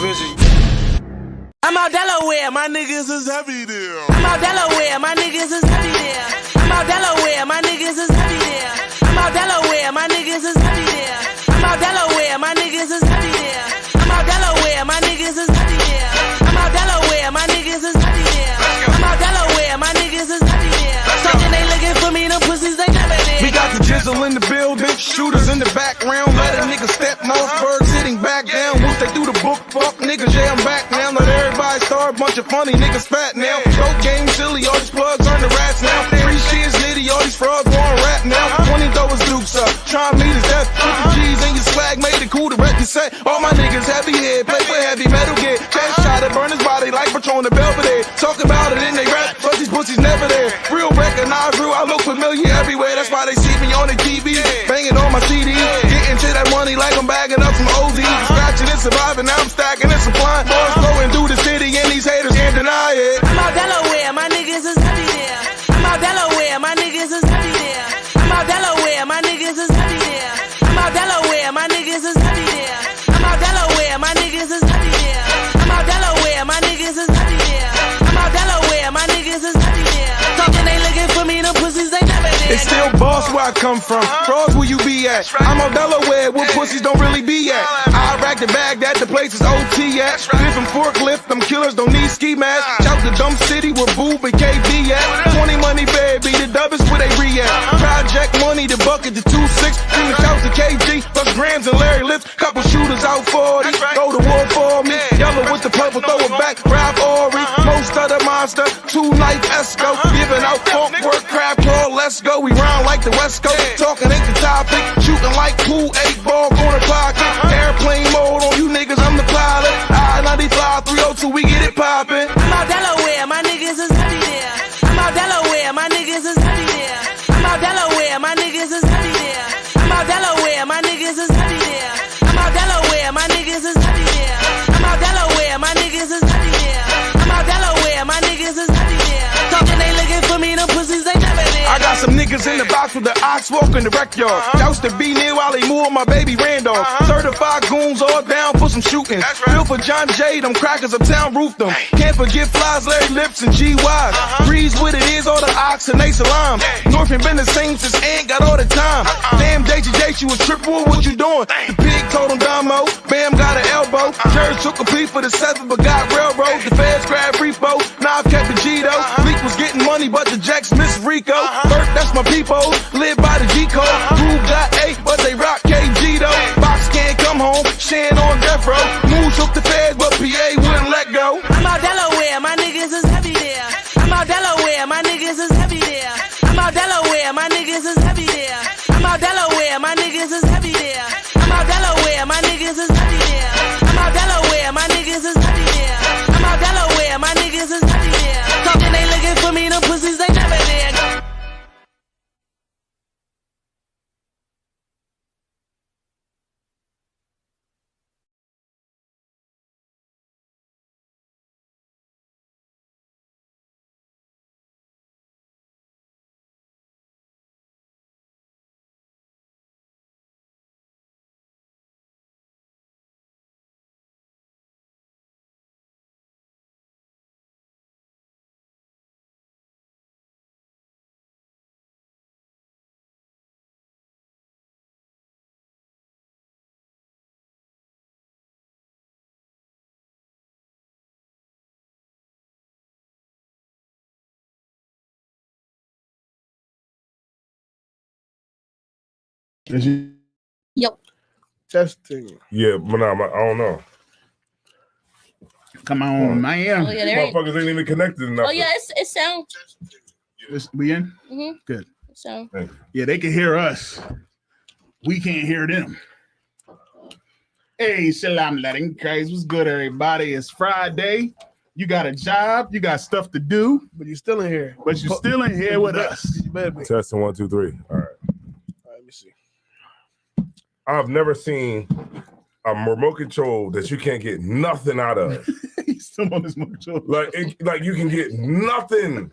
vision. I'm out Delaware, my niggas is heavy there. I'm out Delaware, my niggas is heavy there. I'm out Delaware, my niggas is heavy there. I'm out Delaware, my niggas is heavy there. I'm out Delaware, my niggas is heavy there. I'm out Delaware, my niggas is heavy there. I'm out Delaware, my niggas is heavy there. I'm out Delaware, my niggas is heavy there. Talking they looking for me, them pussies they never there. We got the jizzle in the building, shooters in the background. Let a nigga step Mossberg sitting back down. Once they do the book, fuck niggas, yeah, I'm back now. Let everybody start, bunch of funny niggas fat now. Dope game silly, all these plugs earn the rats now. 3 shits nitty, all these frauds want rap now. 20 throwers dukes up, trying me to death. Put the G's in your swag, made it cool to wreck the set. All my niggas heavy head, play for heavy metal gear. Chest shot to burn his body like Patron the Belvedere. Talk about it in they rap, but these pussies never there. Real recognize real, I look familiar everywhere. That's why they see me on the TV, banging on my CD. Getting to that money like I'm bagging up some OZ. Scratching and surviving, now I'm stacking and supplying. Boys flowing through the city and these haters can't deny it. I'm out Delaware, my niggas is heavy there. I'm out Delaware, my niggas is heavy there. I'm out Delaware, my niggas is heavy there. I'm out Delaware, my niggas is heavy there. I'm out Delaware, my niggas is heavy there. I'm out Delaware, my niggas is heavy there. I'm out Delaware, my niggas is heavy there. Talking they looking for me, them pussies they never there. It's still boss where I come from. Frauds where you be at. I'm on Delaware where pussies don't really be at. I rack the bag that the place is OT at. Different forklift, them killers don't need ski masks. Shout the dumb city where Boob and KB at. 20 money baby, the dub is where they react. Project money, the bucket, the 2-6. Screaming shout to KG, plus Grams and Larry Lips. Couple shooters out 40, go to war for me. Yellow with the purple, throw it back, Ralph Ori. Most of the monster, 2-knife Esco. Giving out funk work, crab crawl, let's go. We round like the West Coast, talking ain't the topic. Shooting like pool, 8-ball, corner pocket. Airplane mode on you niggas, I'm the pilot. I-95, 302, we get it poppin'. I'm out Delaware, my niggas is heavy there. I'm out Delaware, my niggas is heavy there. I'm out Delaware, my niggas is heavy there. I'm out Delaware, my niggas is heavy there. I'm out Delaware, my niggas is heavy there. I'm out Delaware, my niggas is heavy there. I'm out Delaware, my niggas is heavy there. Talking they looking for me, them pussies they never there. I got some niggas in the box with the ox walk in the rec yard. Shouts to B near while they move my baby Randolph. Certified goons all down for some shooting. Bill for John J, them crackers uptown roofed them. Can't forget Flies, Larry Lips, and G-Wise. Breeze with it is all the ox and they salam. Northern been the same since Ant got all the time. Damn, JJ, you was triple, what you doing? The pig told him Damo, Bam got an elbow. Jerry took a plea for the 7th but got railroad. The feds grabbed repo, now I've kept the G-Do. Leak was getting money but the Jacks miss Rico. Bert, that's my people, live by the G-code. Groove got 8 but they rock KG though. Box can't come home, Shan on death row. Moose shook the feds but PA wouldn't let go. I'm out Delaware, my niggas is heavy there. I'm out Delaware, my niggas is heavy there. I'm out Delaware, my niggas is heavy there. I'm out Delaware, my niggas is heavy there. I'm out Delaware, my niggas is heavy there. I'm out Delaware, my niggas is heavy there. I'm out Delaware, my niggas is heavy there. Talking they looking for me, them pussies they never there. Yep. Testing. Yeah, but I don't know. Come on, man. Oh, yeah, there Motherfuckers ain't even connected enough. Oh yeah, it sounds. We in? Mm-hmm. Good. So yeah, they can hear us. We can't hear them. Hey, Shalom Latin Christ. What's good, everybody? It's Friday. You got a job, you got stuff to do, but you're still in here. But you're still in here with us. Testing 1, 2, 3. All right. Let me see. I've never seen a remote control that you can't get nothing out of. He's still on this remote control. Like you can get nothing.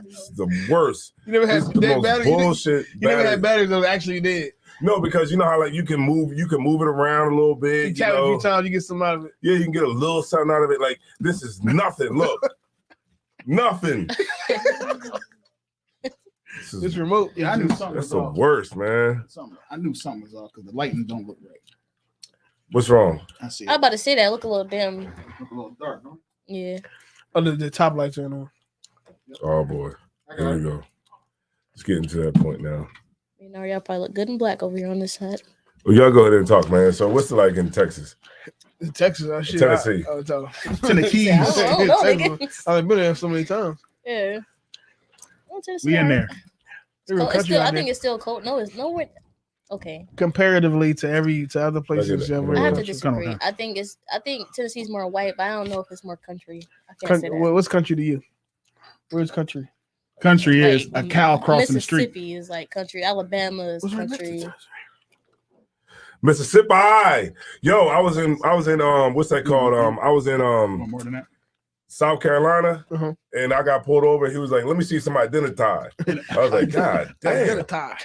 It's the worst. You never had dead batteries. Bullshit. You never had batteries that were actually dead. No, because you know how like you can move it around a little bit. You tap it a few times, you get some out of it. Yeah, you can get a little something out of it. Like this is nothing. Look, nothing. This remote. Yeah, I knew something That's was the off. worst, man. I knew something was off because the lighting don't look right. What's wrong? I see. I was about to say that. Look a little damn. Look a little dark, no? Yeah. Oh, the top lights are on. Oh boy, here we go. Let's get into that point now. You know, y'all probably look good in black over here on this side. Well, y'all go ahead and talk, man. So, what's it like in Texas? In Texas, I shit. Tennessee. To the Keys. I don't know, nigga. I've been there so many times. Yeah. We in there. It's still, I think it's still cold. No, it's nowhere. Okay. Comparatively to other places. I have to disagree. I think Tennessee's more white, but I don't know if it's more country. I can't say that. What's country to you? Where's country? Country is a cow crossing the street. Mississippi is like country. Alabama is country. Mississippi. Yo, I was in what's that called? I was in more than that. South Carolina, and I got pulled over. He was like, "Let me see some identity." I was like, "God damn!" Identity.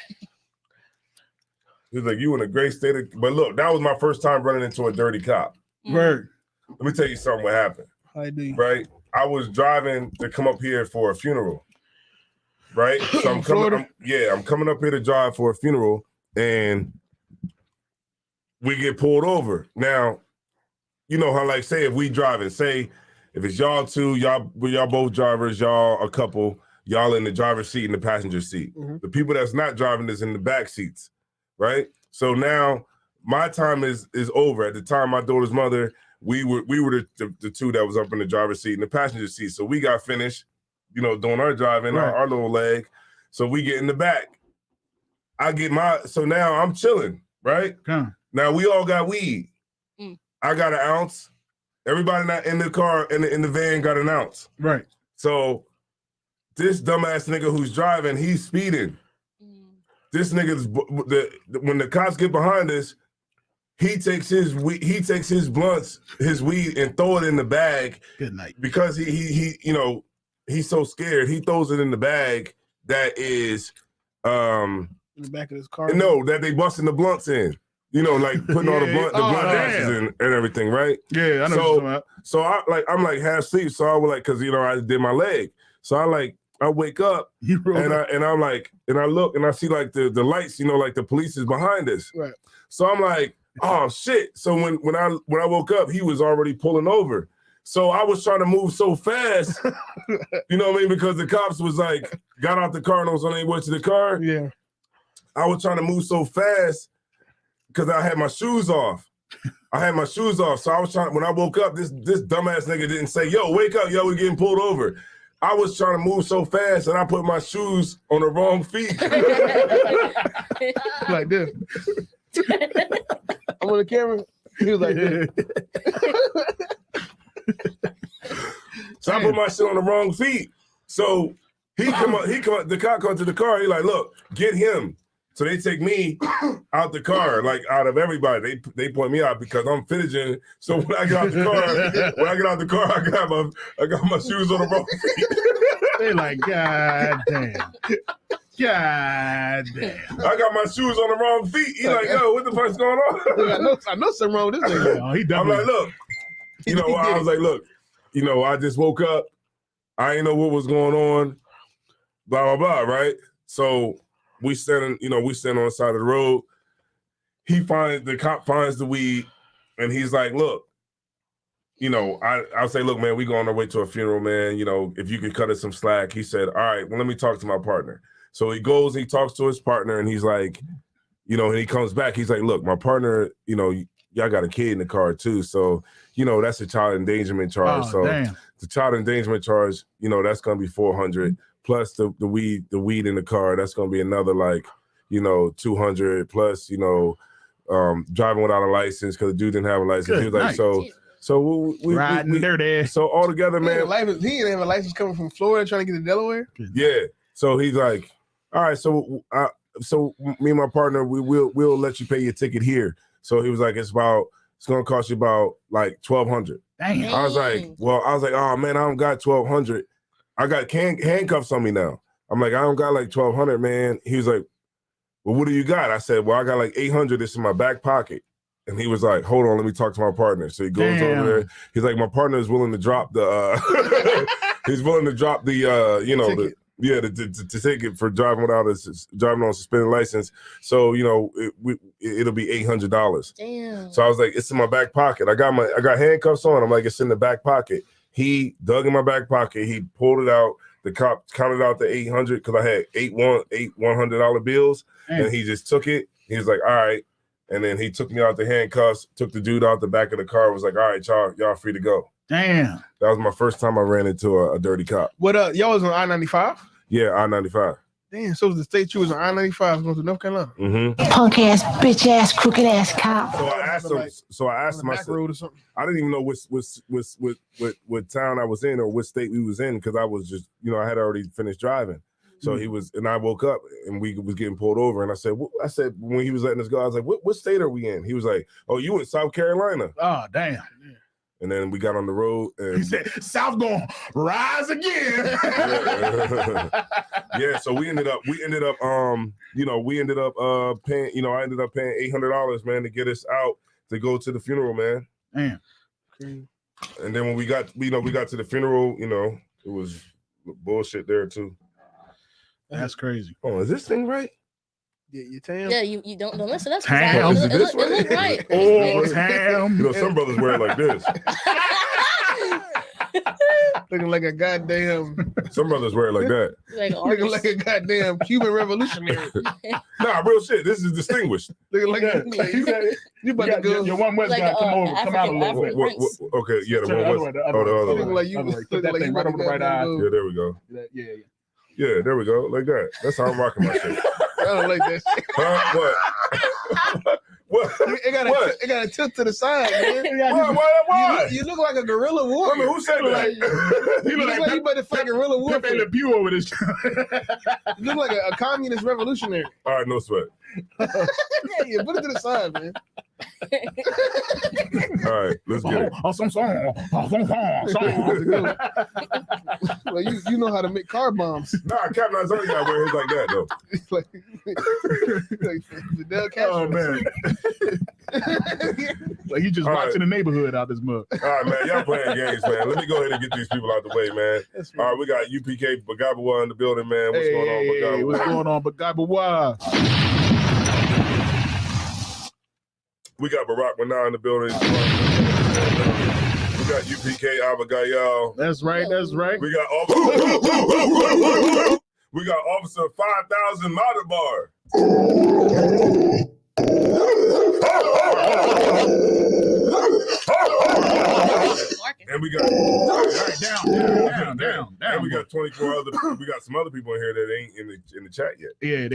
He was like, "You in a great state of," but look, that was my first time running into a dirty cop. Word. Let me tell you something. What happened? I do. Right, I was driving to come up here for a funeral. Right, so I'm coming. I'm coming up here to drive for a funeral, and we get pulled over. Now, you know how, like, say if we driving, say if it's y'all two, y'all both drivers, y'all a couple, y'all in the driver's seat and the passenger seat. The people that's not driving is in the back seats, right? So now my time is over. At the time, my daughter's mother, we were the two that was up in the driver's seat and the passenger seat. So we got finished, you know, doing our driving, our little leg. So we get in the back. So now I'm chilling, right? Now we all got weed. I got an ounce. Everybody not in the car, in the van got an ounce. Right. So this dumbass nigga who's driving, he's speeding. This nigga's, when the cops get behind us, he takes his blunts, his weed, and throw it in the bag. Good night. Because he you know, he's so scared. He throws it in the bag that is in the back of his car. No, that they busting the blunts in. You know, like putting all the blunt ashes in and everything, right? Yeah, I know what you're talking about. So I'm like half asleep. So I was like, because you know, I did my leg. So I wake up and I'm like, and I look and I see like the lights, you know, like the police is behind us. Right. So I'm like, oh shit. So when I woke up, he was already pulling over. So I was trying to move so fast, you know what I mean? Because the cops was like, got out the car and was on their way to the car. Yeah. I was trying to move so fast because I had my shoes off. So I was trying, when I woke up, this dumbass nigga didn't say, yo, wake up, yo, we're getting pulled over. I was trying to move so fast and I put my shoes on the wrong feet. Like this. I'm on the camera. He was like this. So I put my shit on the wrong feet. So he come up, the cop comes to the car. He like, look, get him. So they take me out the car, like out of everybody. They point me out because I'm fidgeting. So when I get out the car, I got my shoes on the wrong feet. They like, God damn. God damn. I got my shoes on the wrong feet. He like, yo, what the fuck's going on? I know something wrong with this nigga. Oh, he I'm definitely. like, look, you know, I was like, look, you know, I just woke up. I ain't know what was going on. Blah, blah, blah, right? So we stand on the side of the road. The cop finds the weed, and he's like, look, you know, I'll say, look, man, we go on our way to a funeral, man. You know, if you could cut us some slack. He said, all right, well, let me talk to my partner. So he goes, he talks to his partner, and he's like, you know, and he comes back. He's like, look, my partner, you know, y'all got a kid in the car too. So, you know, that's a child endangerment charge. The child endangerment charge, you know, that's going to be $400 plus the weed in the car. That's going to be another like, you know, $200 plus, you know, driving without a license because the dude didn't have a license. Good he was like, night. so we riding dirty. So all together, man. He didn't have a license coming from Florida trying to get to Delaware. Yeah. So he's like, all right, so me and my partner, we'll let you pay your ticket here. So he was like, it's gonna cost you about like $1,200. Damn. I was like, oh man, I don't got $1,200. I got handcuffs on me now. I'm like, I don't got like $1,200, man. He was like, well, what do you got? I said, well, I got like 800. It's in my back pocket. And he was like, hold on, let me talk to my partner. So he goes over there. He's like, my partner is willing to drop the, he's willing to drop the, the ticket for driving on a suspended license. So, it'll be $800. Damn. So I was like, it's in my back pocket. I got handcuffs on. I'm like, it's in the back pocket. He dug in my back pocket. He pulled it out. The cop counted out the 800 because I had eight $100 bills. And he just took it. He was like, all right. And then he took me out the handcuffs, took the dude out the back of the car, was like, all right, y'all free to go. Damn. That was my first time I ran into a dirty cop. What y'all was on I-95? Yeah, I-95. Damn, so was the state you was on I-95 going to North Carolina. Mm-hmm. Punk ass, bitch ass, crooked ass cop. So I asked him, I said, road or something. I didn't even know what town I was in or what state we was in because I was just, I had already finished driving. So he was, and I woke up and we was getting pulled over. And I said, when he was letting us go, I was like, what state are we in? He was like, oh, you in South Carolina. Oh, damn. And then we got on the road and he said, South gonna rise again. Yeah. So we ended up paying, I ended up paying $800, man, to get us out to go to the funeral, man. Damn. And then when we got to the funeral, it was bullshit there too. That's crazy. Oh, is this thing right? Yeah, you tam. Yeah, you don't listen. That's Tam. it look right. Oh, Tam. Some brothers wear it like this. Looking like a goddamn. Some brothers wear it like that. Looking like a goddamn Cuban revolutionary. Nah, real shit. This is distinguished. Looking like you about to go. Your one West guy come out a little bit. Okay, yeah, the one West. The other one. Like you put that thing right over the right eye. Yeah, there we go. Yeah, there we go. Like that. That's how I'm rocking my shit. I don't like that shit. What? What? It got a tilt to the side, man. Why? You look like a guerrilla warrior. I mean, who said that? You look like you about to fight guerrilla warfare. Pepe Le Pew over this. You look like a communist revolutionary. All right, no sweat. Yeah, put it to the side, man. All right, let's get it. Well, you know how to make car bombs. Nah, Captain Isaiah got wear his like that though. like Fidel Castro. Oh man. Like you just watching the neighborhood out this mug. All right, man. Y'all playing games, man. Let me go ahead and get these people out the way, man. All right, we got UPK Bagabawa in the building, man. What's going on, Bagabawa? What's going on, Bagabawa? We got Barack Mana in the building. We got UPK Abagayal. That's right. We got Officer 5000 Madabar. And we got down. And we got 24 other. We got some other people in here that ain't in the chat yet. Yeah,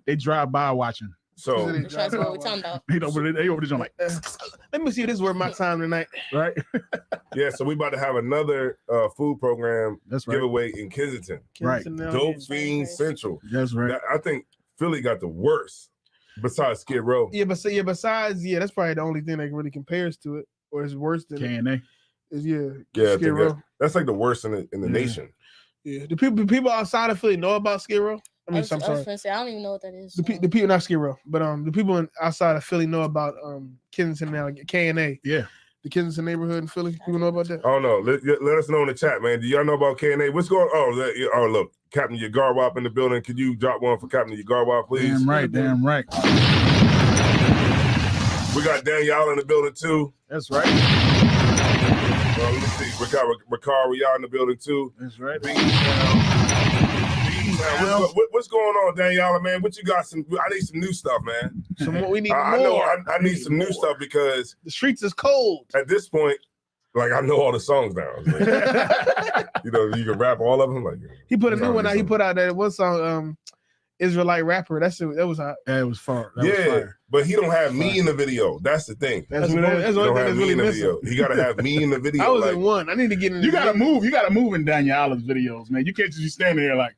they drive by watching. So that's what we're talking about. They over there like. Let me see if this is worth my time tonight. Right. Yeah, so we about to have another food program giveaway in Kensington. Right. Dope Fiend Central. That's right. I think Philly got the worst besides Skid Row. Yeah, besides, that's probably the only thing that really compares to it, or is worse than K&A. Is Skid Row. That's like the worst in the nation. Yeah, the people outside of Philly know about Skid Row. I was gonna say I don't even know what that is. The people, not Skid Row, but the people outside of Philly know about Kensington now, K&A. Yeah. The Kensington neighborhood in Philly. People know about that? Oh no, let us know in the chat, man. Do y'all know about K&A? What's going on? Oh, look, Captain Yagarwap in the building. Could you drop one for Captain Yagarwap, please? Damn right. We got Danielle in the building too. That's right. Let me see. Ricard, y'all in the building too. That's right. What's going on, Daniela, man? What you got? I need some new stuff, man. We need I know I need some new stuff because the streets is cold. At this point, like I know all the songs now. Like, you can rap all of them. Like he put a new one out. He put out that one song, Israelite rapper. That was hot. Yeah, it was far. But he don't have me in the video. That's the thing. That's what it is. Really missing. He gotta have me in the video. I was in one. I need to get in. You gotta move. You gotta move in Daniela's videos, man. You can't just be standing there like.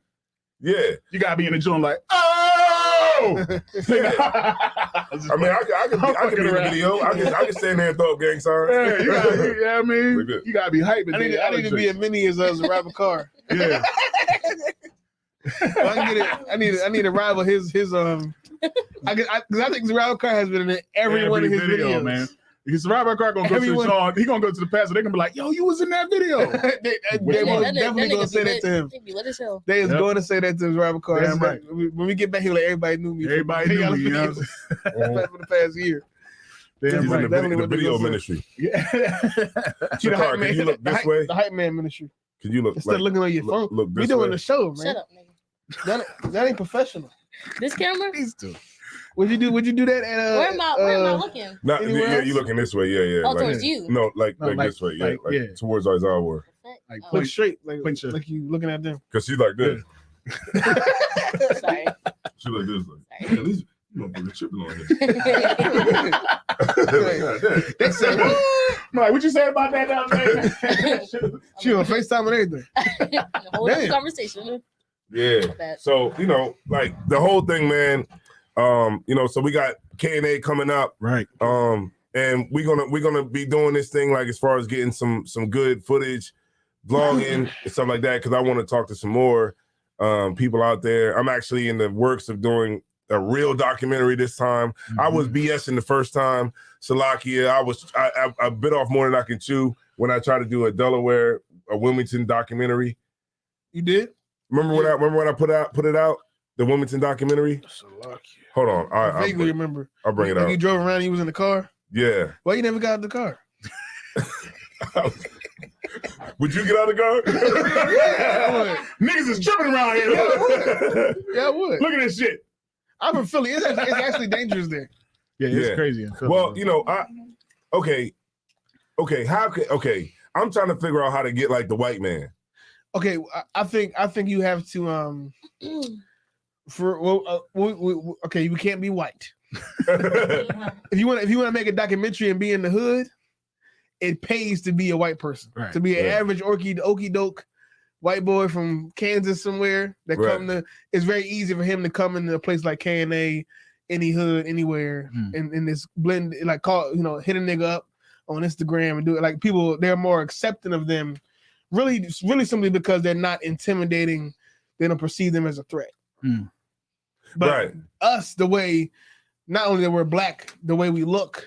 Yeah, you gotta be in the joint like, oh. I mean, I can be in the video. I can stand there and throw up gang signs. Yeah, you gotta be hyping. I need to be as many as a rapper car. Yeah. Well, I can get it. I need to rival his because I think Survival Car has been in every one of his videos, man. Because Survival Car gonna go to Sean, he gonna go to the pastor. They're gonna be like, "Yo, you was in that video." they was definitely gonna say that to him. They is going to say that to Survival Car. Damn right. When we get back here, like everybody knew me. Everybody knew me. You know? For the past year. Damn He's right. in The video ministry. Yeah. See the hype man. Can you look this way? The hype man ministry. Can you look? Instead of looking on your phone, look we this doing way. the show, man. Shut up, nigga. That ain't professional. This camera? These two. Would you do that at Where am I looking? Not, Anywhere yeah, else? you looking this way. Yeah. Oh, like, towards you. No, like like this way. Yeah, like towards Isaiah Ward. Like Oh. look straight, like Like you looking at them? Because she's like this. Sorry. She like this. Like, Sorry. at least you don't put the tripping on here. They say, Mike, what you say about that down there? she on FaceTime and everything. Hold up Damn. conversation. Yeah. Bad. So, like the whole thing, man. So we got K&A coming up. Right. And we're gonna be doing this thing like as far as getting some good footage, vlogging and stuff like that, because I want to talk to some more people out there. I'm actually in the works of doing a real documentary this time. Mm-hmm. I was BSing the first time. Salakia, I bit off more than I can chew when I tried to do a Wilmington documentary. You did? Remember when I put it out? The Wilmington documentary? Hold on. I vaguely remember. I'll bring it Like out. you drove around and you was in the car? Yeah. Why you never got out of the car? Would you get out of the car? Niggas is tripping around here. Yeah, I would. Look at this shit. I'm from Philly. It's actually dangerous there. Yeah, it's Yeah. crazy. Well, I'm trying to figure out how to get like the white man. Okay, I think you have to we can't be white. If you want to make a documentary and be in the hood, it pays to be a white person. Right. To be an average okey doke white boy from Kansas somewhere that come to. It's very easy for him to come into a place like K&A, any hood, anywhere, and this blend, like hit a nigga up on Instagram and do it. Like people, they're more accepting of them. Really simply because they're not intimidating. They don't perceive them as a threat. But us, the way, not only that we're black, the way we look,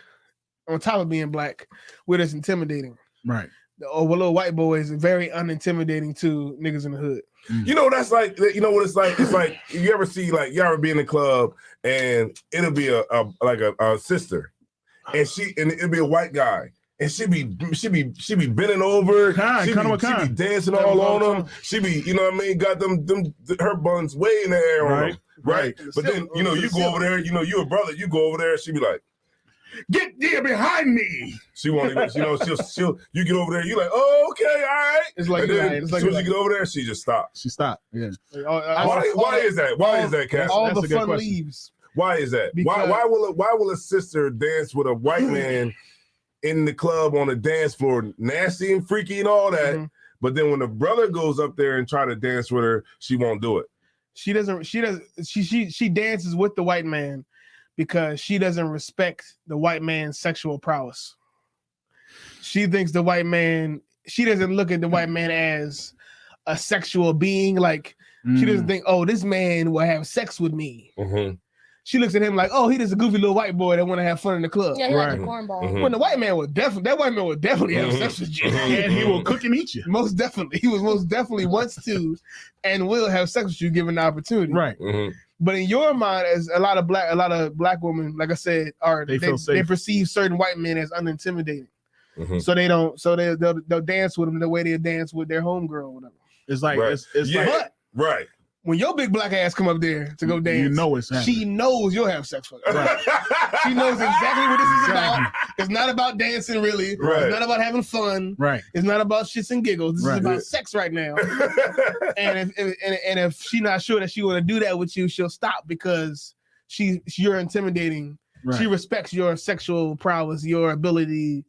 on top of being black, we're just intimidating. Right. Or little white boys are very unintimidating to niggas in the hood. That's like, you know what it's like? It's like, you ever see, like, you ever be in the club and it'll be a sister and it'll be a white guy. And she be bending over. She be dancing all on them. She be, got them her buns way in the air on them. Right. But then, you go over there, you a brother, you go over there, she be like, get there behind me. She won't even, she'll you get over there, you like, oh, okay, all right. It's like, as soon as you get over there, she just stops. She stopped. Yeah. Why is that? Why is that, Cass? All the fun leaves. Why is that? Why will a sister dance with a white man in the club on the dance floor, nasty and freaky and all that, but then when the brother goes up there and try to dance with her, she won't do it? She dances with the white man because she doesn't respect the white man's sexual prowess. She thinks she doesn't look at the white man as a sexual being. Like, she doesn't think, oh, this man will have sex with me. She looks at him like, oh, he just a goofy little white boy that want to have fun in the club. Yeah, he like a cornball. When the white man would definitely have sex with you. And he will cook and eat you. Most definitely. He was most definitely wants to and will have sex with you given the opportunity. Right. But in your mind, as a lot of black women, like I said, they perceive certain white men as unintimidating. So they'll dance with them the way they dance with their homegirl or whatever. It's like right. When your big black ass come up there to go dance, it's happening. She knows you'll have sex with her. Right. She knows exactly what this is about. It's not about dancing, really. Right. It's not about having fun. Right. It's not about shits and giggles. This is about sex right now. And if she's not sure that she want to do that with you, she'll stop because you're intimidating. Right. She respects your sexual prowess, your ability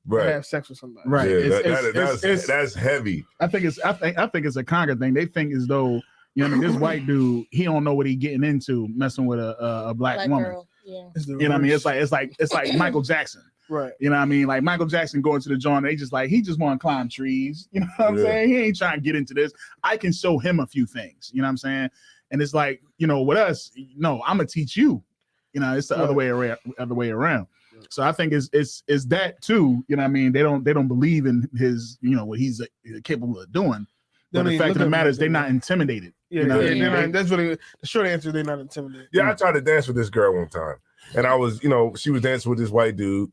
to have sex with somebody. Right. Yeah, that's heavy. I think it's a Conga thing. They think as though, this white dude, he don't know what he getting into messing with a black woman. Girl. Yeah. You know what I mean? It's like Michael Jackson. Right. You know what I mean? Like Michael Jackson going to the joint, he just want to climb trees. You know what I'm saying? He ain't trying to get into this. I can show him a few things. You know what I'm saying? And it's like, you know, with us, no, I'm gonna teach you. You know, it's the other way around. So I think it's that too. You know what I mean? They don't believe in his, you know, what he's capable of doing. But the fact of the matter is they're not intimidated. Yeah, you know that's really the short answer. They're not intimidated. Yeah, I tried to dance with this girl one time. And I was, you know, she was dancing with this white dude.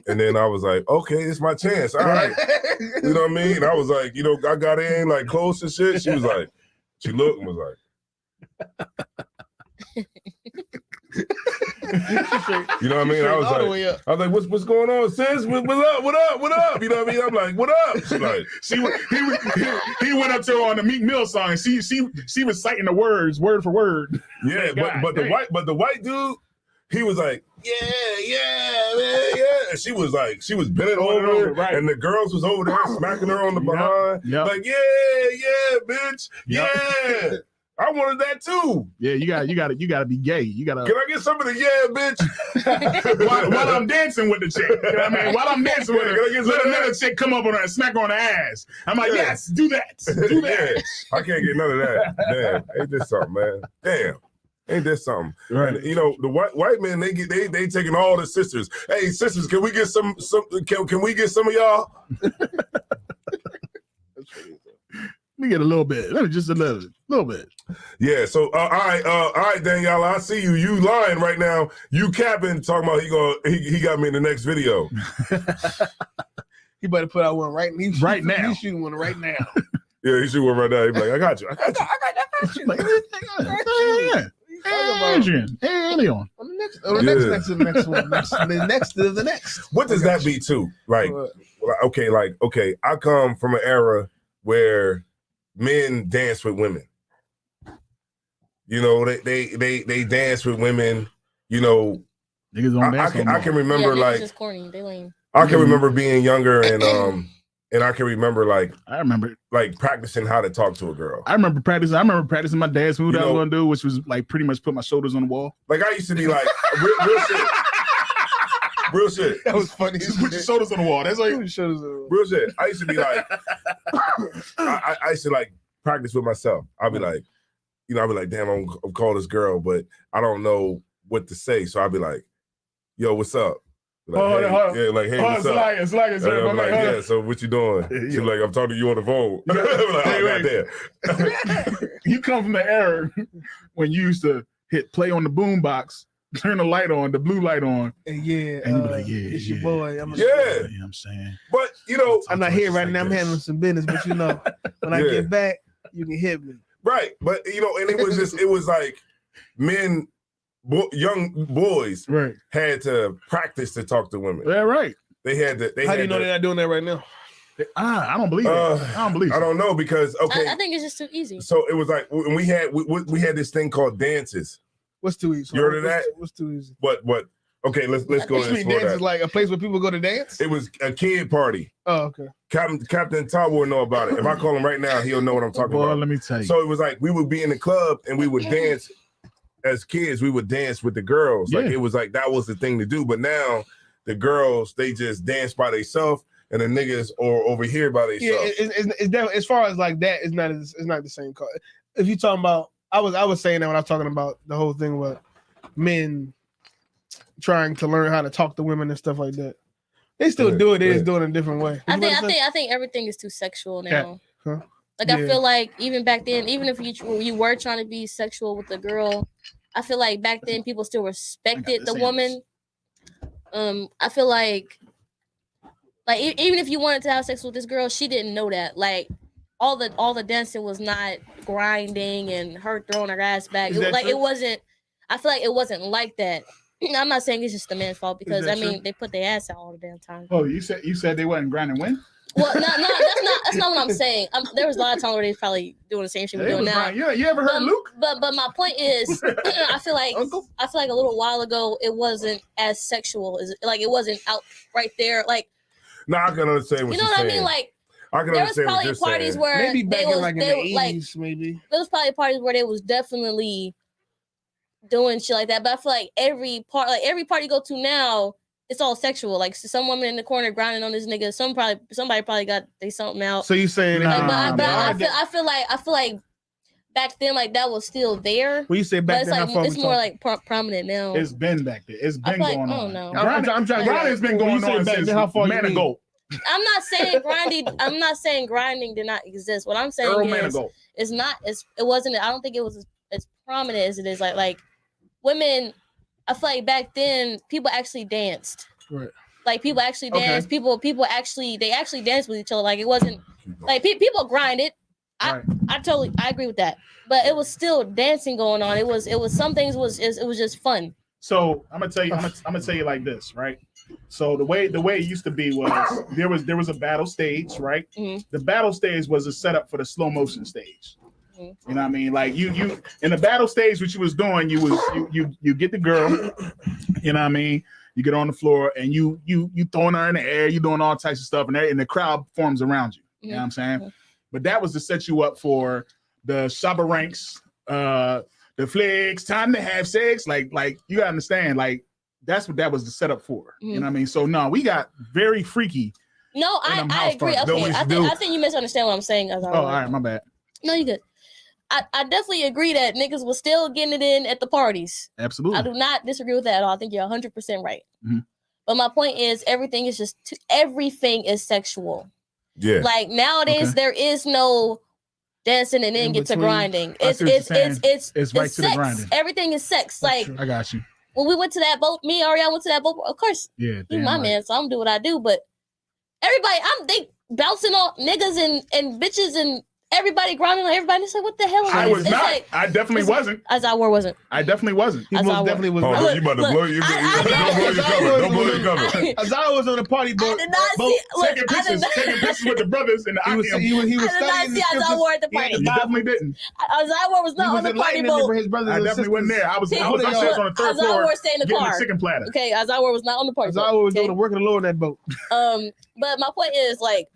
And then I was like, okay, it's my chance. All right. You know what I mean? And I was like, you know, I got in like close and shit. She was like, she looked and was like, you know what I mean? I was like, what's going on, sis? What up? You know what I mean? I'm like, what up? She's like, he went up to her on the Meek Mill song, and she was citing the words word for word. Yeah, but the white dude, he was like, yeah, and she was bending over, right. And the girls was over there smacking her on the behind, like, yeah, bitch, yeah. I wanted that too. Yeah, you gotta be gay. You gotta. Can I get some of the bitch? while I'm dancing with the chick, you know what I mean? While I'm dancing with her, let another chick come up on her and smack her on the ass. I'm like, yes, do that. Do that. I can't get none of that. Damn, ain't this something, man? Damn. Ain't this something? Right. And, you know, the white men, they taking all the sisters. Hey, sisters, can we get some can we get some of y'all? Let me get a little bit. Just a little bit. Yeah. So all right, Danielle, I see you. You lying right now. You capping, talking about he got me in the next video. He better put out one right now. He's shooting one right now. Yeah, he's shooting one right now. He's like, I got you. I got you. Like, Adrian. Hey, Leon. On the next one. The next to the next. What does that be too? Like, okay, I come from an era where men dance with women. You know, they dance with women. You know, niggas don't dance. I can remember like just corny. They lame. I can remember being younger and I can remember like practicing how to talk to a girl. I remember practicing my dad's move I was gonna do, which was like pretty much put my shoulders on the wall. Like I used to be like real shit. That was funny. Just put your shoulders on the wall. That's like real shit. I used to be like, I used to like practice with myself. I'll be like, damn, I'm call this girl, but I don't know what to say. So I'll be like, yo, what's up? Like, hey, what's up? It's like, I'm like, yeah, so what you doing? She's like, I'm talking to you on the phone. I'm like, you come from the era when you used to hit play on the boom box, turn the light on, the blue light on. And you be like, it's your boy. You know what I'm saying? But, you know. I'm not here right now. I'm handling some business, but you know, when I get back, you can hit me. Right. But, you know, and it was like men, young boys had to practice to talk to women. Yeah, right. They had to. How do you know they're not doing that right now? I don't believe it. I don't know because I think it's just too easy. So it was like when we had this thing called dances. What's too easy? You heard of that? What's too easy? What? Okay, let's go and explore dance that. is like a place where people go to dance? It was a kid party. Oh, okay. Captain Todd will know about it. If I call him right now, he'll know what I'm talking about. Let me tell you. So it was like we would be in the club and we would dance. As kids, we would dance with the girls. Like it was like that was the thing to do. But now the girls, they just dance by themselves, and the niggas are over here by themselves. Yeah, it's definitely, as far as like that, it's not the same. If you talking about, I was saying that when I was talking about the whole thing about men trying to learn how to talk to women and stuff like that. They still do it. They just do it in a different way. I think everything is too sexual now. Huh? Like I feel like even back then, even if you were trying to be sexual with a girl, I feel like back then people still respected the woman. I feel like even if you wanted to have sex with this girl, she didn't know that. Like all the dancing was not grinding and her throwing her ass back. It wasn't. I feel like it wasn't like that. I'm not saying it's just the man's fault because they put their ass out all the damn time. Oh, you said they wasn't grinding when? Well, no, that's not what I'm saying. There was a lot of times where they probably doing the same shit we're doing now. You ever heard Luke? But my point is, I feel like a little while ago it wasn't as sexual as it wasn't out right there. Like, no, I can understand what you know what I mean. Like, I can there was understand probably what you're parties saying. where maybe back in like in the 80s, like, maybe there was probably parties where they was definitely doing shit like that. But I feel like every party you go to now, it's all sexual. Like some woman in the corner grinding on this nigga. Somebody probably got they something out. So you saying Like, but I feel like back then, like that was still there. When you say But back it's then, like it's more like prominent now. It's been back there. It's been going on. I don't know. I'm trying. Grinding's been going on since how far Man you ago. I'm not saying grinding. I'm not saying grinding did not exist. What I'm saying is, it's not. It wasn't. I don't think it was as prominent as it is. Like women. I feel like back then people actually danced. Right. Like people actually danced. People actually danced with each other. Like it wasn't like people grinded. I agree with that. But it was still dancing going on. It was some things it was just fun. So I'm gonna tell you like this, right? So the way it used to be was there was a battle stage, right? Mm-hmm. The battle stage was a setup for the slow motion stage. Mm-hmm. You know what I mean? Like you in the battle stage, what you was doing, you get the girl, you know what I mean? You get on the floor and you throwing her in the air, you doing all types of stuff, and the crowd forms around you. You know what I'm saying? Mm-hmm. But that was to set you up for the Shabba ranks, the flicks, time to have sex. Like you gotta understand, like that's what that was the setup for. Mm-hmm. You know what I mean? So no, we got very freaky. No, I agree. Okay, I think you misunderstand what I'm saying. All right, my bad. No, you good. I definitely agree that niggas was still getting it in at the parties. Absolutely. I do not disagree with that at all. I think you're 100% right. Mm-hmm. But my point is, everything is sexual. Yeah. Like nowadays, there is no dancing and then get to grinding. It's right sex. to the grinding. Everything is sex. That's like true. I got you. when we went to that boat, me and Ariana went to that boat. Of course, Yeah, he's my man, so I'm do what I do. But everybody, they bouncing on niggas and bitches and everybody grinding on everybody. It's like, what the hell? I was it's not. Like, I definitely wasn't. Azawar wasn't. I definitely wasn't. He most definitely was. Oh, you about to blow your cover. Don't blow your cover. Azar was on the party boat. I did not see. Look, Taking pictures with the brothers and the He was I did not studying see the Azawar at the scriptures. party. You definitely didn't. Azawar was not on the party boat. For his brothers I and definitely wasn't sisters. there. I was See, upstairs on the third floor Azawar stayed in the getting car. a chicken platter. Okay, Azawar was not on the party Azar boat. was Okay? doing the work of the Lord on that boat. But my point is like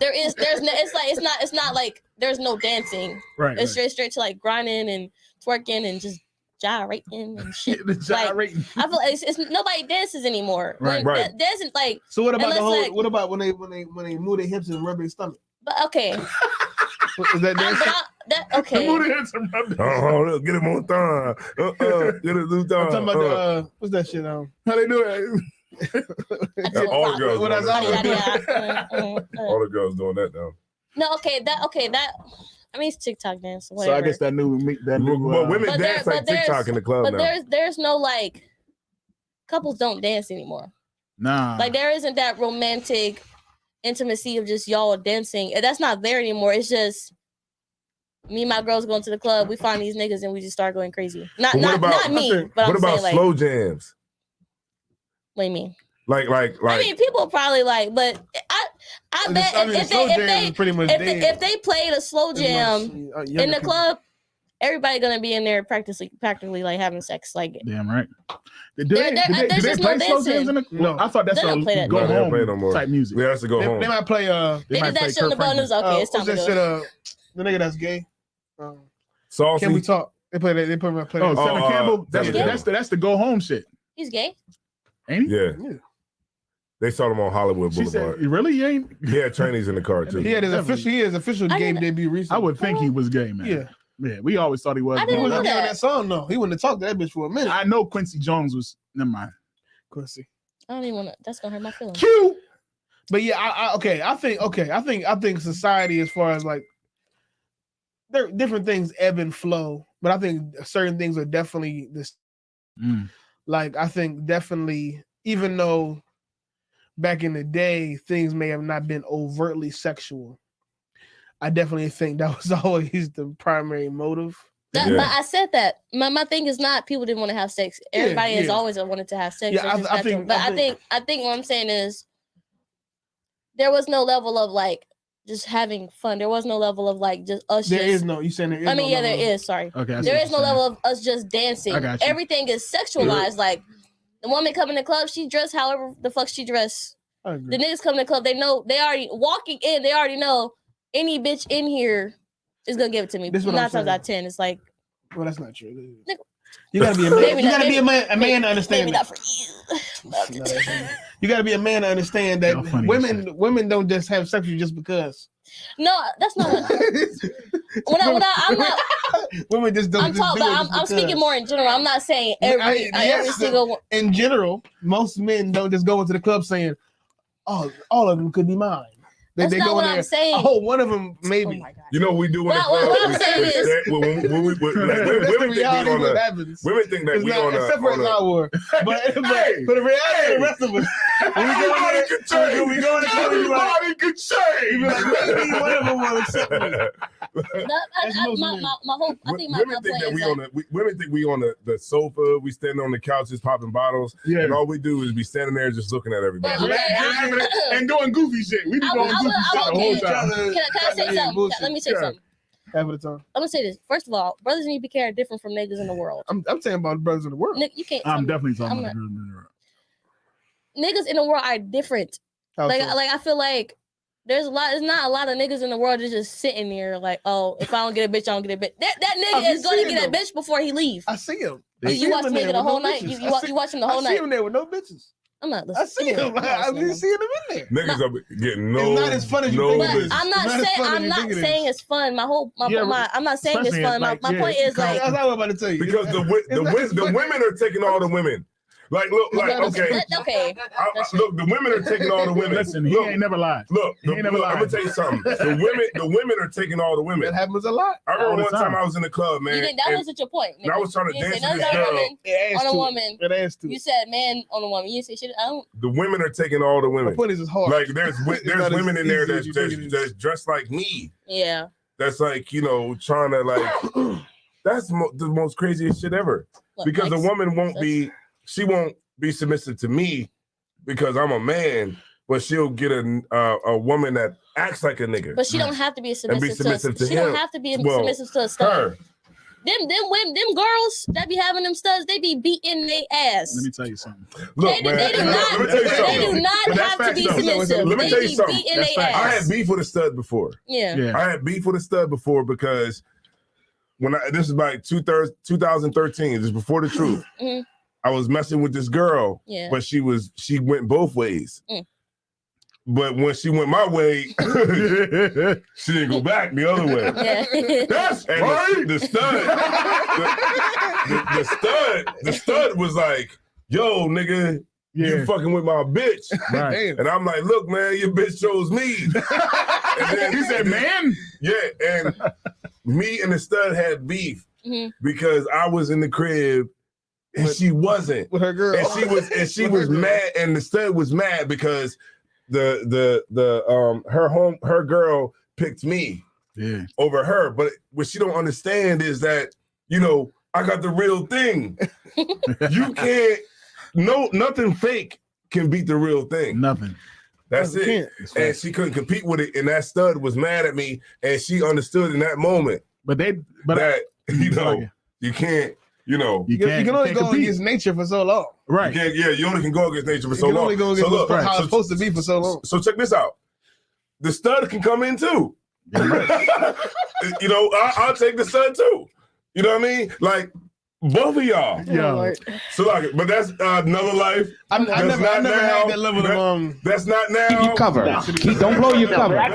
it's not like there's no dancing. Right. It's straight to like grinding and twerking and just gyrating and shit. The gyrating. I feel like it's nobody dances anymore. Right. Right. Dancing like. So what about Unless, the whole? like- What about when they move their hips and rub their stomach? But okay. Is that dancing? Okay. Move the hands and rub the- Oh, get him on time. Get it loose I'm time. talking about the what's that shit? How they do it? All the girls What doing I that. saw. All the girls doing that now. No, okay, that. I mean, it's TikTok dance. So I guess that new. But women But dance there- like but there's- TikTok in the club But now. there's no like, couples don't dance anymore. Nah. Like there isn't that romantic intimacy of just y'all dancing. That's not there anymore. It's just me and my girls going to the club. We find these niggas and we just start going crazy. Not me. But What I'm about saying slow like, jams? what do you mean? Like. I mean, people probably like, but I bet if they played a slow jam in the club, everybody gonna be in there practically like having sex. Like Damn right. Did there's they just play no slow dancing. jams in the? No. I thought that's They don't play a that. go No, they don't play home no more. type music. We have to go They home. might play they did that shit on the bonus. Okay, it's time what's to that go. shit? The nigga that's gay. Saucy. Can we talk? They play that. They play that. Oh, Seven Campbell. Seven Campbell. That's the go home shit. He's gay. Ain't he? Yeah. They saw him on Hollywood She said, Boulevard. "Really? You ain't?" He had trainees in the car too. He had his official I game didn't- debut recently. I would think he was gay, man. Yeah. Yeah. We always thought he was. I He didn't was know on that. that song though. He wouldn't have talked to that bitch for a minute. I know Quincy Jones was. Never mind. Quincy. I don't even want to. That's gonna hurt my feelings. Q. But yeah, I think society, as far as like, there different things ebb and flow, but I think certain things are definitely this. Like I think definitely, even though back in the day things may have not been overtly sexual, I definitely think that was always the primary motive. But I said that my thing is not people didn't want to have sex. Everybody has always wanted to have sex. Yeah, It's just I think- natural. I think what I'm saying is there was no level of like just having fun. There was no level of like just us. There is no. You saying there is? I mean, no yeah, there level. is. Sorry, Okay. I see there what is no you're saying. level of us just dancing. I got you. Everything is sexualized. Like the woman come in the club, she dressed however the fuck she dressed. I agree. The niggas come in the club, they know they already walking in. They already know any bitch in here is gonna give it to me. This is what I'm 9 times saying. out of 10, it's like Well, that's not true. You gotta be a man. Maybe You not, gotta be a maybe- man to understand Maybe that. not for you. You gotta be a man to understand that Y'all funny as women don't just have sex with you just because. No, that's not what. I'm not. Women just don't. I'm just talking do it about. just I'm speaking because. more in general. I'm not saying every Yes, single one. In general, most men don't just go into the club saying, "Oh, all of them could be mine." That's they not go what in I'm there. saying. Oh, one of them Oh maybe. my god. You know what we do in the What club? I'm saying is- women That's think the reality we of what on a. happens. Women think that It's we not, on a. except for on a- Star Wars. But the reality of the rest of us, when we go in there, could change. when we go in the club, you like, Everybody could change. you be like, maybe one of them will accept me. That's most men. My whole. I think my Women think point that is we like, on the. Women think we on the sofa. We standing on the couches popping bottles, Yeah. and all we do is be standing there just looking at everybody. But- And doing goofy shit. We be I doing will- goofy shit the whole okay. time. Can I say something? Bullshit. Let me say Yeah. something. Half of the time. I'm gonna say this. First of all, brothers need to be cared different from niggas in the world. I'm saying about the brothers of the world. Nick, you can't. tell I'm me- definitely talking I'm about not- the girls in the world. Niggas in the world are different. How Like, so? like I feel like there's not a lot of niggas in the world that's just sitting there like, oh, if I don't get a bitch, I don't get a bitch. That I nigga be is gonna seeing get a them. bitch before he leave. I see him. You watch the nigga the whole night. You watch him the whole I see night. him there with no bitches. I'm not I see listening. him. I be seeing him in there. Niggas are getting no. It's not as fun as you no think But it is. I'm not It's not as saying fun as I'm you not think it is. saying it's fun. I'm not saying it's especially fun. like, My yeah, point is That's like what I'm about to tell you. Because the women are taking all the women. Like look, like okay, okay. look, the women are taking all the women. Listen, he look, ain't never lied. look, he ain't never I'm lied. gonna tell you something. The women are taking all the women. That happens a lot. I remember all the one time time. I was in the club, man. You didn't, that and wasn't your point. and I was trying to You didn't dance say with nothing this about a girl. woman It adds on a to woman. It adds to You it. said man on a woman. You didn't say shit. I don't. The women are taking all the My women. point is it's hard. Like there's not as women in there easy as you think it is. that's dressed like me. Yeah. That's like trying to like. That's the most craziest shit ever. What, Because a like, woman won't be submissive to me because I'm a man, but she'll get a woman that acts like a nigga. But she don't have to be And be submissive submissive to She him. don't have to be Well, submissive to a stud. Her. Them girls that be having them studs, they be beating their ass. Let me tell you something. Look, They man. do not. Let me tell you They something. do not But that's have to facts, be though. submissive. Let me They tell you be something. beating That's their facts. I ass. had beef with a stud before. Yeah. Yeah. I had beef with a stud before because this is like 2013, this is before the truth. Mhm. I was messing with this girl, Yeah. but she went both ways. Mm. But when she went my way, she didn't go back the other way. Yeah. That's right. The stud was like, "Yo, nigga, you fucking with my bitch." Right. Damn. And I'm like, "Look, man, your bitch chose me." And then He said, "Man." yeah, and me and the stud had beef Mhm. because I was in the crib and she wasn't. With her girl. And she With was her girl. mad, and the stud was mad because her girl picked me Yeah. over her. But what she don't understand is that, I got the real thing. You can't, nothing fake can beat the real thing. Nothing. That's You it. can't. And she couldn't compete with it. And that stud was mad at me. And she understood in that moment But that, you can't, You can only go compete. against nature for so long. Right. you only can go against nature for You so can long. only go So against look, how so- it's supposed to be for so long. So check this out. The stud can come in too. I'll take the stud too. You know what I mean? Like both of y'all. Yeah. So like, but that's another life. I That's never not now. had that level of That's not now. Keep cover. Don't blow your cover. I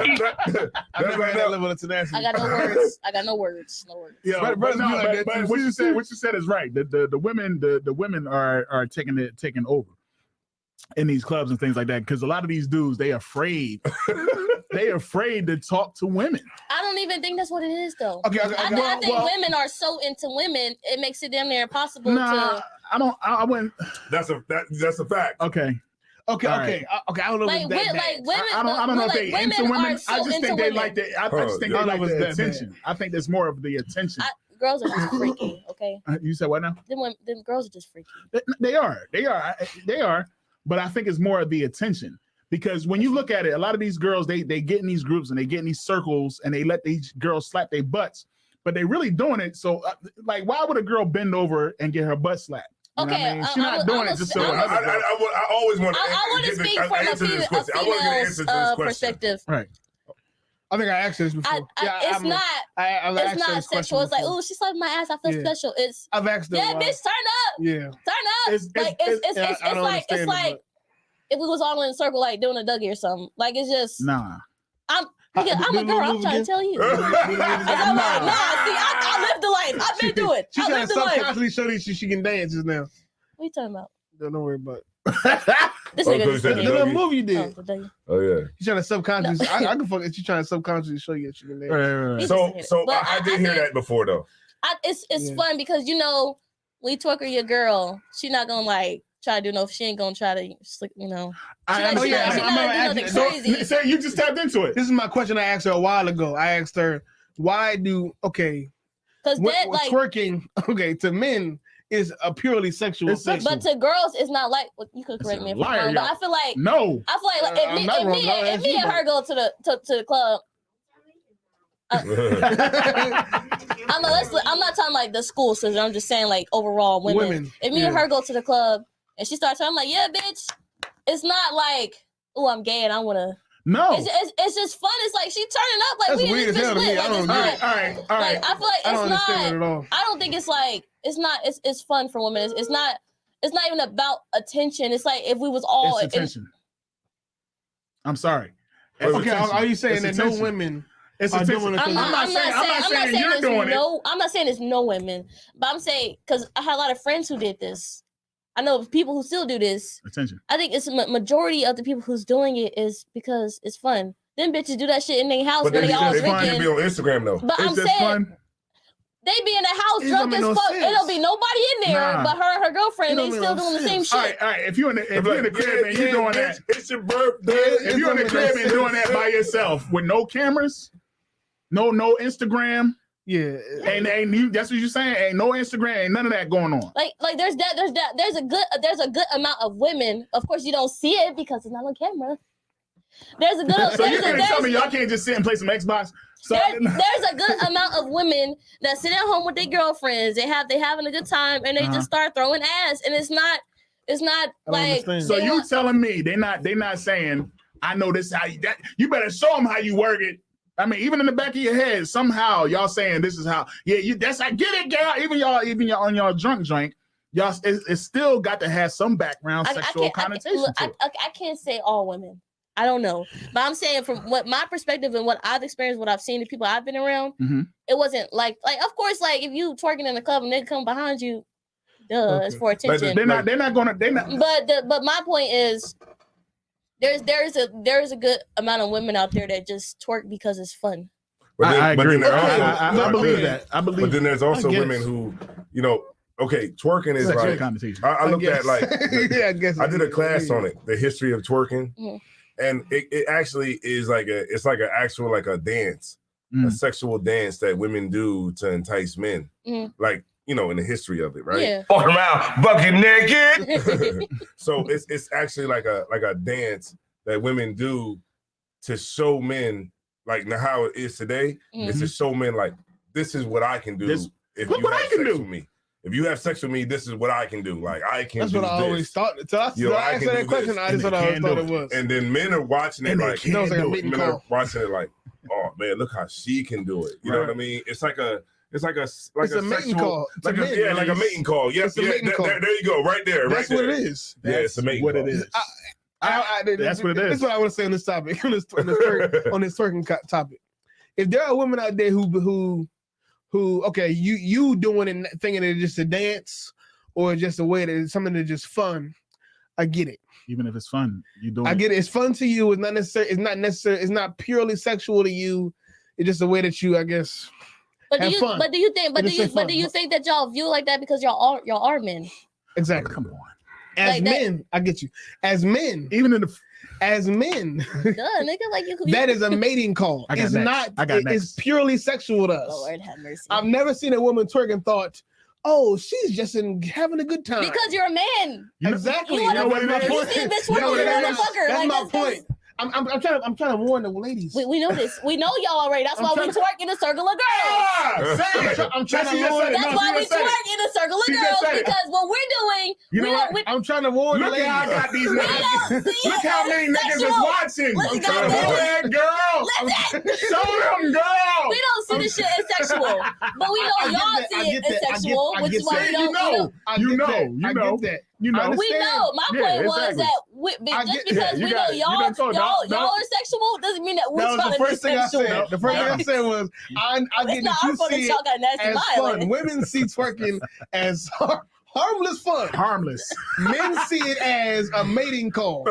never had that level of tenacity. I got no words. I got no words. No words. Yeah, But- but, but you like that but too. what you said is right. The women are taking over in these clubs and things like that because a lot of these dudes they afraid to talk to women. I don't even think that's what it is though. Okay, I think women are so into women, it makes it damn near impossible Nah, to I don't. I wouldn't. That's a fact. Okay. Okay. All I don't know like if it's that bad. women. I don't know if they into women. Are so I just into think they women. like the. I just think yeah. they like I don't know if the it's that attention. I think there's more of the attention. Girls are just freaky. Okay, You said what now? them girls are just freaky. They are. But I think it's more of the attention because when you look at it, a lot of these girls they get in these groups and they get in these circles and they let these girls slap their butts, but they really doing it. So like, why would a girl bend over and get her butt slapped? You know what I mean? She's not doing it just so another girl. I always want to. I want to speak from a female's perspective. Right. I think I asked this before. It's not sexual. It's like, oh, she slapped my ass. I feel special. I've asked her. Yeah, bitch, turn up. Yeah, turn up. It's like if we was all in a circle, like doing a Dougie or something. Like it's just I'm a girl. I'm trying to tell you. I lived the life. I've been doing it. She's trying to subconsciously show you she can dance just now. What are you talking about? Don't worry about it. This nigga the little movie you did. Oh yeah. She's trying to subconsciously. I can fuck it. She's trying to subconsciously show you that she can dance. Right. So I did hear that before though. It's fun because when you twerk your girl, she not gonna like try to do no. She ain't gonna try to I'm crazy. Say you just tapped into it. This is my question I asked her a while ago. I asked her, why do because twerking to men is a purely sexual thing. But to girls, it's not like you could correct me if I'm wrong. But I feel like if me and her go to the club. I'm not talking like the school system. I'm just saying like overall women. If me and her go to the club and she starts talking, I'm like, yeah, bitch. It's not like, oh, I'm gay and I want to. No, it's just fun. It's like she turning up like that's we weird as hell to me. I don't know. All right. Like, I feel like I don't understand it at all. I don't think it's like it's fun for women. It's not even about attention. It's like if we was all it's attention. I'm sorry. Okay, are you saying that no women? It's I'm not saying you're doing it. I'm not saying it's no women, but I'm saying because I had a lot of friends who did this. I know people who still do this. Attention. I think it's a majority of the people who's doing it is because it's fun. Them bitches do that shit in their house when they all drinking. It's fun to be on Instagram though. But I'm saying they be in the house drunk as fuck. It'll be nobody in there but her and her girlfriend. They still doing the same shit. All right. If you're in the crib and you're doing that, it's your birthday. If you're in the crib and doing that by yourself with no cameras, no Instagram. Yeah, ain't you? That's what you're saying. Ain't no Instagram, ain't none of that going on. Like there's a good amount of women. Of course, you don't see it because it's not on camera. There's a good. So you're gonna tell me y'all can't just sit and play some Xbox? So there's a good amount of women that sit at home with their girlfriends. They having a good time and they just start throwing ass, and it's not like. So you telling me they're not saying I know this how you better show them how you work it. I mean, even in the back of your head, somehow y'all saying this is how. Yeah, I get it, girl. Even y'all on y'all drunk drink, y'all it's still got to have some background sexual connotation. I can't say all women. I don't know, but I'm saying from what my perspective and what I've experienced, what I've seen, the people I've been around, it wasn't like of course, like if you twerking in the club and they come behind you, it's for attention. They're not. But my point is. There's a good amount of women out there that just twerk because it's fun. I agree. I believe that. But then there's also women who, twerking is like. I looked at like. I did a class on it, the history of twerking, and it actually is like a dance, a sexual dance that women do to entice men, like. In the history of it, right? Yeah. Walk around bucket naked. So it's actually like a dance that women do to show men like now how it is today. It's to show men like this is what I can do if you have sex with me. If you have sex with me, this is what I can do. Like I can. That's do what I always thought. To us, I answer that question. I just always thought it was. And then men are watching it like men are watching it like, oh man, look how she can do it. You know what I mean? It's like a mating call. Like a mating call. Yes, there you go, right there. That's what it is. Yeah, it's a mating call. It is. That's what it is. That's what I want to say on this topic, on this twerking topic. If there are women out there who you doing and thinking it's just a dance or just a way that it's something that's just fun, I get it. Even if it's fun, you doing. I get it. It's fun to you. It's not necessary. It's not purely sexual to you. It's just a way that you, I guess. But do you think that y'all view like that because y'all are men? Exactly. Come on. As men, I get you. As men, as men, nigga, like you. That is a mating call. It's not. It's purely sexual to us. Lord have mercy. I've never seen a woman twerk and thought, "Oh, she's just having a good time." Because you're a man. Exactly. You know what it is? That's my point. I'm trying to warn the ladies. We know this. We know y'all already. That's why we twerk in a circle of girls. I'm trying to warn. That's why we twerk in a circle of girls because what we're doing. I'm trying to warn the ladies. Look how I got these niggas. Look how many niggas is watching. I'm trying to warn that girl. Show them, girl. We don't see this shit as sexual, but we know y'all see it as sexual, which is why we don't. You know. I get that. You know. We know. My point was that just because we know y'all are sexual doesn't mean that we're trying to be sexual. The first thing I said was, I get that you see it as fun. Women see twerking as harmless fun. Harmless. Men see it as a mating call.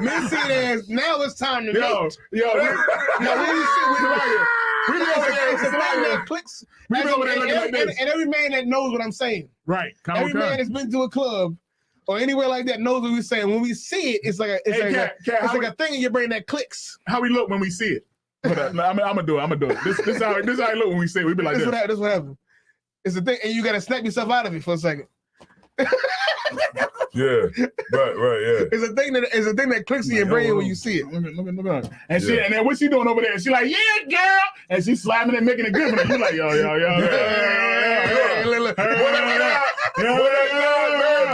Men see it as now it's time to mate. And every man that knows what I'm saying. Right. Every man that's been to a club or anywhere like that knows what we're saying. When we see it, it's like a thing in your brain that clicks. How we look when we see it. I'm gonna do it. This is how it look when we see it. We be like this. This what happens. It's the thing, and you gotta snap yourself out of it for a second. Yeah, right, yeah. It's a thing that clicks in your brain when you see it. Look. And then what she doing over there? She like, yeah, girl, and she slapping and making it good for her. You like, yo.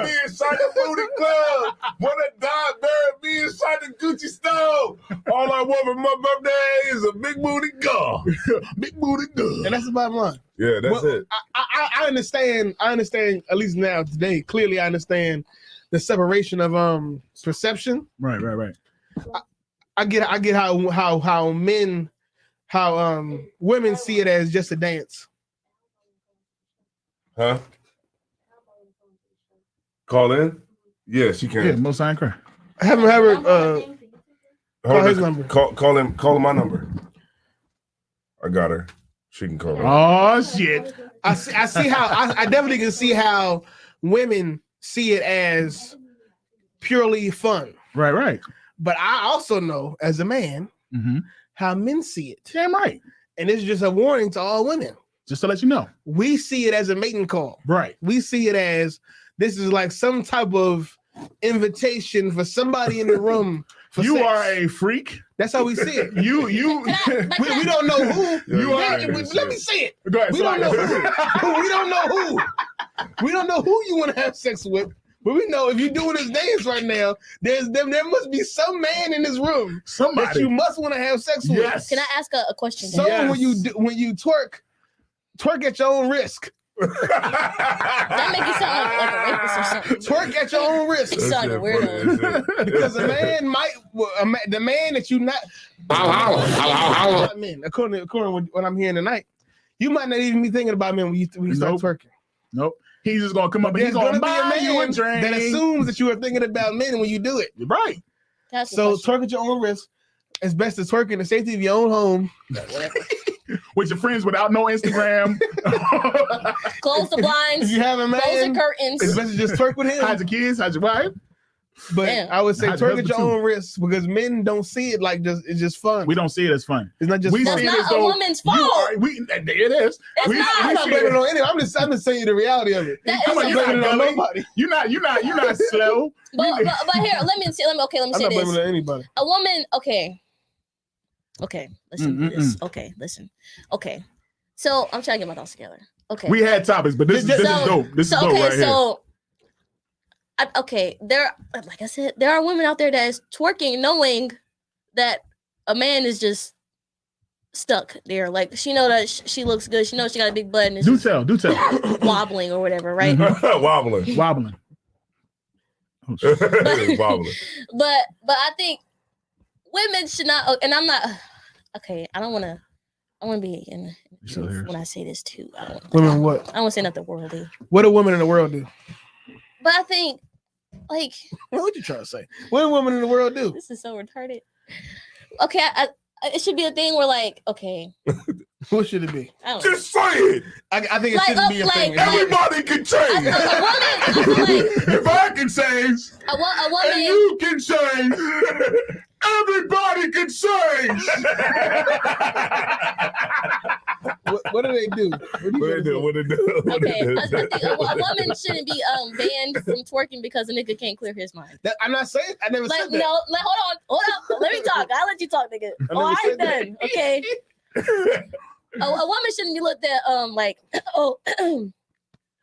Be inside the booty club. When a dog bird be inside the Gucci store. All I want for my birthday is a big booty girl. Big booty girl. And that's the bottom line. Yeah, that's it. I understand, at least now, today, clearly I understand the separation of perception. Right. I get how women see it as just a dance. Huh? Call in? Yeah, she can. Yeah, most sign cry. Have her call his number. Call him my number. I got her. She can call her. Oh shit. I see how I definitely can see how women see it as purely fun. Right. But I also know as a man how men see it. Damn right. And it's just a warning to all women. Just to let you know. We see it as a mating call. Right. We see it as this is like some type of invitation for somebody in the room. You sex. are a freak. That's how we see it. We don't know who. You are. Let me say it. Go ahead, We don't know who. We don't know who. We don't know who you want to have sex with. But we know if you're doing this dance right now, there must be some man in this room that you must want to have sex with. Yes. Can I ask a question? So when you twerk at your own risk. That make you sound like a rapist or something. Twerk at your own risk. You sound like a weirdo. Because a man the man that you not men, according to what I'm hearing tonight, you might not even be thinking about men when you start twerking. Nope. He's just gonna come up and he's gonna buy be a you a man drink. that assumes that you are thinking about men when you do it. Right. So twerk at your own risk. It's best to twerk in the safety of your own home. With your friends without no Instagram. Close the blinds. If you have a man, close the curtains. It's best to just twerk with him. Hide your kids, hide your wife. But Damn. I would say Hide twerk your at your husband own risk because men don't see it like it's just fun. We don't see it as fun. It's not just we fun. see That's it as not a though woman's fault. It is. It's We not. I'm not see blaming it. it on anyone. I'm just saying the reality of it. That I'm is not just- blaming it on nobody. You're not slow. But here, let me say I'm not blaming this. it on anybody. A woman, okay, listen to this. Okay. So I'm trying to get my thoughts together. Okay. We had topics, but this is dope. This is dope right here. Like I said, there are women out there that is twerking knowing that a man is just stuck there. Like she know that she looks good. She knows she got a big butt and it's Do just tell. wobbling or whatever, right? Wobbling. Oh, shit. Wobbling. But I think women should not. And I'm not. Okay, I want to be in when I say this too. Women what? I don't want to say nothing worldly. What do women in the world do? But I think, like, what you trying to say? What do women in the world do? this is so retarded. Okay, it should be a thing where, like, okay, What should it be? I don't know. Just say it. I think it shouldn't be a thing. Everybody can change. I feel like If I can change, a and woman. you can change, everybody can change. What do they do? What they do? Okay, I think a woman shouldn't be banned from twerking because a nigga can't clear his mind. I'm not saying. I never Like, said that. no, like, hold on. Let me talk. I'll let you talk, nigga. never I said ain't that. done. Okay. A woman shouldn't be looked at like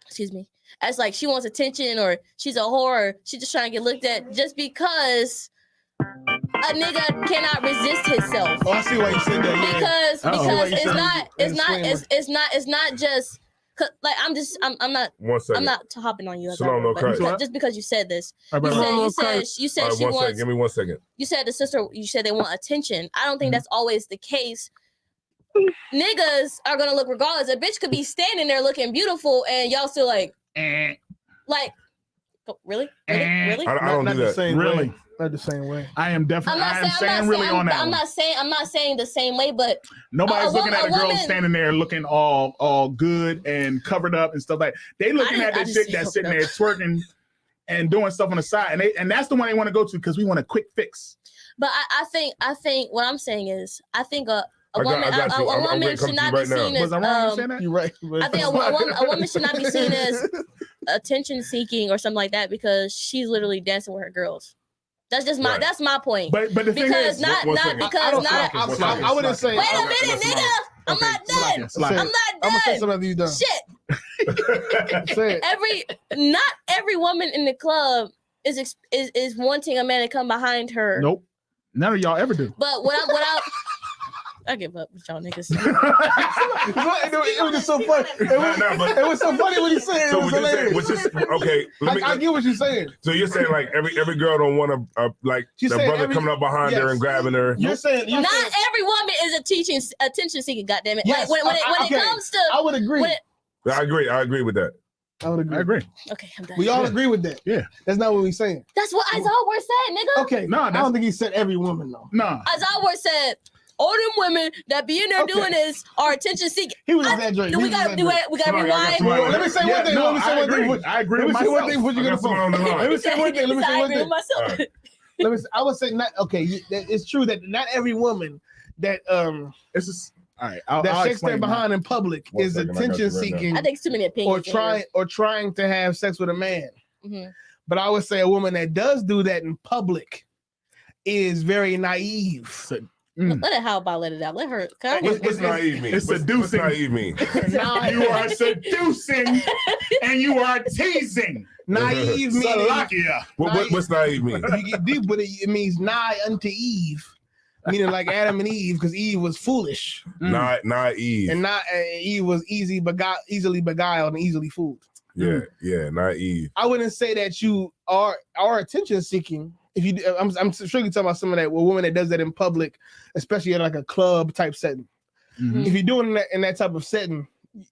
excuse me, as like she wants attention or she's a whore or she's just trying to get looked at just because a nigga cannot resist himself. Oh, I see why you said that. Yeah. Because it's not just like I'm not 1 second. I'm not hopping on you. Shalom, no Christ. Just because you said this, All right, you brother. said All right, she 1 second. wants. Give me 1 second. You said the sister. You said they want attention. I don't think that's always the case. Niggas are gonna look regardless. A bitch could be standing there looking beautiful, and y'all still like, really? I don't do that. Really? Not the same way. I am definitely. I am saying really on that. I'm not saying the same way, but nobody's looking at a girl standing there looking all good and covered up and stuff like. They looking at this chick that's sitting there twerking and doing stuff on the side, and that's the one they want to go to because we want a quick fix. But I think what I'm saying is I think a woman should not be seen as. Was I wrong in saying that? You're right. I think a woman should not be seen as attention seeking or something like that because she's literally dancing with her girls. That's just my point. But the thing is, I wouldn't say. Wait a minute, nigga. I'm not done. I'm not done. I'm gonna say some of these done. Shit. Say it. Not every woman in the club is wanting a man to come behind her. Nope. None of y'all ever do. But I give up with y'all niggas. It was just so funny. It was so funny when you said it. So Was hilarious. okay. I get what you're saying. So you're saying like every girl don't want to like the brother coming up behind her and grabbing her. You're saying not every woman is attention seeking. Goddamn it! Yes, like when it comes to, I would agree. I agree with that. I would agree. I agree. Okay, I'm done. We all agree with that. Yeah. That's not what we're saying. That's what Azalwar said, nigga. Okay. No, I don't think he said every woman though. No. Azalwar said all them women that be in there doing this are attention seeking. He was exaggerating. We gotta rewind. Let me say one thing. No, I agree with myself. Let me say one thing. Let me say one thing. I would say not. Okay, it's true that not every woman that It's just all right. that shakes their behind in public is attention seeking. I think it's too many opinions. Or trying to have sex with a man. Mm-hmm. But I would say a woman that does do that in public is very naive. Let it. How about let it out? Let her. What's naive mean? It's seducing. What's naive mean? You are seducing and you are teasing. Naive meaning. What's naive mean? You get deep with it. It means nigh unto Eve, meaning like Adam and Eve, because Eve was foolish. Naive. And Eve was easily beguiled and easily fooled. Yeah, naive. I wouldn't say that you are attention seeking. If you, I'm sure you're talking about some of that. A woman that does that in public, especially in like a club type setting. Mm-hmm. If you're doing that in that type of setting,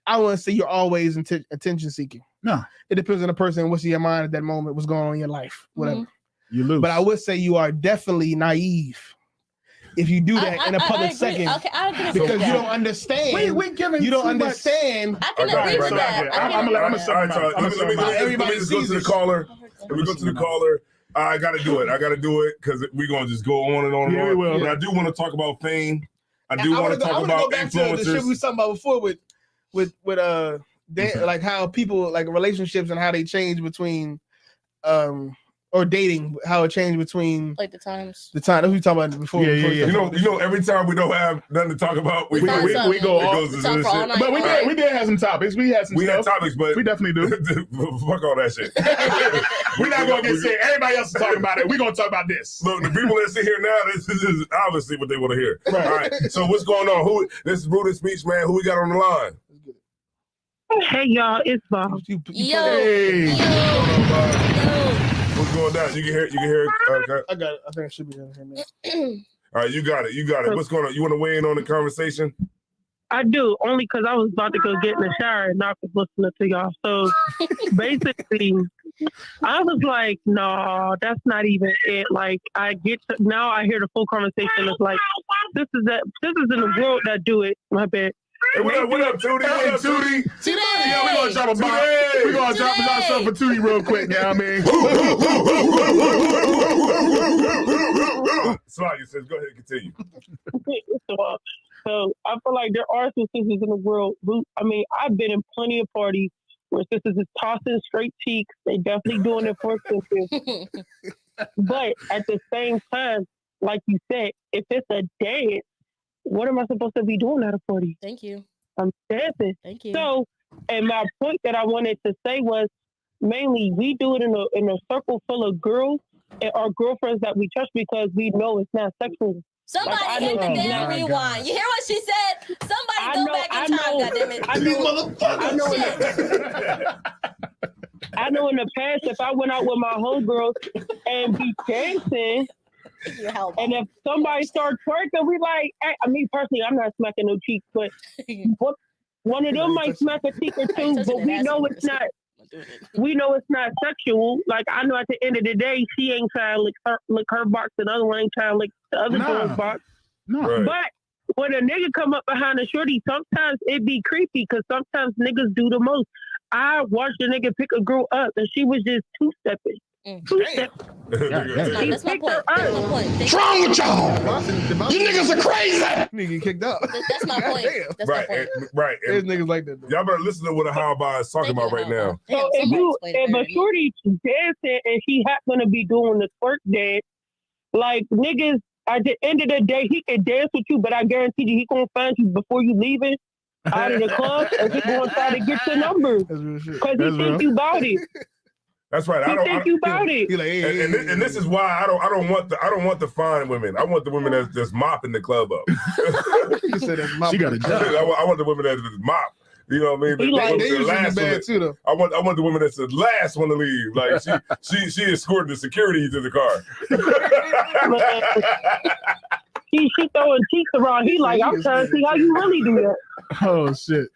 I wouldn't say you're always attention seeking. No, it depends on the person, what's in your mind at that moment, what's going on in your life, whatever. You lose. But I would say you are definitely naive if you do that in a public setting. Okay, I agree because you don't understand. We're giving you don't understand. I can agree with that. Let me just go to the caller. Let me go to the caller. I gotta do it because we're gonna just go on and on and on. We will. But I do want to talk about fame. I do want to talk about influencers. The shit we was talking about before with like how people like relationships and how they change between or dating, how it changed between like the times. That's what we talking about before. Yeah. You know, every time we don't have nothing to talk about, we go off. But we did have some topics. We had topics, but we definitely do. Fuck all that shit. We're not gonna get sick. Everybody else is talking about it. We're gonna talk about this. Look, the people that sit here now, this is obviously what they want to hear. Right. All right. So what's going on? This is Rooted Speech, man. Who we got on the line? Hey y'all, it's Bob. Hey. What's going down? You can hear it. Okay. I got it. I think it should be down here, man. All right, you got it. What's going on? You want to weigh in on the conversation? I do, only because I was about to go get in the shower and not was listening to y'all. So basically, I was like, no, that's not even it. Like now I hear the full conversation. It's like this is in the world that do it. My bad. Hey, what up, Tootie? Hey, Tootie. Yeah, we're gonna drop a bomb. We're gonna drop a something for Tootie real quick. Yeah, I mean. Sorry, says go ahead and continue. So I feel like there are some sisters in the world who, I mean, I've been in plenty of parties where sisters is tossing straight cheeks. They definitely doing it for expensive. But at the same time, like you said, if it's a dance, what am I supposed to be doing at a party? Thank you. I'm dancing. Thank you. So, and my point that I wanted to say was mainly we do it in a circle full of girls are girlfriends that we trust because we know it's not sexual. Somebody Like, hit the I know- damn rewind. You hear what she said? Somebody go back in time, goddammit. I know in the past, if I went out with my homegirls and be dancing, and if somebody starts twerking, we like, I mean, personally, I'm not smacking no cheeks, but one of them might smack a cheek or two, but we know it's not. We know it's not sexual. Like, I know at the end of the day, she ain't trying to lick her box, and the other one ain't trying to lick the other girl's box. No. Right. But when a nigga come up behind a shorty, sometimes it be creepy because sometimes niggas do the most. I watched a nigga pick a girl up, and she was just two-stepping. Two-stepping. That's my point. What's wrong with y'all? You niggas are crazy. Nigga kicked out. That's my point. That's my point. Right. There's niggas like that. Y'all better listen to what a How About is talking about right now. So if a shorty dancing and she happen to be doing the twerk dance, like niggas, at the end of the day, he can dance with you, but I guarantee you, he gonna find you before you leaving out of the club, and he gonna try to get your number because he think you about it. That's right. He think you about it. And this is why I don't want the fine women. I want the women that's just mopping the club up. She got a job. I want the women that just mop. You know what I mean? They usually bad too, though. I want the woman that's the last one to leave. Like she escorted the security to the car. She throwing cheeks around. He like, I'm trying to see how you really do that. Oh shit!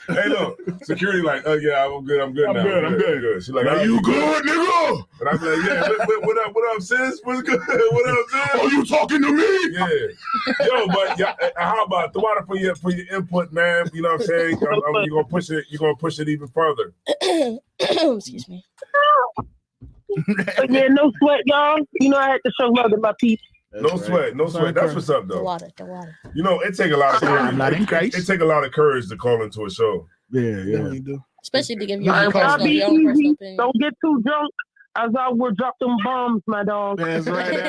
Hey, look, security like, oh yeah, I'm good now. I'm good. She's like, are you good, nigga? And I'm like, yeah, what up, sis? What's good? What up, sis? Are you talking to me? Yeah. Yo, but how about throw out for your input, man? You know what I'm saying? You're gonna push it. You're gonna push it even further. Excuse me. But yeah, no sweat, y'all. You know, I had to show love to my peeps. No sweat. That's what's up, though. The water. You know, it take a lot of courage. It take a lot of courage to call into a show. Yeah. Especially to give your I'll personal, be your own personal easy. opinion. Don't get too drunk as I will drop them bombs, my dog. That's right.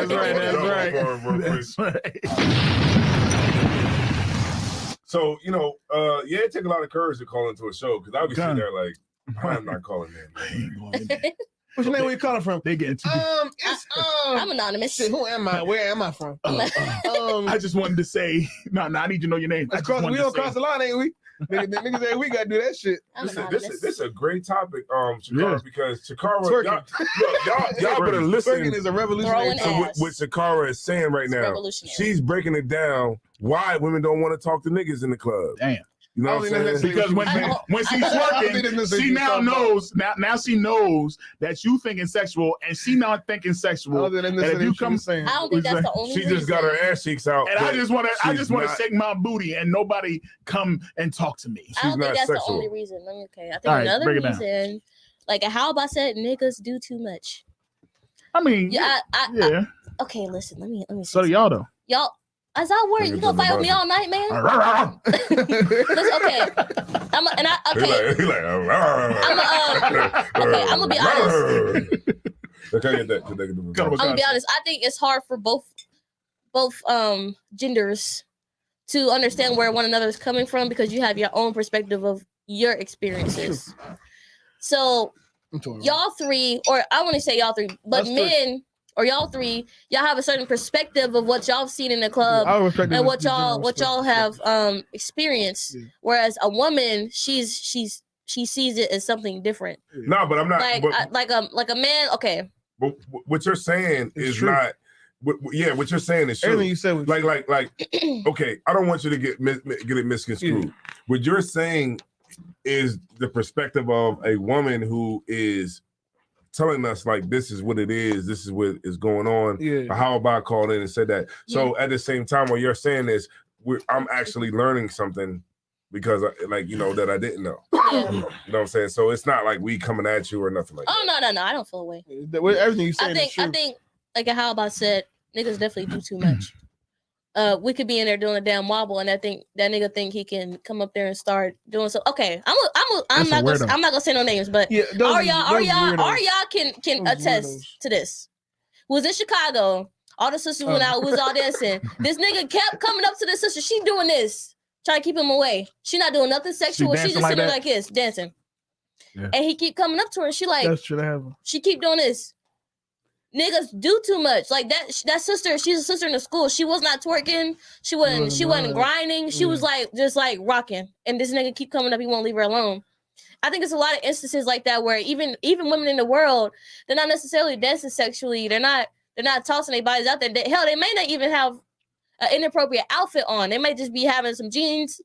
So, you know, it take a lot of courage to call into a show because I'll be sitting there like, I'm not calling in. What's your name? Where you calling from? They getting I'm anonymous. Shit, who am I? Where am I from? I just wanted to say, no, I need to know your name. We don't cross the line, ain't we? Niggas say we gotta do that shit. This is a great topic, Shakara, because Shakara, y'all better listen. Twerking is a revolutionary to what Shakara is saying right now. She's breaking it down why women don't want to talk to niggas in the club. Damn. You know what I'm saying? Because when she's working, she now knows she knows that you thinking sexual, and she not thinking sexual. And if you come, I don't think that's the only she just got her ass cheeks out. And I just want to shake my booty, and nobody come and talk to me. I don't think that's sexual. the only reason. I think another reason, like how about said, niggas do too much. I mean, yeah. Okay, listen. Let me. So y'all though. Y'all. As I work, you gonna fight with me all night, man? Okay. I'm gonna be honest. I'm gonna be honest. I think it's hard for both genders to understand where one another is coming from because you have your own perspective of your experiences. So y'all three, or I want to say y'all three, but men. Or y'all three, y'all have a certain perspective of what y'all have seen in the club and what y'all have experienced. Yeah. Whereas a woman, she sees it as something different. No, but I'm not like a man. Okay, but what you're saying is true. Not. What you're saying is true. Everything you said was like. Okay, I don't want you to get it misconstrued. Yeah. What you're saying is the perspective of a woman who is telling us like this is what it is, this is what is going on. Yeah. How about called in and said that? So at the same time, when you're saying this, I'm actually learning something because that I didn't know. Yeah. You know what I'm saying? So it's not like we coming at you or nothing like that. Oh no, I don't feel away. Everything you saying is true. I think like how about said, niggas definitely do too much. We could be in there doing a damn wobble, and I think that nigga think he can come up there and start doing so. Okay, I'm not gonna say no names, but all y'all can attest to this. Was in Chicago, all the sisters went out, was all dancing. This nigga kept coming up to the sister. She doing this, trying to keep him away. She not doing nothing sexual. She just sitting like this, dancing. Yeah. And he keep coming up to her, and she like, that's true to have. She keep doing this. niggas do too much. Like that sister, she's a sister in the school. She was not twerking. She wasn't grinding. She was like just like rocking. And this nigga keep coming up. He won't leave her alone. I think it's a lot of instances like that where even women in the world, they're not necessarily dancing sexually. They're not tossing their bodies out there. Hell, they may not even have an inappropriate outfit on. They might just be having some jeans,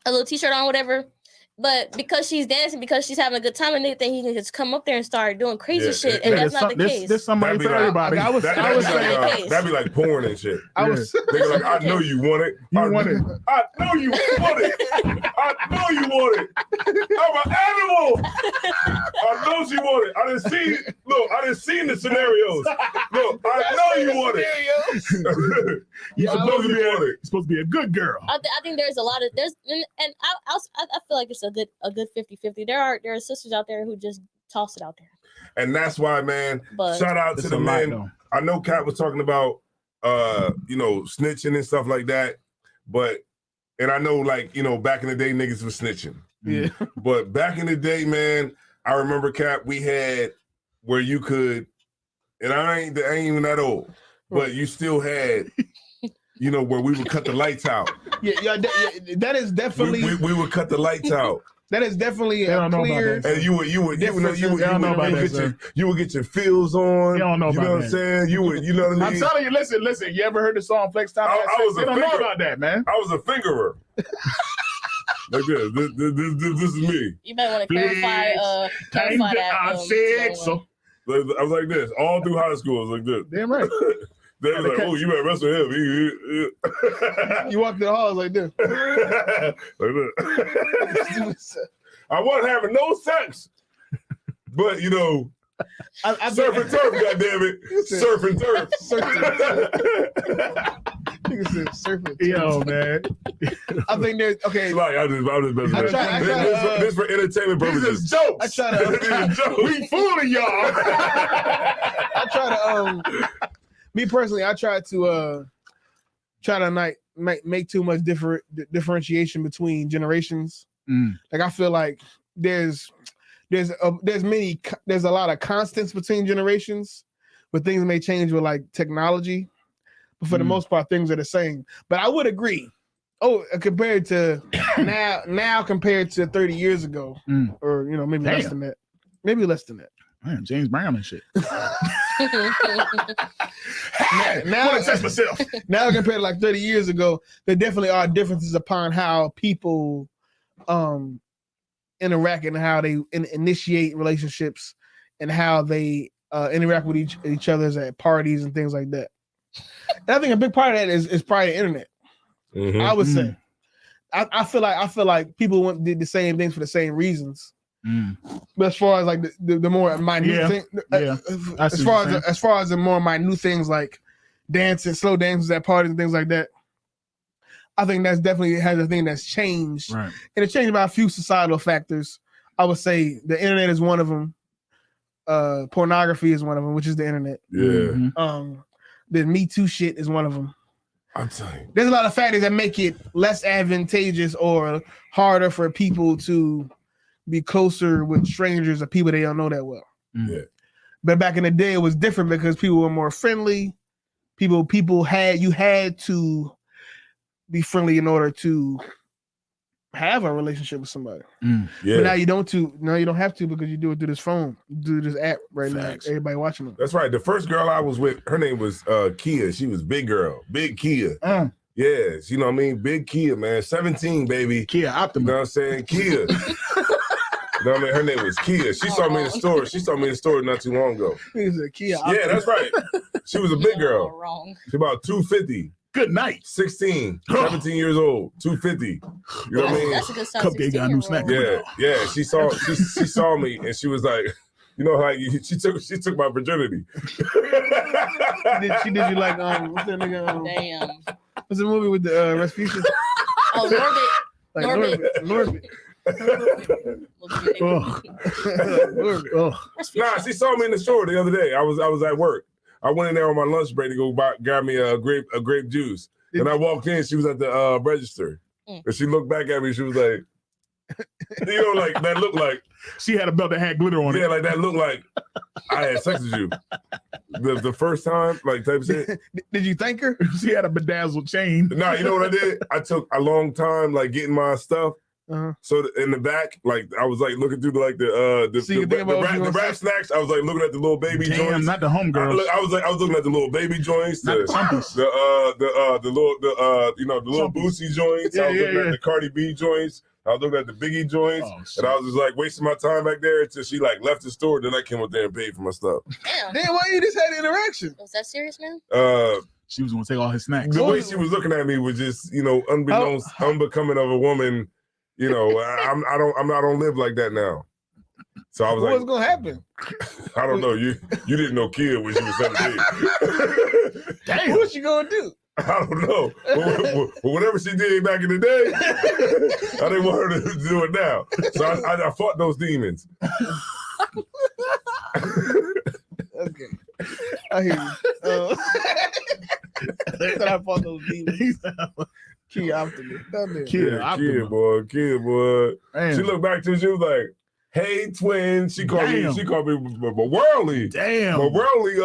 a little t-shirt on, whatever. But because she's dancing, because she's having a good time, and they think he can just come up there and start doing crazy shit, and that's not the case. There's somebody for everybody. That'd be like porn and shit. They like, I know you want it. I know you want it. I know you want it. I'm an animal. I know she want it. I done seen the scenarios. Look, I know you want it. You're supposed to be a good girl. I think there's a lot of and I feel like it's a good 50-50. There are sisters out there who just toss it out there. And that's why, man, shout out to the men. I know Kat was talking about snitching and stuff like that, and I know, like, back in the day niggas was snitching. Yeah. But back in the day, man, I remember, Kat, we had where you could, and I ain't even that old, but you still had where we would cut the lights out. Yeah, that is definitely. We would cut the lights out. That is definitely a clear. And you would get your feels on. You don't know about that. You know what I'm saying? You know what I mean? I'm telling you, listen. You ever heard the song Flex Time? They don't know about that, man. I was a fingerer. Like this. This is me. You might want to clarify that. I said so. I was like this all through high school. I was like this. Damn right. They was like, oh, you better wrestle him. You walked in the halls like this. Like this. I wasn't having no sex. But, I surf and turf, goddammit. Surf and turf. Nigga said surf and turf. Yo, man. I think there's, okay. Like, I'm just this for entertainment purposes. This is jokes. I try to, we fooling y'all. I try to, me personally, I try to not make too much differentiation between generations. Like, I feel like there's a lot of constants between generations, but things may change with like technology. But for the most part, things are the same. But I would agree. Compared to now compared to 30 years ago, or maybe less than that. Maybe less than that. Man, James Brown and shit. now I test myself. Now compared to like 30 years ago, there definitely are differences upon how people interact and how they initiate relationships and how they interact with each other at parties and things like that. And I think a big part of that is probably the internet. I would say. I feel like people did the same things for the same reasons. But as far as like the more minute thing, as far as the more minute things like dancing, slow dances at parties and things like that, I think that's definitely has a thing that's changed, and it changed by a few societal factors. I would say the internet is one of them. Pornography is one of them, which is the internet. The Me Too shit is one of them. I'm telling you, there's a lot of factors that make it less advantageous or harder for people to be closer with strangers or people they don't know that well. But back in the day, it was different because people were more friendly. You had to be friendly in order to have a relationship with somebody. But now you don't have to because you do it through this phone, do this app right now. Everybody watching them. That's right. The first girl I was with, her name was Kia. She was big girl, big Kia. Yes, you know what I mean? Big Kia, man. 17, baby. Kia Optima. You know what I'm saying? Kia. You know what I mean? Her name was Kia. She saw me in the store. She saw me in the store not too long ago. Kia. Yeah, that's right. She was a big girl. She's about 250. Good night. 16, 17 years old, 250. You know what I mean? That's a good size. Cupcake got a new snack. Yeah. She saw me and she was like, she took my virginity. She did you like what's that nigga? Damn. What's the movie with the Rasputin? Norbit. Nah, she saw me in the store the other day. I was at work. I went in there on my lunch break to go grab me a grape juice. And I walked in, she was at the register. And she looked back at me, she was like, You know, like that looked like she had a belt that had glitter on it. Yeah, like that looked like I had sex with you. The first time, like type of shit. Did you thank her? She had a bedazzled chain. Nah, you know what I did? I took a long time like getting my stuff. So in the back, like I was like looking through the rap snacks. I was like looking at the little baby joints. Not the homegirls. I was looking at the little baby joints, the little Boosie joints. I was looking at the Cardi B joints. I was looking at the Biggie joints, and I was just like wasting my time back there until she like left the store. Then I came up there and paid for my stuff. Damn, why you just had the interaction? Was that serious, man? She was gonna take all his snacks. The way she was looking at me was just, unbecoming of a woman. You know, I don't live like that now. So I was what's gonna happen? I don't know. You didn't know Kid when she was 17. Damn, what you gonna do? I don't know. But whatever she did back in the day, I didn't want her to do it now. So I fought those demons. Okay. I hear you. I fought those demons. Kid optimist. Kid boy. Man. She looked back to me, she was like, "Hey, twin." She called me worldly. Damn. Worldly.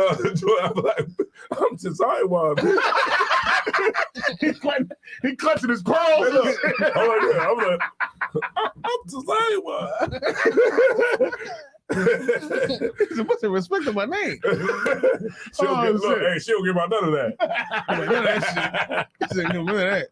I'm like, I'm just Iowa. He clutching his pearls. I'm like, I'm just Iowa. He's supposed to respect my name. She don't care about none of that. None of that shit. None of that.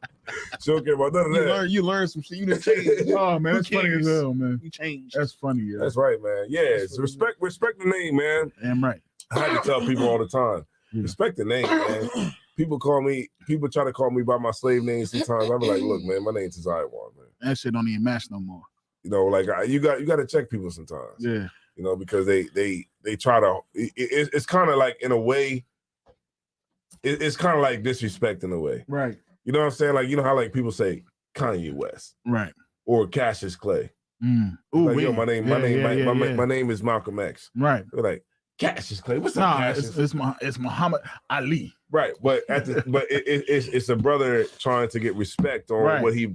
She don't care about none of that. You learn some shit. You didn't change. Oh man, that's funny as hell, man. You changed. That's funny. Yeah. That's right, man. Yeah, so respect the name, man. Damn right. I had to tell people all the time, respect the name, man. People try to call me by my slave name sometimes. I'm like, look, man, my name's Zion, man. That shit don't even match no more. You know, like you got to check people sometimes. Yeah. You know, because they try to. It's kind of like in a way. It's kind of like disrespect in a way. Right. You know what I'm saying? Like, you know how like people say Kanye West. Right. Or Cassius Clay. Ooh, like, yo, my name is Malcolm X. Right. They're like, Cassius Clay. What's up, Cassius? It's Muhammad Ali. Right, but it's a brother trying to get respect on what he's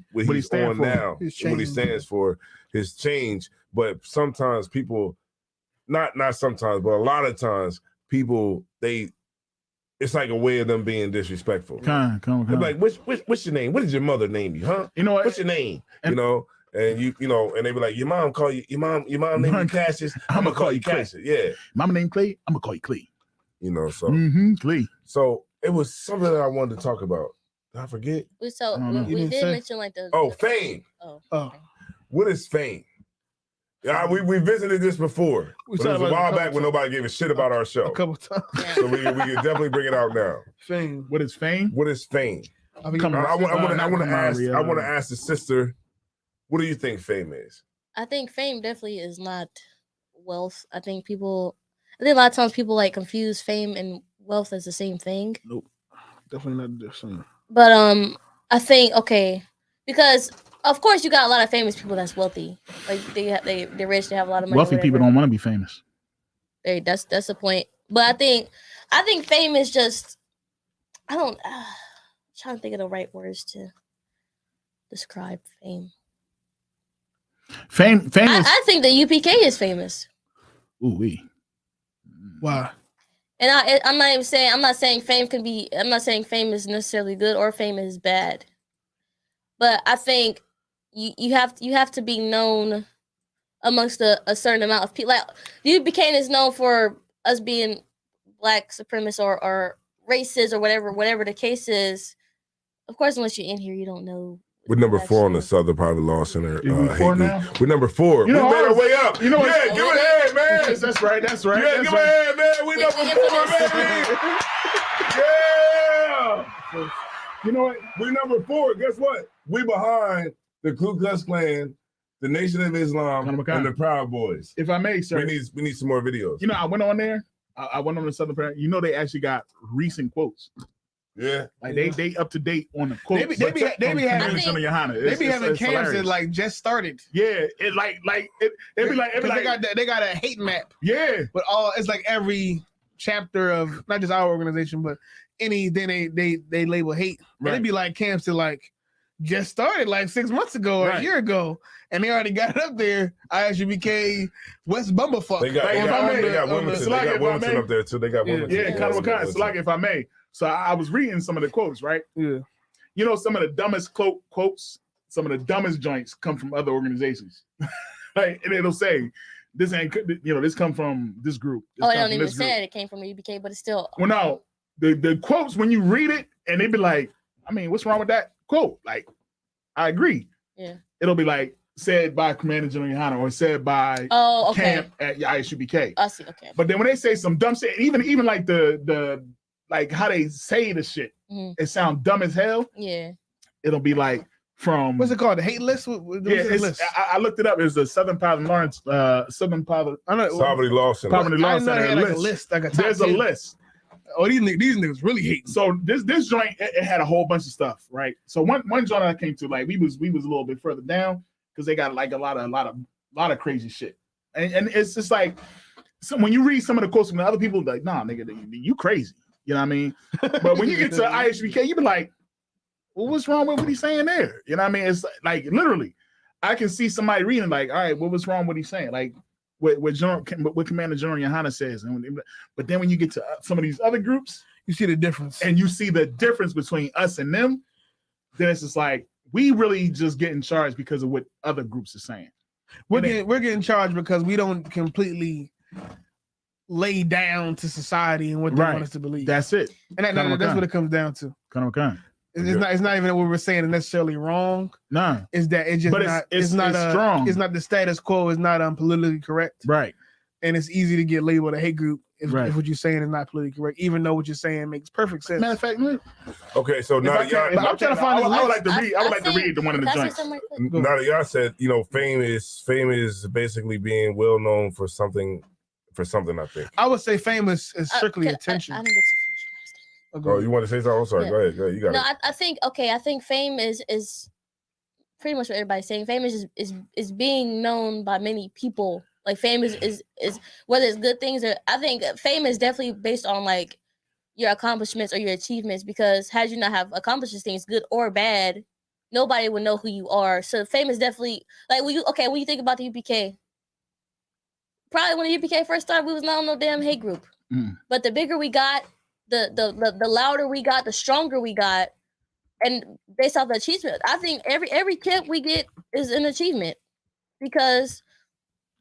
on now, what he stands for, his change. But sometimes people, not sometimes, but a lot of times people it's like a way of them being disrespectful. Come. Like, what's your name? What did your mother name you? Huh? You know what? What's your name? And you know, and they be like, your mom name you Cassius. I'm gonna call you Cassius. Yeah. Mama name Clay. I'm gonna call you Clay. You know, so Clay. So it was something that I wanted to talk about. Did I forget? We did mention like the fame. Okay. What is fame? Yeah, we visited this before. It was a while back when nobody gave a shit about our show. A couple times. So we can definitely bring it out now. Fame. What is fame? What is fame? I want to ask the sister, what do you think fame is? I think fame definitely is not wealth. I think a lot of times people like confuse fame and wealth as the same thing. Nope. Definitely not the same. But I think because of course you got a lot of famous people that's wealthy. Like they're rich, they have a lot of money. Wealthy people don't want to be famous. That's the point. But I think fame is just I'm trying to think of the right words to describe fame. Fame is I think the UPK is famous. Ooh wee. Why? And I'm not saying fame is necessarily good or fame is bad. But I think you have to be known amongst a certain amount of people. Like UPK is known for us being black supremacists or racist or whatever the case Of course, unless you're in here, you don't know. We're number 4 on the Southern Private Law Center. Now? We're number 4. You know, we made our way up. You know what? Yeah, give it a hand, man. That's right. Yeah, give it a hand, man. We number 4, baby. Yeah. You know what? We number 4. Guess what? We behind the Ku Klux Klan, the Nation of Islam, and the Proud Boys. If I may, sir. We need some more videos. You know, I went on there. I went on the Southern Private. You know, they actually got recent quotes. Yeah, like they up to date on the quotes. They be having camps that like just started. Yeah, it they got a hate map. Yeah, but it's like every chapter of not just our organization, but then they label hate. Right. And it'd be like camps that like just started like 6 months ago or a year ago, and they already got it up there. ISUBK West Bumblefuck. They got Wilmington up there too. They got Wilmington. Yeah, kind of Selagi, if I may. So I was reading some of the quotes, right? Yeah. You know, some of the dumbest quotes, some of the dumbest joints come from other organizations. Like, and it'll say, this ain't, this come from this group. They don't even say it came from the UBK, but it's still. Well, no, the quotes, when you read it, and they be like, I mean, what's wrong with that quote? Like, I agree. Yeah. It'll be like, said by Commander General Yohana or said by Camp at ISUBK. I see, okay. But then when they say some dumb shit, even like the like how they say the shit, it sounds dumb as hell. Yeah. It'll be like from what's it called? The hate list? List? I looked it up. It's the Southern Poverty Lawrence, Poverty Lawson. Poverty Lawson. Like a list. Like there's a list. Oh, these niggas really hate. So this joint, it had a whole bunch of stuff, right? So one joint I came to, like we was a little bit further down because they got like a lot of crazy shit, and it's just like, so when you read some of the quotes from the other people, like, nah, nigga, you crazy. You know what I mean? But when you get to ISBK, you be like, well, what's wrong with what he's saying there? You know what I mean? It's like literally, I can see somebody reading like, all right, what was wrong with what he's saying? Like what Commander General Yohana says. But then when you get to some of these other groups, you see the difference. And you see the difference between us and them, then it's just like, we really just getting charged because of what other groups are saying. We're getting charged because we don't completely lay down to society and what they want us to believe. That's it. And that's what it comes down to. It's not even that what we're saying is necessarily wrong. No. It's that it's just but it's not strong. It's not the status quo, it's not politically correct. Right. And it's easy to get labeled a hate group if what you're saying is not politically correct, even though what you're saying makes perfect sense. Matter of fact, okay, so now that y'all, I'm trying to find. I would like to read. I would like to read the one of the joints. Now that y'all said, fame is basically being well known for something. I think I would say fame is strictly attention. I think it's Oh, you want to say something? I'm sorry. Yeah. Go ahead. You got it. No, I think fame is pretty much what everybody's saying. Fame is being known by many people. Like fame is whether it's good things or I think fame is definitely based on like your accomplishments or your achievements, because had you not have accomplished these things, good or bad, nobody would know who you are. So fame is definitely like when you think about the UPK, probably when the UPK first started, we was not on no damn hate group. But the bigger we got, the louder we got, the stronger we got, and based off the achievement, I think every camp we get is an achievement, because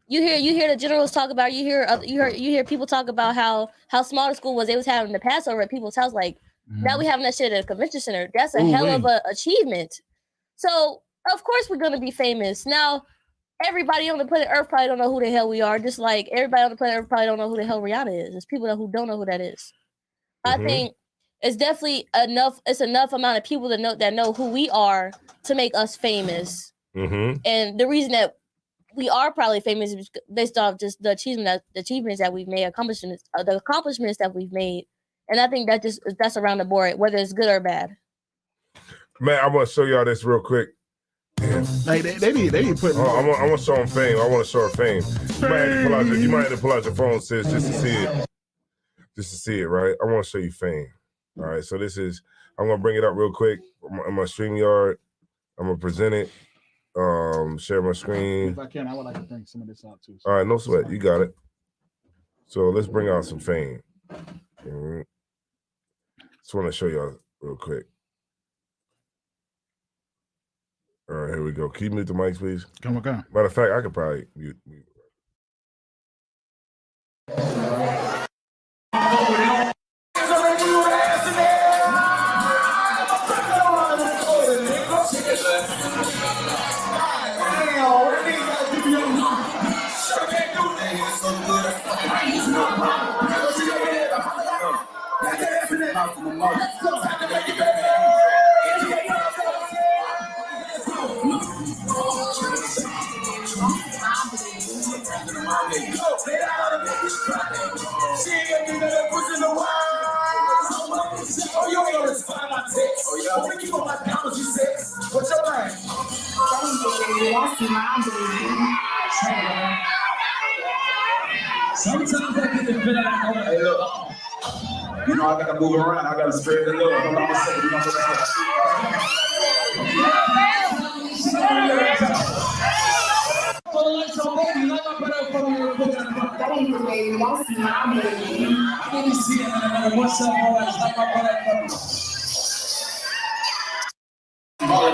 you hear the generals talk about, you hear people talk about how small the school was. They was having the Passover at people's house. Like now we having that shit at a convention center. That's a hell of a achievement. So of course we're gonna be famous. Now everybody on the planet Earth probably don't know who the hell we are. Just like everybody on the planet Earth probably don't know who the hell Rihanna is. There's people who don't know who that is. I think it's definitely enough. It's enough amount of people that know who we are to make us famous. And the reason that we are probably famous is based off just the achievements that we've made, the accomplishments that we've made. And I think that's around the board, whether it's good or bad. Man, I want to show y'all this real quick. Yeah. Like they need put. I want to show them fame. I want to show her fame. You might have to pull out your phone, sis, just to see it. Just to see it, right? I want to show you fame. All right, so this is. I'm gonna bring it up real quick. I'm my StreamYard. I'm gonna present it. Share my screen. If I can, I would like to bring some of this out too. All right, no sweat. You got it. So let's bring out some fame. Just want to show y'all real quick. All right, here we go. Can you mute the mics, please? Come on. Matter of fact, I could probably mute. What's your name? Sometimes I get to feel like, hey, look, you know, I gotta move around. I gotta spread the love. baby. Won't see my baby. Let me see it. What's up, all that stuff? All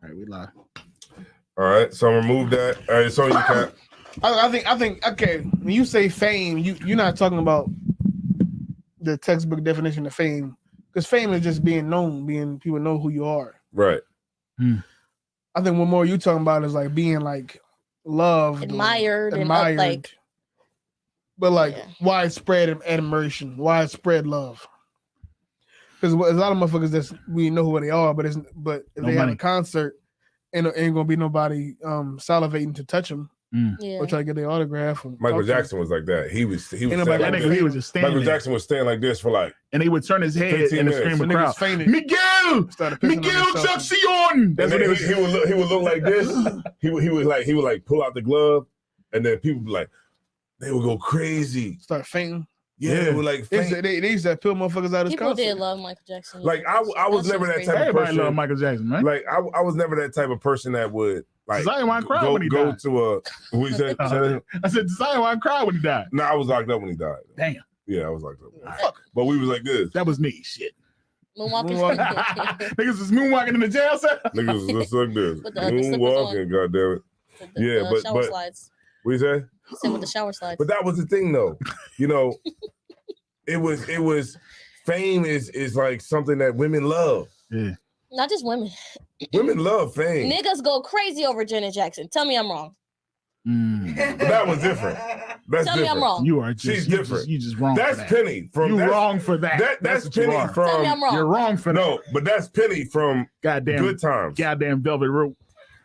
right, we live. All right, so remove that. All right, so you can't. I think. Okay, when you say fame, you're not talking about the textbook definition of fame, because fame is just being known, being people know who you are. Right. I think what more you talking about is like being like loved, admired, and like, but like widespread admiration, widespread love. Because there's a lot of motherfuckers that we know who they are, but if they have a concert, ain't gonna be nobody salivating to touch them or try to get their autograph. Michael Jackson was like that. He was he was just standing. Michael Jackson was standing like this for like, and he would turn his head and scream a crowd. Miguel Jackson. That's what he would look like this. he would like pull out the glove, and then people would like, they would go crazy, start fainting. Yeah, they would like faint. They used to pull motherfuckers out of his people concert. did love Michael Jackson. Like I was never that type of person. Everybody loved Michael Jackson, right? Like I was never that type of person that would like go to a. What you said? I said Zion wanted to cry when he died. No, I was locked up when he died. Damn. Yeah, I was locked up. But we was like this. That was me. Shit. Moonwalking. Niggas was moonwalking in the jail cell. Niggas was just like this. Moonwalking, goddamn it. Yeah, but slides. What you say? He said with the shower slides. But that was the thing, though. You know, it was fame is like something that women love. Yeah. Not just women. Women love fame. Niggas go crazy over Janet Jackson. Tell me I'm wrong. But that was different. That's Tell different. me I'm wrong. You are just, She's different. You just wrong. That's for that. Penny from. You wrong for that. That's Penny from. Tell me I'm wrong. You're wrong for that. No, but that's Penny from goddamn Good Times. Goddamn Velvet Rope.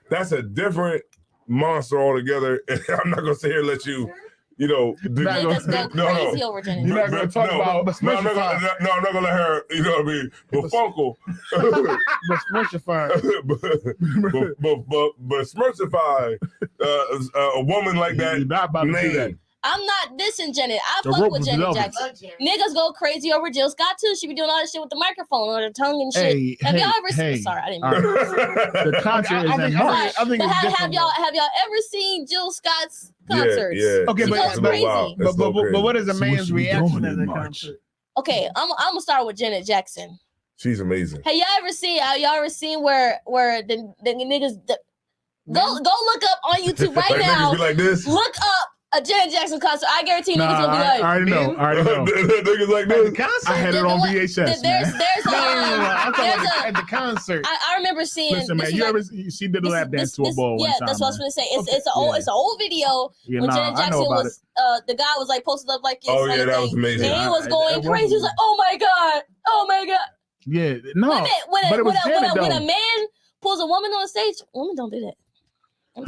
That's a different monster altogether. I'm not gonna sit here and let you. You know, niggas go crazy over Janet. You're not gonna talk about I'm not gonna let her. You know what I mean? But Funkle, but Smurfify, but Smurfify, a woman like that. You're not about to do that. I'm not dissing Janet. I fuck with Janet Jackson. Niggas go crazy over Jill Scott too. She be doing all this shit with the microphone or the tongue and shit. Have y'all ever seen? Sorry, I didn't mean the concert is in March. I think have y'all ever seen Jill Scott's concerts? Yeah. Okay, but what is a man's reaction at that concert? Okay, I'm gonna start with Janet Jackson. She's amazing. Have y'all ever seen where the niggas go look up on YouTube right now? Niggas be like this. Look up a Janet Jackson concert. I guarantee niggas will be like, I already know. Niggas like this. I had it on VHS. I'm talking about at the concert. I remember seeing. Listen, man, she did a lap dance to a ball. Yeah, that's what I was gonna say. It's an old video when Janet Jackson was the guy was like posted up like this. Oh yeah, that was amazing. And he was going crazy. He was like, oh my god. Yeah, no. But it was when a man pulls a woman on the stage, women don't do that.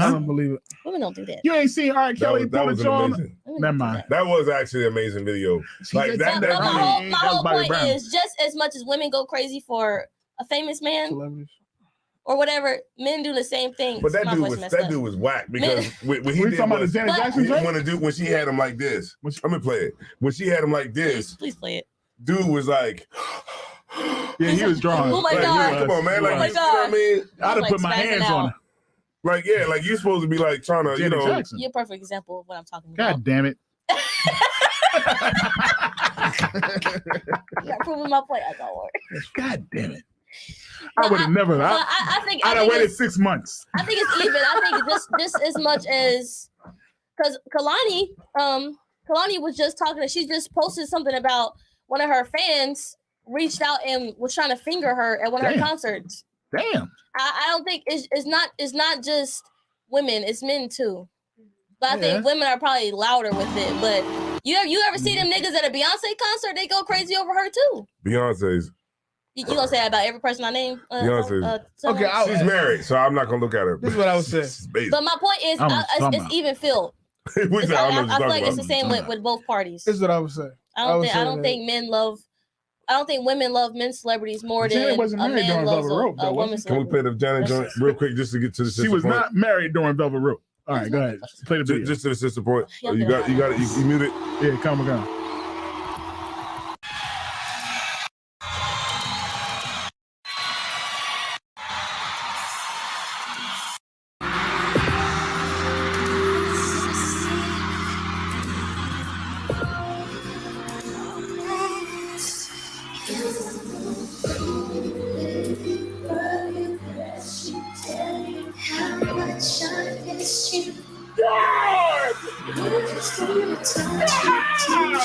I don't believe it. Women don't do that. You ain't seen R. Kelly pull a amazing. Never mind. That was actually an amazing video. Like that. My whole point is just as much as women go crazy for a famous man or whatever, men do the same thing. But that dude was whack because when he did about Janet Jackson, when she had him like this. Let me play it. When she had him like this, please play it. Dude was like. Yeah, he was drawing. Oh my god! Come on, man! Like, you know what I mean? I'd have put my hands on her. Like, yeah, like you're supposed to be like trying to, Janet Jackson. You're a perfect example of what I'm talking about. God damn it. You're proving my point. I don't worry. God damn it. I would have never. I'd have waited 6 months. I think it's even. I think just as much as because Kalani was just talking. She just posted something about one of her fans reached out and was trying to finger her at one of her concerts. Damn. I don't think it's not just women, it's men too. But I think women are probably louder with it. But You ever see them niggas at a Beyonce concert? They go crazy over her too. Beyonce's. You gonna say that about every person I name? Beyonce's. Okay, she's married, so I'm not gonna look at her. This is what I was saying. But my point is, it's even filled. I feel like it's the same with both parties. This is what I was saying. I don't think women love men celebrities more than a man loves a woman Can we play the Janet joint real quick just to get to the sister She was point? not married during Velvet Rope. All right, go ahead. Play the video. Just to the sister point. Oh, you got it. You muted. Yeah, come on.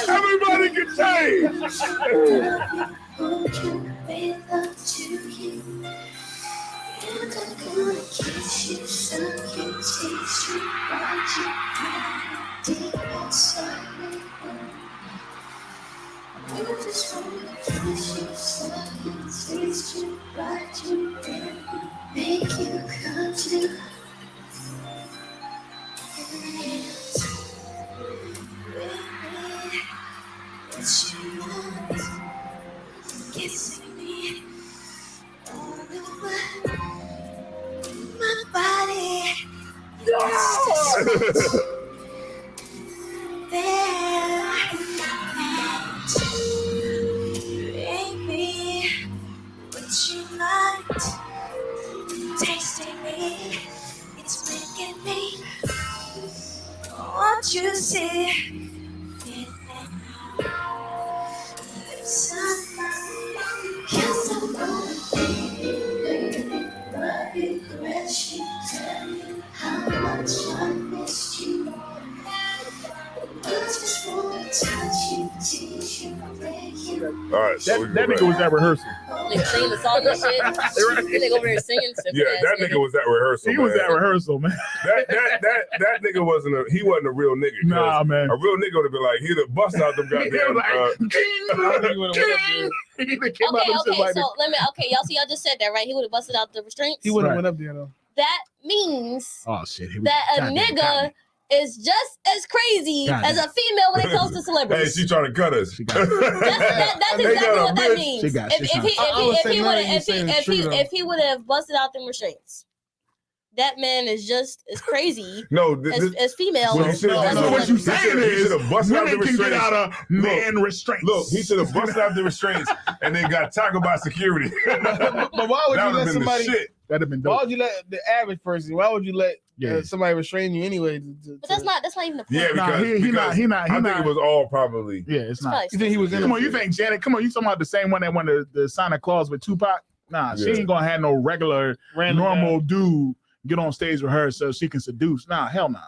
Everybody can say. Make you come to what you want, kissing me all over my body. Baby, what you like, tasting me, it's making me want you see. Yes, I'm gonna love you, caress you, tell you how much I missed you. Just wanna touch you, tease you, break you. All right, so that nigga was at rehearsal. Nigga singing the song and shit. Nigga over there singing. Yeah, that nigga was at rehearsal. He was at rehearsal, man. That nigga wasn't a real nigga. Nah, man. A real nigga would have been like, he'd have bust out them goddamn. Y'all see, y'all just said that, right? He would have busted out the restraints. He wouldn't have went up there though. That means oh shit, that a nigga is just as crazy as a female when it comes to celebrities. Hey, she trying to cut us. That's exactly what that means. If he would have busted out them restraints, that man is just as crazy as female. What you saying is women can get out of man restraints. Look, he should have busted out the restraints and then got tackled by security. But why would you let somebody? That'd have been dope. Why would you let the average person? Why would you let somebody restrain you anyway? But that's not even the point. Yeah, because he not. I think it was all probably. Yeah, it's not. You think he was in? Come on, you think Janet? Come on, you talking about the same one that wanted the Santa Claus with Tupac? Nah, she ain't gonna have no regular, normal dude get on stage with her so she can seduce. Nah, hell nah.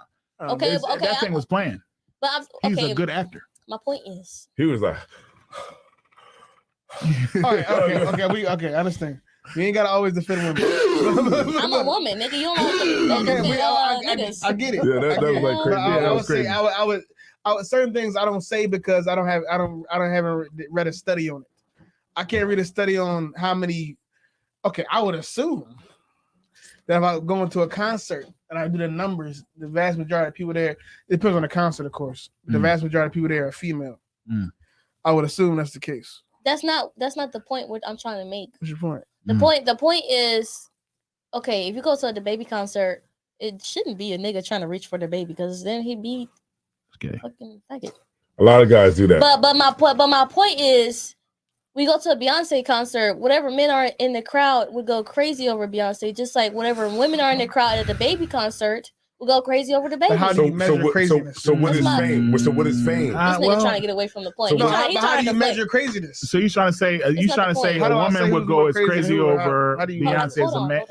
Okay. That thing was planned. But he's a good actor. My point is, he was like. All right, okay, I understand. You ain't gotta always defend women. I'm a woman, nigga. You don't know niggas. I get it. Yeah, that was like crazy. I would say I would certain things I don't say because I haven't read a study on it. I can't read a study on how many. Okay, I would assume that if I go into a concert and I do the numbers, the vast majority of people there, it depends on the concert, of course. The vast majority of people there are female. I would assume that's the case. That's not the point what I'm trying to make. What's your point? The point is, okay, if you go to the baby concert, it shouldn't be a nigga trying to reach for the baby because then he'd be fucking faggot. A lot of guys do that. But my point is, we go to a Beyonce concert, whatever men are in the crowd would go crazy over Beyonce, just like whatever women are in the crowd at the baby concert will go crazy over the baby. But how do you measure craziness? So what is fame? So what is fame? This nigga trying to get away from the point. So how do you measure craziness? So you trying to say a woman would go as crazy over Beyonce as a man?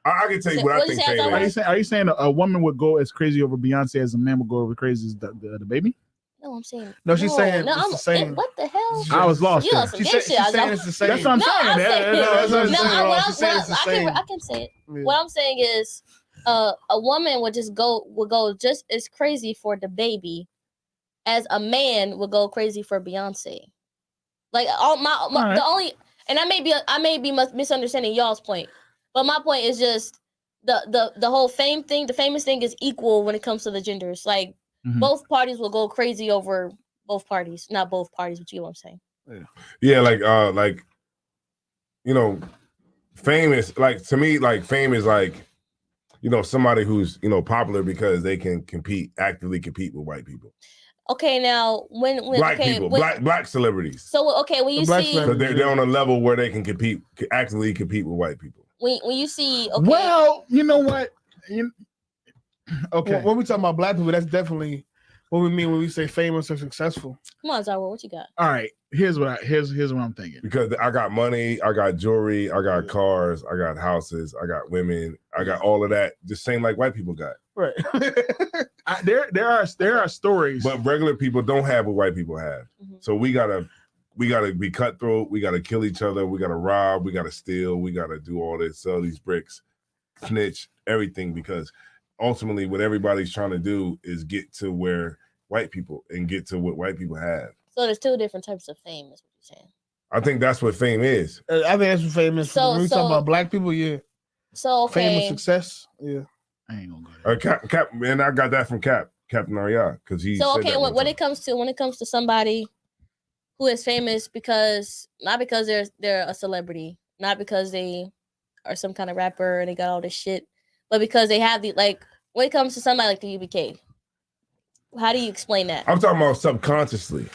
I can tell you what I think fame is. Are you saying a woman would go as crazy over Beyonce as a man would go over crazy as the baby? No, I'm saying. No, she's saying no, it's the same. What the hell? I was lost. You on some shit. She's saying it's the same. That's what I'm saying. I can say it. What I'm saying is, a woman would go just as crazy for the baby as a man would go crazy for Beyonce. Like the only, and I may be misunderstanding y'all's point, but my point is just the whole fame thing. The famous thing is equal when it comes to the genders. Like both parties will go crazy over both parties, not both parties, but you know what I'm saying. Yeah, like you know, fame is like, to me, like fame is like, you know, somebody who's, you know, popular because they can actively compete with white people. Okay, now when black people, black celebrities. So okay, when you see, so they're on a level where they can actively compete with white people. When you see, okay. Well, you know what? Okay, when we talk about black people, that's definitely what we mean when we say famous or successful. Come on, Zyro, what you got? All right, here's what I'm thinking. Because I got money, I got jewelry, I got cars, I got houses, I got women, I got all of that, just same like white people got. Right. There are stories, but regular people don't have what white people have. So we gotta be cutthroat. We gotta kill each other. We gotta rob. We gotta steal. We gotta do all this, sell these bricks, snitch, everything, because ultimately what everybody's trying to do is get to where white people and get to what white people have. So there's two different types of fame, is what you're saying. I think that's what fame is. I think that's what fame is. So- when we so- talk about black people, yeah. So okay. Fame and success, yeah. I ain't gonna go there. Cap, and I got that from Captain Arya, because he. So said okay, that one when time. it comes to somebody who is famous not because they're a celebrity, not because they are some kind of rapper and they got all this shit, but because they have when it comes to somebody like the UBK, how do you explain that? I'm talking about subconsciously.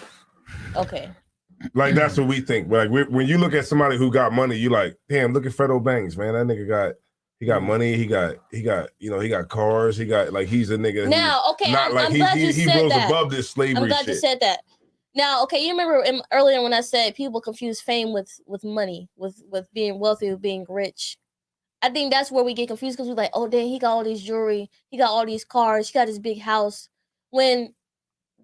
Okay. Like that's what we think. Like when you look at somebody who got money, you like, damn, look at Fredo Banks, man. That nigga got money. He got he got cars. He got he's a nigga. Now, okay, not I'm glad you he said rose that. above this slavery I'm glad shit. you said that. Now, okay, you remember earlier when I said people confuse fame with money, with being wealthy, with being rich. I think that's where we get confused because we're like, oh, dang, he got all this jewelry, he got all these cars, he got his big house. When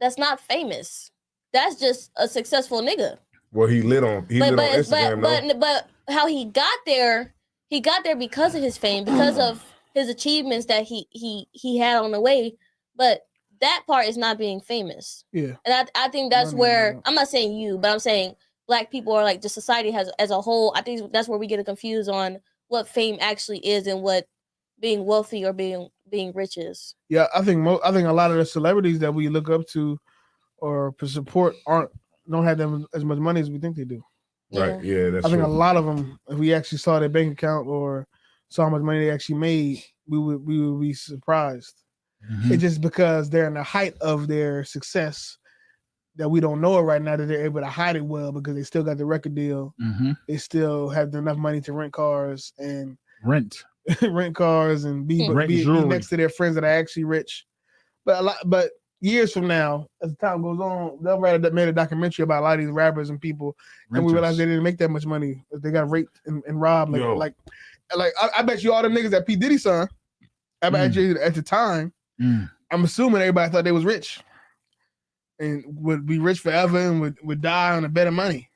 that's not famous, that's just a successful nigga. Well, he lit on Instagram, but how he got there because of his fame, because of his achievements that he had on the way. But that part is not being famous. Yeah. And I think that's where, I'm not saying you, but I'm saying black people are like, the society as a whole, I think that's where we get confused on what fame actually is and what being wealthy or being rich is. Yeah, I think a lot of the celebrities that we look up to or support don't have them as much money as we think they do. Right. Yeah, that's I think true. a lot of them, if we actually saw their bank account or saw how much money they actually made, we would be surprised. It's just because they're in the height of their success that we don't know it right now, that they're able to hide it well because they still got the record deal. They still have enough money to rent cars and be next to their friends that are actually rich. But years from now, as time goes on, they'll made a documentary about a lot of these rappers and people, and we realize they didn't make that much money. They got raped and robbed. I bet you all them niggas that P. Diddy son, I bet you at the time, I'm assuming everybody thought they was rich and would be rich forever and would die on a bed of money.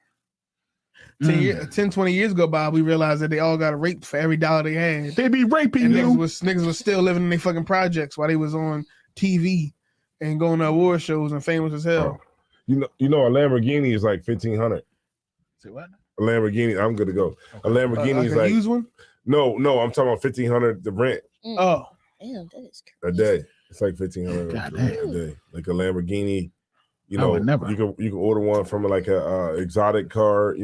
10, 20 years go by, we realized that they all got raped for every dollar they had. They be raping and you. Niggas was still living in their fucking projects while they was on TV and going to award shows and famous as hell. You know, a Lamborghini is like $1,500. Say what? A Lamborghini, I'm good to go. A Lamborghini is like a used one? No, I'm talking about $1,500 the rent. Oh, damn, that is crazy. A day. It's like $1,500 a day. Like a Lamborghini. You know, you can order one from like a exotic car,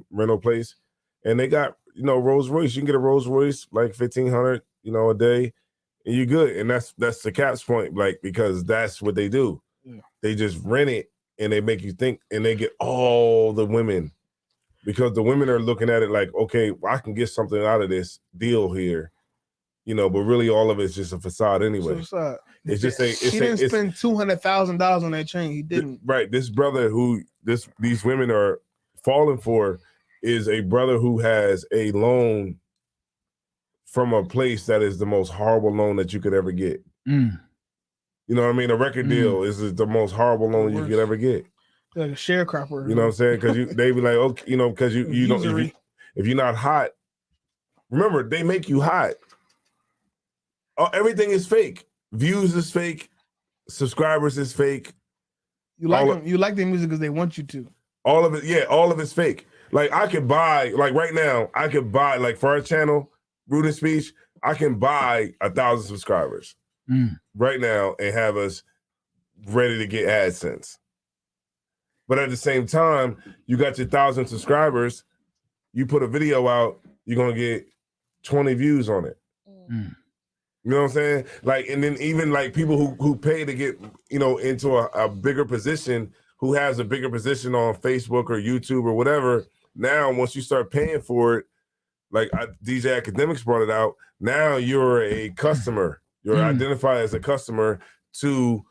rental place, and they got Rolls Royce. You can get a Rolls Royce like $1,500, a day, and you're good. And that's the Cap's point, like, because that's what they do. Yeah. They just rent it and they make you think, and they get all the women because the women are looking at it like, okay, well, I can get something out of this deal here, but really all of it's just a facade anyway. It's a facade. It's just he didn't spend $200,000 on that chain. He didn't. Right. This brother who these women are falling for is a brother who has a loan from a place that is the most horrible loan that you could ever get. You know what I mean? A record deal is the most horrible loan you could ever get. Like a sharecropper. You know what I'm saying? Because they be like, okay, because you don't, if you're not hot, remember they make you hot. Everything is fake. Views is fake, subscribers is fake, You like them. You like their music because they want you to. All of it, yeah, all of it's fake. Like I could buy, like right now, I could buy, like for our channel, Root and Speech, I can buy 1,000 subscribers right now and have us ready to get AdSense. But at the same time, you got your 1,000 subscribers, you put a video out, you're gonna get 20 views on it. You know what I'm saying? Like, and then even like people who pay to get, you know, into a bigger position, who has a bigger position on Facebook or YouTube or whatever. Now, once you start paying for it, like DJ Academics brought it out, now you're a customer. You're identified as a customer to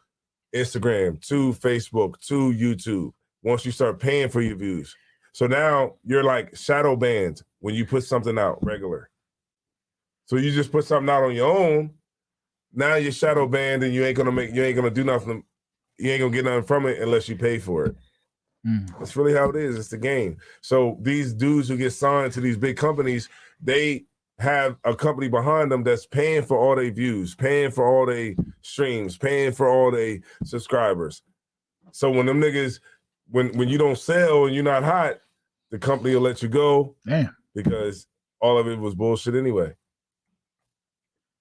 Instagram, to Facebook, to YouTube, once you start paying for your views. So now you're like shadow banned when you put something out regular. So you just put something out on your own, now you're shadow banned and you ain't gonna do nothing. You ain't gonna get nothing from it unless you pay for it. That's really how it is. It's the game. So these dudes who get signed to these big companies, they have a company behind them that's paying for all their views, paying for all their streams, paying for all their subscribers. So when them niggas, when you don't sell and you're not hot, the company will let you go. Damn. Because all of it was bullshit anyway.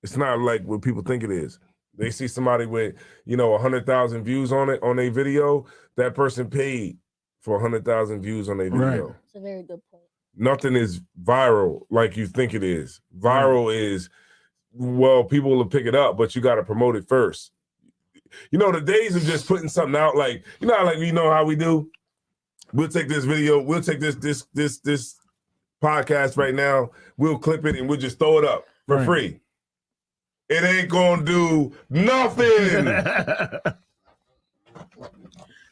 It's not like what people think it is. They see somebody with, 100,000 views on it, on a video, that person paid for 100,000 views on a video. Right. That's a very good point. Nothing is viral like you think it is. Viral is, well, people will pick it up, but you got to promote it first. The days of just putting something out, like, how we do? We'll take this video, we'll take this podcast right now, we'll clip it and we'll just throw it up for free. It ain't gonna do nothing. At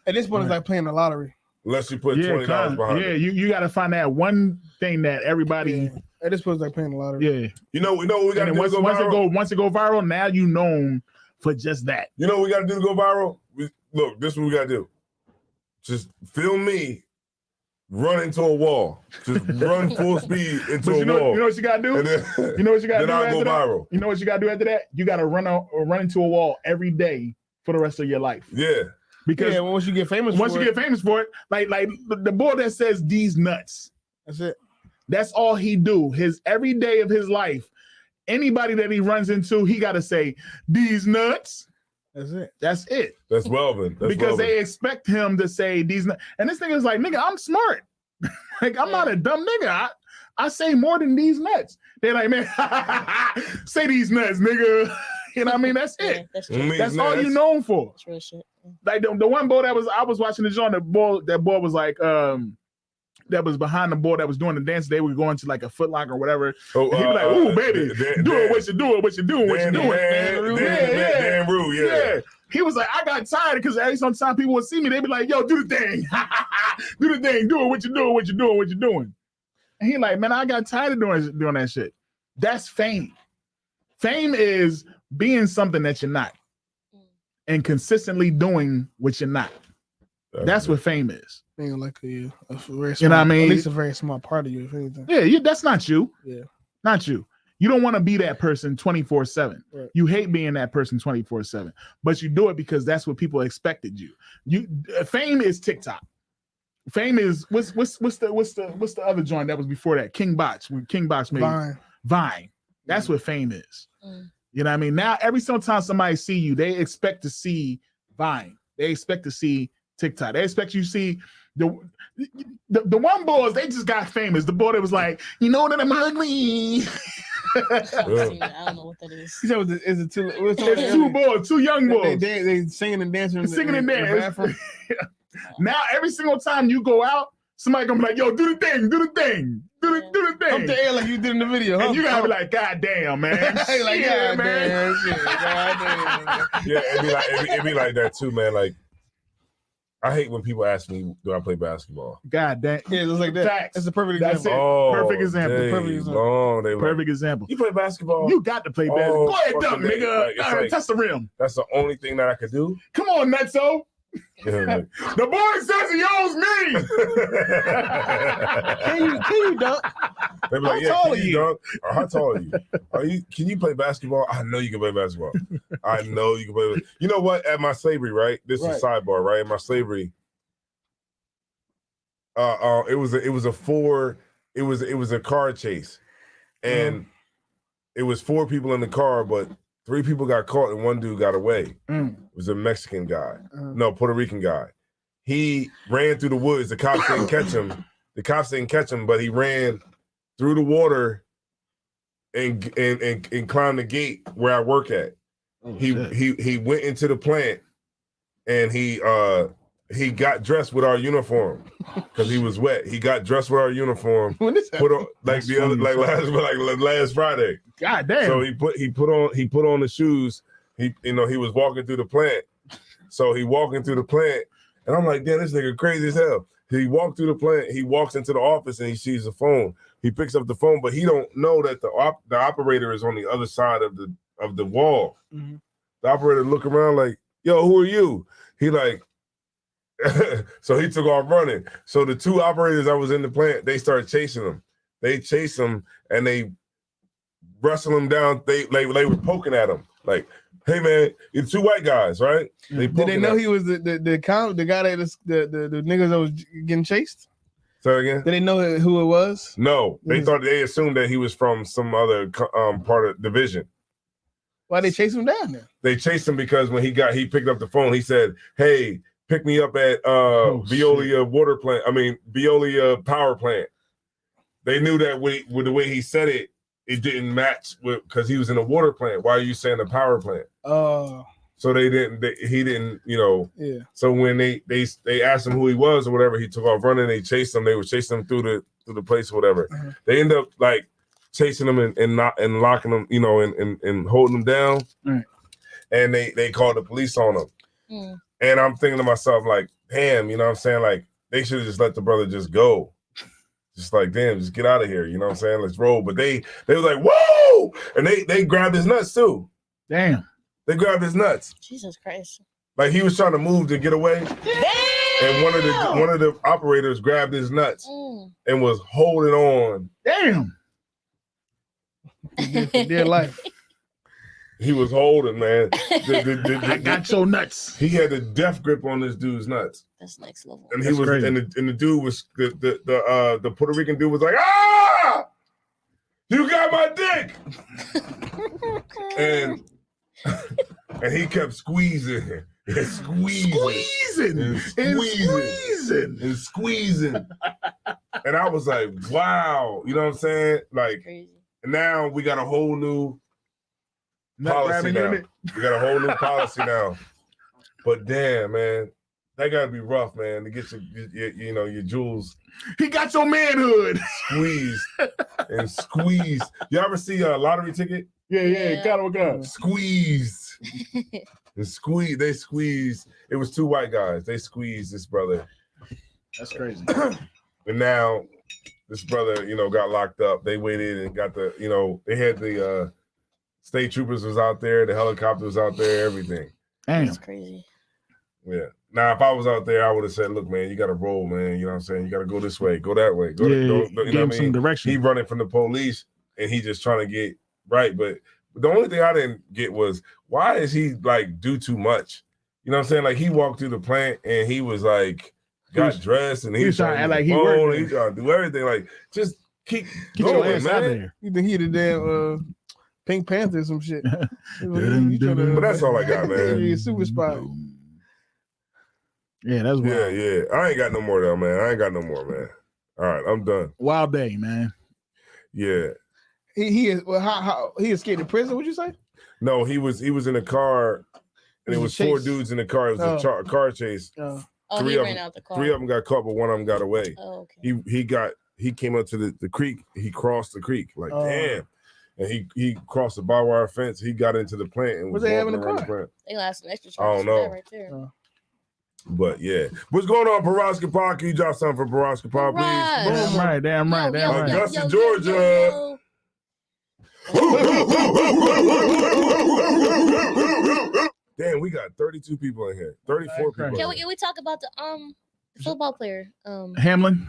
this point, it's like playing the lottery. Unless you put $20 behind it. Yeah, you got to find that one thing that everybody. Yeah. At this point, it's like playing the lottery. Yeah. We got to do to go viral? Once it go viral, now you known for just that. You know what we got to do to go viral? Look, this is what we got to do. Just film me run into a wall. Just run full speed into a wall. You know what you gotta do? You know what you gotta do Then I'll go viral. You know what you gotta do after that? You gotta run into a wall every day for the rest of your life. Yeah. Because once you get famous for it, like the boy that says these nuts. That's it. That's all he do. His every day of his life. Anybody that he runs into, he gotta say these nuts. That's it. That's it. That's Welvin. Because they expect him to say these. And this nigga is like, nigga, I'm smart. Like, I'm not a dumb nigga. I say more than these nuts. They're like, man, say these nuts, nigga. You know what I mean? That's it. That's all you known for. True shit. Like the one boy I was watching the joint, that boy was like, that was behind the boy that was doing the dance. They were going to like a Foot Locker or whatever. He'd be like, "Ooh, baby, do it, what you doing, what you doing, what you doing." Dan Rue, yeah. He was like, I got tired because every sometimes people would see me, they'd be like, "Yo, do the thing, do the thing, do it, what you doing, what you doing, what you doing." And he like, man, I got tired of doing that shit. That's fame. Fame is being something that you're not, and consistently doing what you're not. That's what fame is. Being like a very small, you know what I mean? At least a very small part of you, if anything. Yeah, that's not you. Yeah. Not you. You don't want to be that person 24/7. Right. You hate being that person 24/7, but you do it because that's what people expected you. Fame is TikTok. Fame is what's the other joint that was before that? King Bots, when King Bots made Vine. That's what fame is. You know what I mean? Now every single time somebody see you, they expect to see Vine. They expect to see TikTok. They expect you to see the one boys, they just got famous. The boy that was like, you know that I'm ugly. I don't know what that is. It's two young boys. They singing and dancing. In the Now every single time you go out, somebody gonna be like, yo, do the thing. Do the thing. Up the air like you did in the video. And you gotta be like, God damn, man. Like, God damn, shit. God damn. Yeah, it'd be like that too, man. Like, I hate when people ask me, do I play basketball? God damn. Yeah, it was like that. Facts. That's a perfect example. That's it. Oh, Perfect example. Perfect example. You play basketball? You got to play basketball. Go ahead, dunk, nigga. Like, Touch the rim. That's the only thing that I could do. Come on, Nutso. The boy says he owes me. Can you dunk? They be like, How tall can you dunk? Or how tall are you? Can you play basketball? I know you can play basketball. I know you can play. You know what? At my slavery, right? This is a sidebar, right? At my slavery, it was a car chase, and it was 4 people in the car, but 3 people got caught and 1 dude got away. It was a Mexican guy, no, Puerto Rican guy. He ran through the woods. The cops didn't catch him. But he ran through the water and climbed the gate where I work at. He went into the plant and he got dressed with our uniform because he was wet. He got dressed with our uniform. Put on last Friday. God damn. So he put on the shoes. He was walking through the plant. So he walking through the plant, and I'm like, damn, this nigga crazy as hell. He walked through the plant. He walks into the office and he sees the phone. He picks up the phone, but he don't know that the operator is on the other side of the wall. Mm-hmm. The operator look around like, yo, who are you? He like, so he took off running. So the 2 operators that was in the plant, they started chasing him. They chased him and they wrestled him down. They were poking at him like, hey man, it's 2 white guys, right? Did they know he was the guy that the niggas that was getting chased? Say again? Did they know who it was? No, they assumed that he was from some other part of division. Why they chase him down there? They chased him because when he picked up the phone, he said, hey, pick me up at Veolia Veolia power plant. They knew that with the way he said it, it didn't match because he was in a water plant. Why are you saying a power plant? So he didn't, Yeah. So when they asked him who he was or whatever, he took off running. They chased him. They were chasing him through the place or whatever. Uh-huh. They end up like chasing him and locking him, and holding him down. Right. And they called the police on him. Mm. And I'm thinking to myself like, damn, you know what I'm saying? Like they should have just let the brother just go. Just like, damn, just get out of here. You know what I'm saying? Let's roll. But they was like, whoa! And they grabbed his nuts too. Damn. They grabbed his nuts. Jesus Christ. Like he was trying to move to get away. Damn! And one of the operators grabbed his nuts and was holding on. Damn. Dear life. He was holding, man. I got your nuts. He had a death grip on this dude's nuts. That's next level. And the dude was the Puerto Rican dude was like, ah, you got my dick. and he kept squeezing and squeezing. And I was like, wow, you know what I'm saying? Like, crazy. Now we got a whole new policy now. We got a whole new policy now. But damn, man, that gotta be rough, man, to get your jewels. He got your manhood squeezed and squeezed. You ever see a lottery ticket? Yeah. Got squeezed. And squeezed. They squeezed. It was 2 white guys. They squeezed this brother. That's crazy. And now this brother, got locked up. They waited and got they had the state troopers was out there, the helicopter was out there, everything. Damn. That's crazy. Yeah. Now, if I was out there, I would have said, look, man, you got to roll, man. You know what I'm saying? You got to go this way, go that way. Give him some direction. He running from the police, and he just trying to get right. But the only thing I didn't get was, why is he, like, do too much? You know what I'm saying? Like, he walked through the plant, and he was, like, got dressed, and he was trying to act like he worked. He trying to do everything. Like, just keep going, man. You think he the damn Pink Panther or some shit. But that's all I got, man. You're a super spy. Yeah, that's wild. Yeah. I ain't got no more though, man. I ain't got no more, man. All right, I'm done. Wild day, man. Yeah. He is. Well, how he escaped the prison? What'd you say? No, he was in a car, and it was 4 dudes in the car. It was a car chase. He ran out the car. 3 of them got caught, but 1 of them got away. Oh, okay. He came up to the creek. He crossed the creek. Like damn. And he crossed the barbed wire fence. He got into the plant and was they having walking the around car? the plant. They got some extra I don't charges know. right there. But yeah, what's going on, Paraska Pod? Can you drop something for Paraska Pod, please? Damn right. Augusta, Georgia. Damn, we got 32 people in here. 34 people. Can we talk about the football player? Hamlin.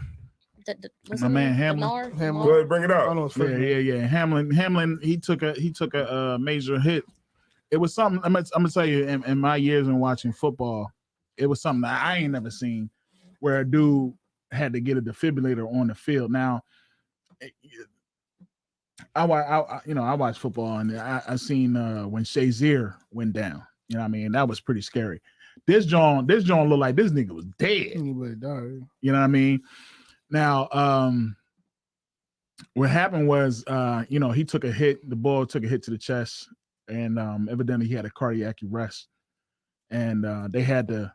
What's My his man name? Hamlin. Go ahead, bring it out. Yeah. Hamlin. He took a major hit. It was something. I'm gonna tell you. In my years in watching football, it was something that I ain't never seen, where a dude had to get a defibrillator on the field. Now, I watch football, and I seen when Shazier went down. You know what I mean? That was pretty scary. This John looked like this nigga was dead. You know what I mean? Now, what happened was, he took a hit. The ball took a hit to the chest, and evidently he had a cardiac arrest. And they had to,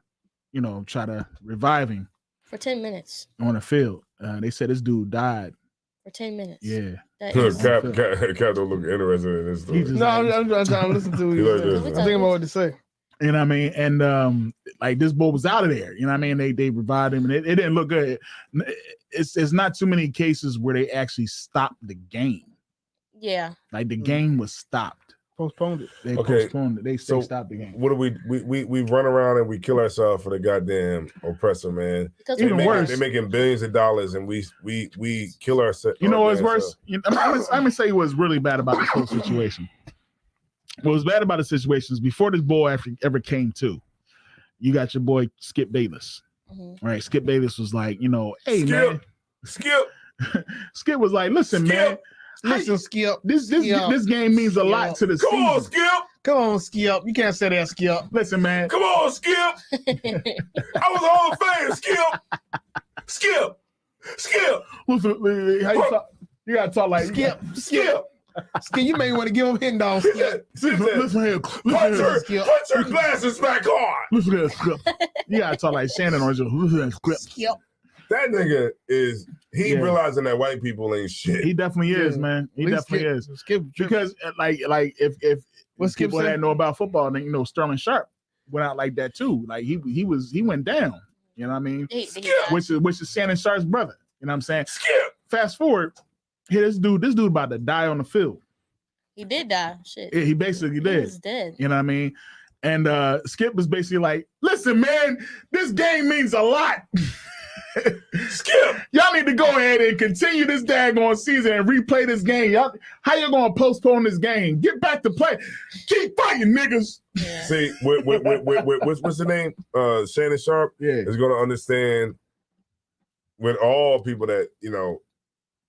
try to revive him for 10 minutes on the field. They said this dude died for 10 minutes. Yeah. Cap don't look interested in this story. No, I'm trying to listen to you. I'm thinking about what to say. You know what I mean? And like this bull was out of there. You know what I mean? They revived him, and it didn't look good. It's not too many cases where they actually stopped the game. Yeah. Like the game was stopped. Postponed it. They postponed it. They stopped the game. What do we run around and we kill ourselves for the goddamn oppressor, man? Even worse. They're making billions of dollars and we kill ourselves. You know what's worse? I'm gonna say what's really bad about this whole situation. What was bad about the situation is before this boy ever came to, you got your boy Skip Bayless. Mm-hmm. Right? Skip Bayless was like, hey Skip, man. Skip. Skip was like, listen, Skip. man. Listen, Skip. This game means a lot to the season. Come on, Skip. Come on, Skip. You can't say that, Skip. Listen, man. Come on, Skip. I was a Hall of Fame, Skip. Skip. Listen, how you talk? You gotta talk like Skip. Skip, you may want to give him hit dog. Skip. Listen here. Put your glasses back on. Listen here, Skip. You gotta talk like Shannon or just listen here, Skip. Skip. That nigga is realizing that white people ain't shit. He definitely is, man. He definitely is. Skip. Because like if people that know about football, then Sterling Sharp went out like that too. Like he went down. You know what I mean? Which is Shannon Sharp's brother. You know what I'm saying? Skip. Fast forward, here this dude about to die on the field. He did die. Shit. He basically did. He was dead. You know what I mean? And Skip was basically like, listen, man, this game means a lot. Skip, y'all need to go ahead and continue this daggone season and replay this game. Y'all, how you gonna postpone this game? Get back to play. Keep fighting, niggas. Yeah. See, what's the name? Shannon Sharp is gonna understand with all people that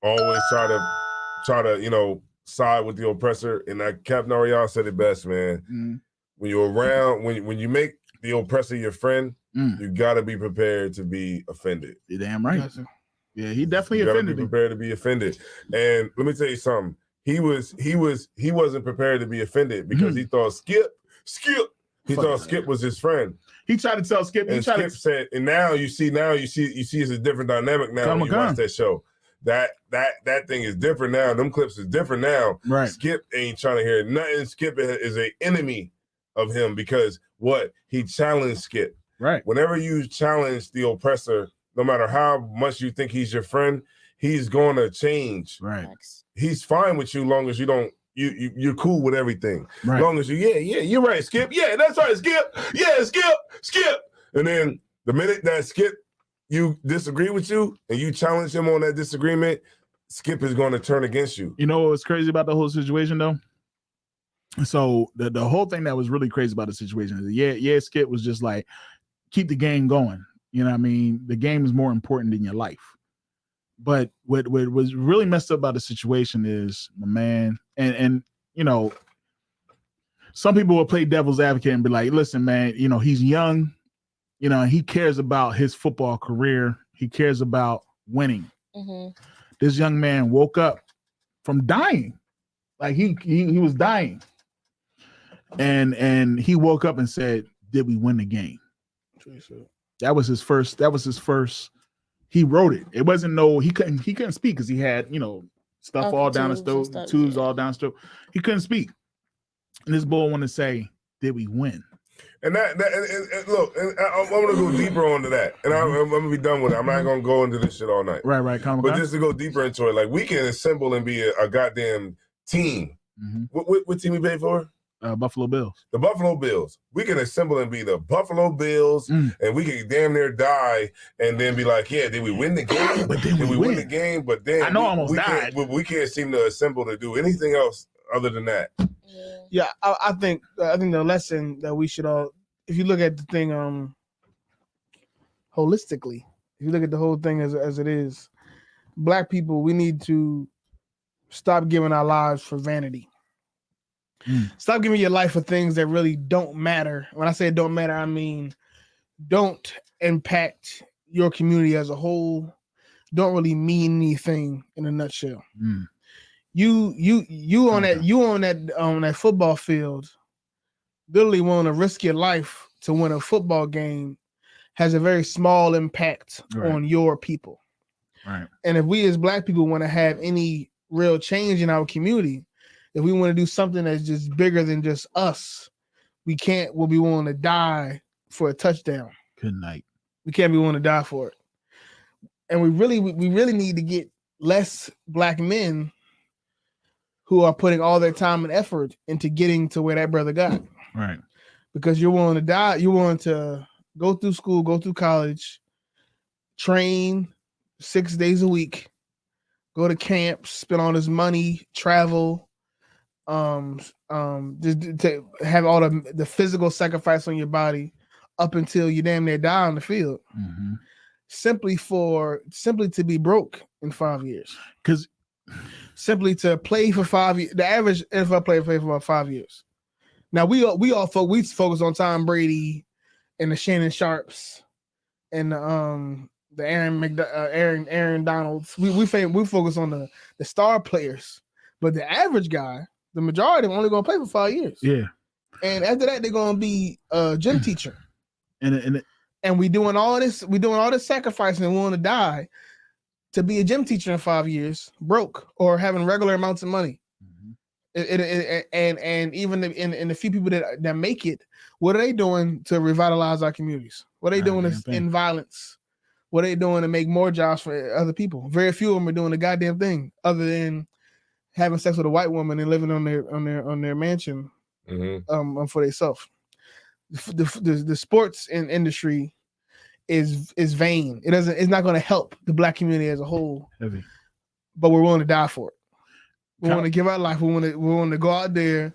always try to side with the oppressor. And that Captain Ariel said it best, man. Mm-hmm. When you're around, when you make the oppressor your friend, you gotta be prepared to be offended. You're damn right. Yeah, he definitely you offended. Be prepared to be offended. And let me tell you something. He wasn't prepared to be offended because he thought Skip. He thought Skip was his friend. He tried to tell Skip. And Skip said, and now you see it's a different dynamic now when you watch that show. That thing is different now. Them clips is different now. Right. Skip ain't trying to hear nothing. Skip is an enemy of him because he challenged Skip. Right. Whenever you challenge the oppressor, no matter how much you think he's your friend, he's going to change. Right. He's fine with you long as you don't. You're cool with everything. Right. Long as you're right, Skip. Yeah, that's right, Skip. Yeah, Skip. And then the minute that Skip you disagree with you and you challenge him on that disagreement, Skip is going to turn against you. You know what's crazy about the whole situation though? So the whole thing that was really crazy about the situation is Skip was just like, keep the game going. You know what I mean? The game is more important than your life. But what was really messed up about the situation is, my man, and some people will play devil's advocate and be like, listen, man, he's young, he cares about his football career. He cares about winning. Mm-hmm. This young man woke up from dying. Like he was dying. And he woke up and said, did we win the game? That was his first. He wrote it. It wasn't he couldn't speak because he had, stuff all down his throat, tubes all down his throat. He couldn't speak. And this boy wanted to say, did we win? And look, I'm going to go deeper onto that. And I'm going to be done with it. I'm not going to go into this shit all night. Right. But just to go deeper into it, like we can assemble and be a goddamn team. Mm-hmm. What team we pay for? Buffalo Bills. The Buffalo Bills. We can assemble and be the Buffalo Bills, and we can damn near die, and then be like, yeah, did we win the game? But then did we win win the game? But then I know I almost died. We can't seem to assemble to do anything else other than that. Yeah, I think the lesson that we should all, if you look at the thing holistically, if you look at the whole thing as it is, Black people, we need to stop giving our lives for vanity. Stop giving your life for things that really don't matter. When I say don't matter, I mean don't impact your community as a whole. Don't really mean anything in a nutshell. You on that football field, literally want to risk your life to win a football game, has a very small impact on your people. Right. And if we as Black people want to have any real change in our community, if we want to do something that's just bigger than just us, we'll be willing to die for a touchdown. Good night. We can't be willing to die for it. And we really need to get less Black men who are putting all their time and effort into getting to where that brother got. Right. Because you're willing to die, you're willing to go through school, go through college, train 6 days a week, go to camp, spend all this money, travel, just to have all the physical sacrifice on your body up until you damn near die on the field. Simply to be broke in 5 years. Because simply to play for 5 years. The average NFL player plays for about 5 years. Now we focus on Tom Brady and the Shannon Sharps and the Aaron Donalds. We focus on the star players, but the average guy, the majority, are only going to play for 5 years. Yeah, and after that, they're going to be a gym teacher. And we doing all this sacrificing and willing to die to be a gym teacher in 5 years, broke or having regular amounts of money. And even in the few people that make it, what are they doing to revitalize our communities? What are they doing in violence? What are they doing to make more jobs for other people? Very few of them are doing the goddamn thing other than having sex with a white woman and living on their mansion for themselves. The sports industry is vain. It's not going to help the Black community as a whole. Heavy. But we're willing to die for it. We want to give our life. We want to go out there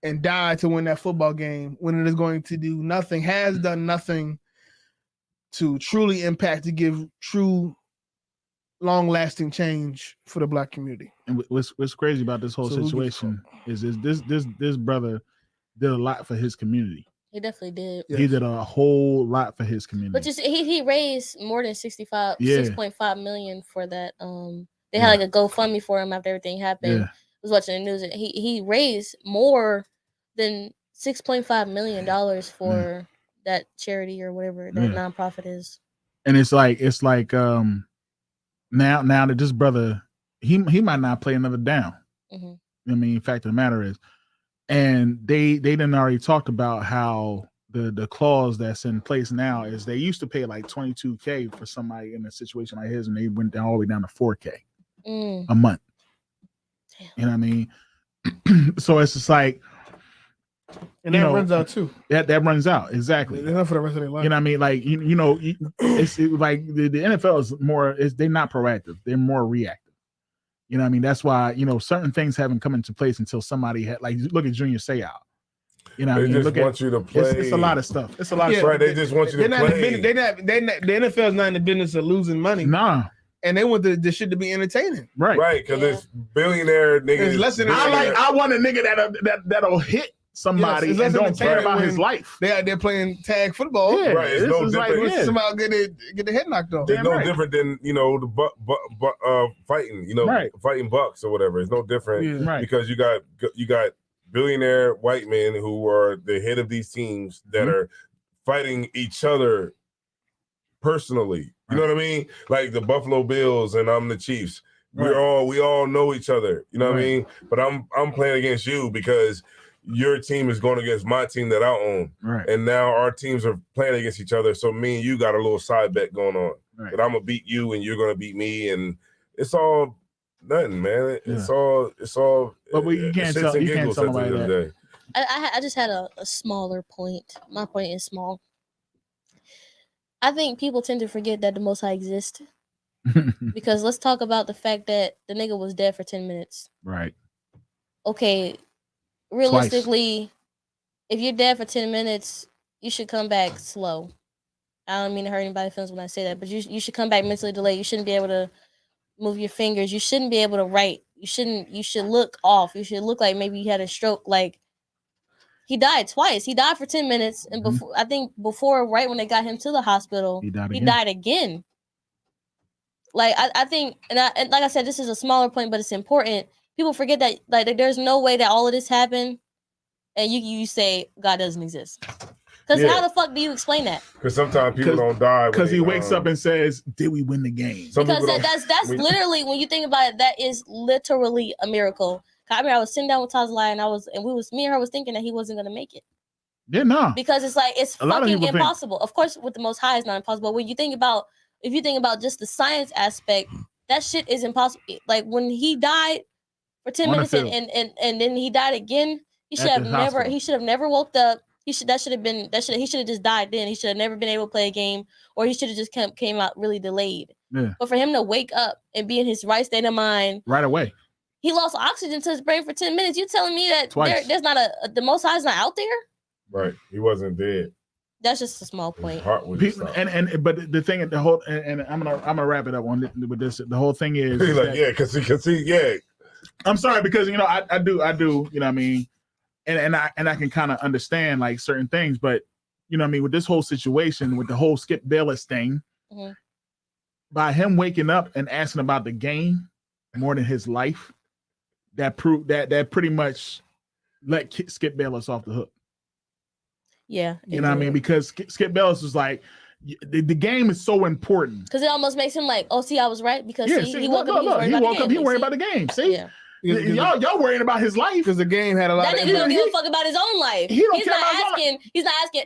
and die to win that football game when it is going to do nothing, has done nothing to truly impact, to give true long-lasting change for the Black community. And what's crazy about this whole situation is this brother did a lot for his community. He definitely did. He did a whole lot for his community. But just he raised more than 6.5 million for that. They had like a GoFundMe for him after everything happened. Yeah. I was watching the news. He raised more than $6.5 million for that charity or whatever that nonprofit is. And it's like now that this brother he might not play another down. I mean, fact of the matter is, and they didn't already talked about how the clause that's in place now is they used to pay like $22K for somebody in a situation like his, and they went down all the way down to $4K a month. Damn. You know what I mean? So it's just like, and that runs out too. That runs out exactly. Enough for the rest of their life. You know what I mean? Like it's like the NFL is they're not proactive. They're more reactive. You know what I mean? That's why certain things haven't come into place until somebody had look at Junior Seau. You know, they just want you to play. It's a lot of stuff. It's a lot of stuff. Right. They just want you to play. The NFL is not in the business of losing money. Nah. And they want the shit to be entertaining. Right. Right. Because it's billionaire niggas. I want a nigga that'll hit somebody and don't care about his life. They're playing tag football. Yeah, right. It's no different. Like, somebody get their head knocked off. It's no different than the fighting. Fighting bucks or whatever. It's no different because you got billionaire white men who are the head of these teams that are fighting each other personally. You know what I mean? Like the Buffalo Bills and I'm the Chiefs. We all know each other. You know what I mean? But I'm playing against you because your team is going against my team that I own. Right. And now our teams are playing against each other. So me and you got a little side bet going on. Right. That I'm gonna beat you and you're gonna beat me, and it's all nothing, man. It's all But you can't tell somebody that. I just had a smaller point. My point is small. I think people tend to forget that the Most High exists. Because let's talk about the fact that the nigga was dead for 10 minutes. Right. Okay, realistically, if you're dead for 10 minutes, you should come back slow. I don't mean to hurt anybody's feelings when I say that, but you should come back mentally delayed. You shouldn't be able to move your fingers. You shouldn't be able to write. You should look off. You should look like maybe you had a stroke. Like, he died twice. He died for 10 minutes. And before, right when they got him to the hospital, he died again. Like, I think, and like I said, this is a smaller point, but it's important. People forget that, like, there's no way that all of this happened and you say God doesn't exist. Because how the fuck do you explain that? Because sometimes people don't die. Because he wakes up and says, did we win the game? Because that's literally, when you think about it, that is literally a miracle. I remember I was sitting down with Tazlai me and her was thinking that he wasn't going to make it. Yeah, no. Because it's like, it's fucking impossible. Of course, with the Most High, it's not impossible. But when you think about, if you think about just the science aspect, that shit is impossible. Like, when he died for 10 minutes and then he died again, he should have never woke up. He should have just died then. He should have never been able to play a game, or he should have just came out really delayed. Yeah. But for him to wake up and be in his right state of mind right away, he lost oxygen to his brain for 10 minutes. You telling me that there's not the Most High is not out there? Right, he wasn't dead. That's just a small point. But the thing, the whole, and I'm gonna wrap it up with this. The whole thing is, he's like, because he. I'm sorry, because I do, you know what I mean. And I can kind of understand like certain things, but you know what I mean, with this whole situation, with the whole Skip Bayless thing, by him waking up and asking about the game more than his life, that proved that pretty much let Skip Bayless off the hook. Yeah, you know what I mean, because Skip Bayless was like, the game is so important because it almost makes him like, oh, see, I was right, because he woke up, he worried about the game. See. Yeah. Y'all worrying about his life because the game had a lot. That nigga don't give a fuck about his own life. He's not asking,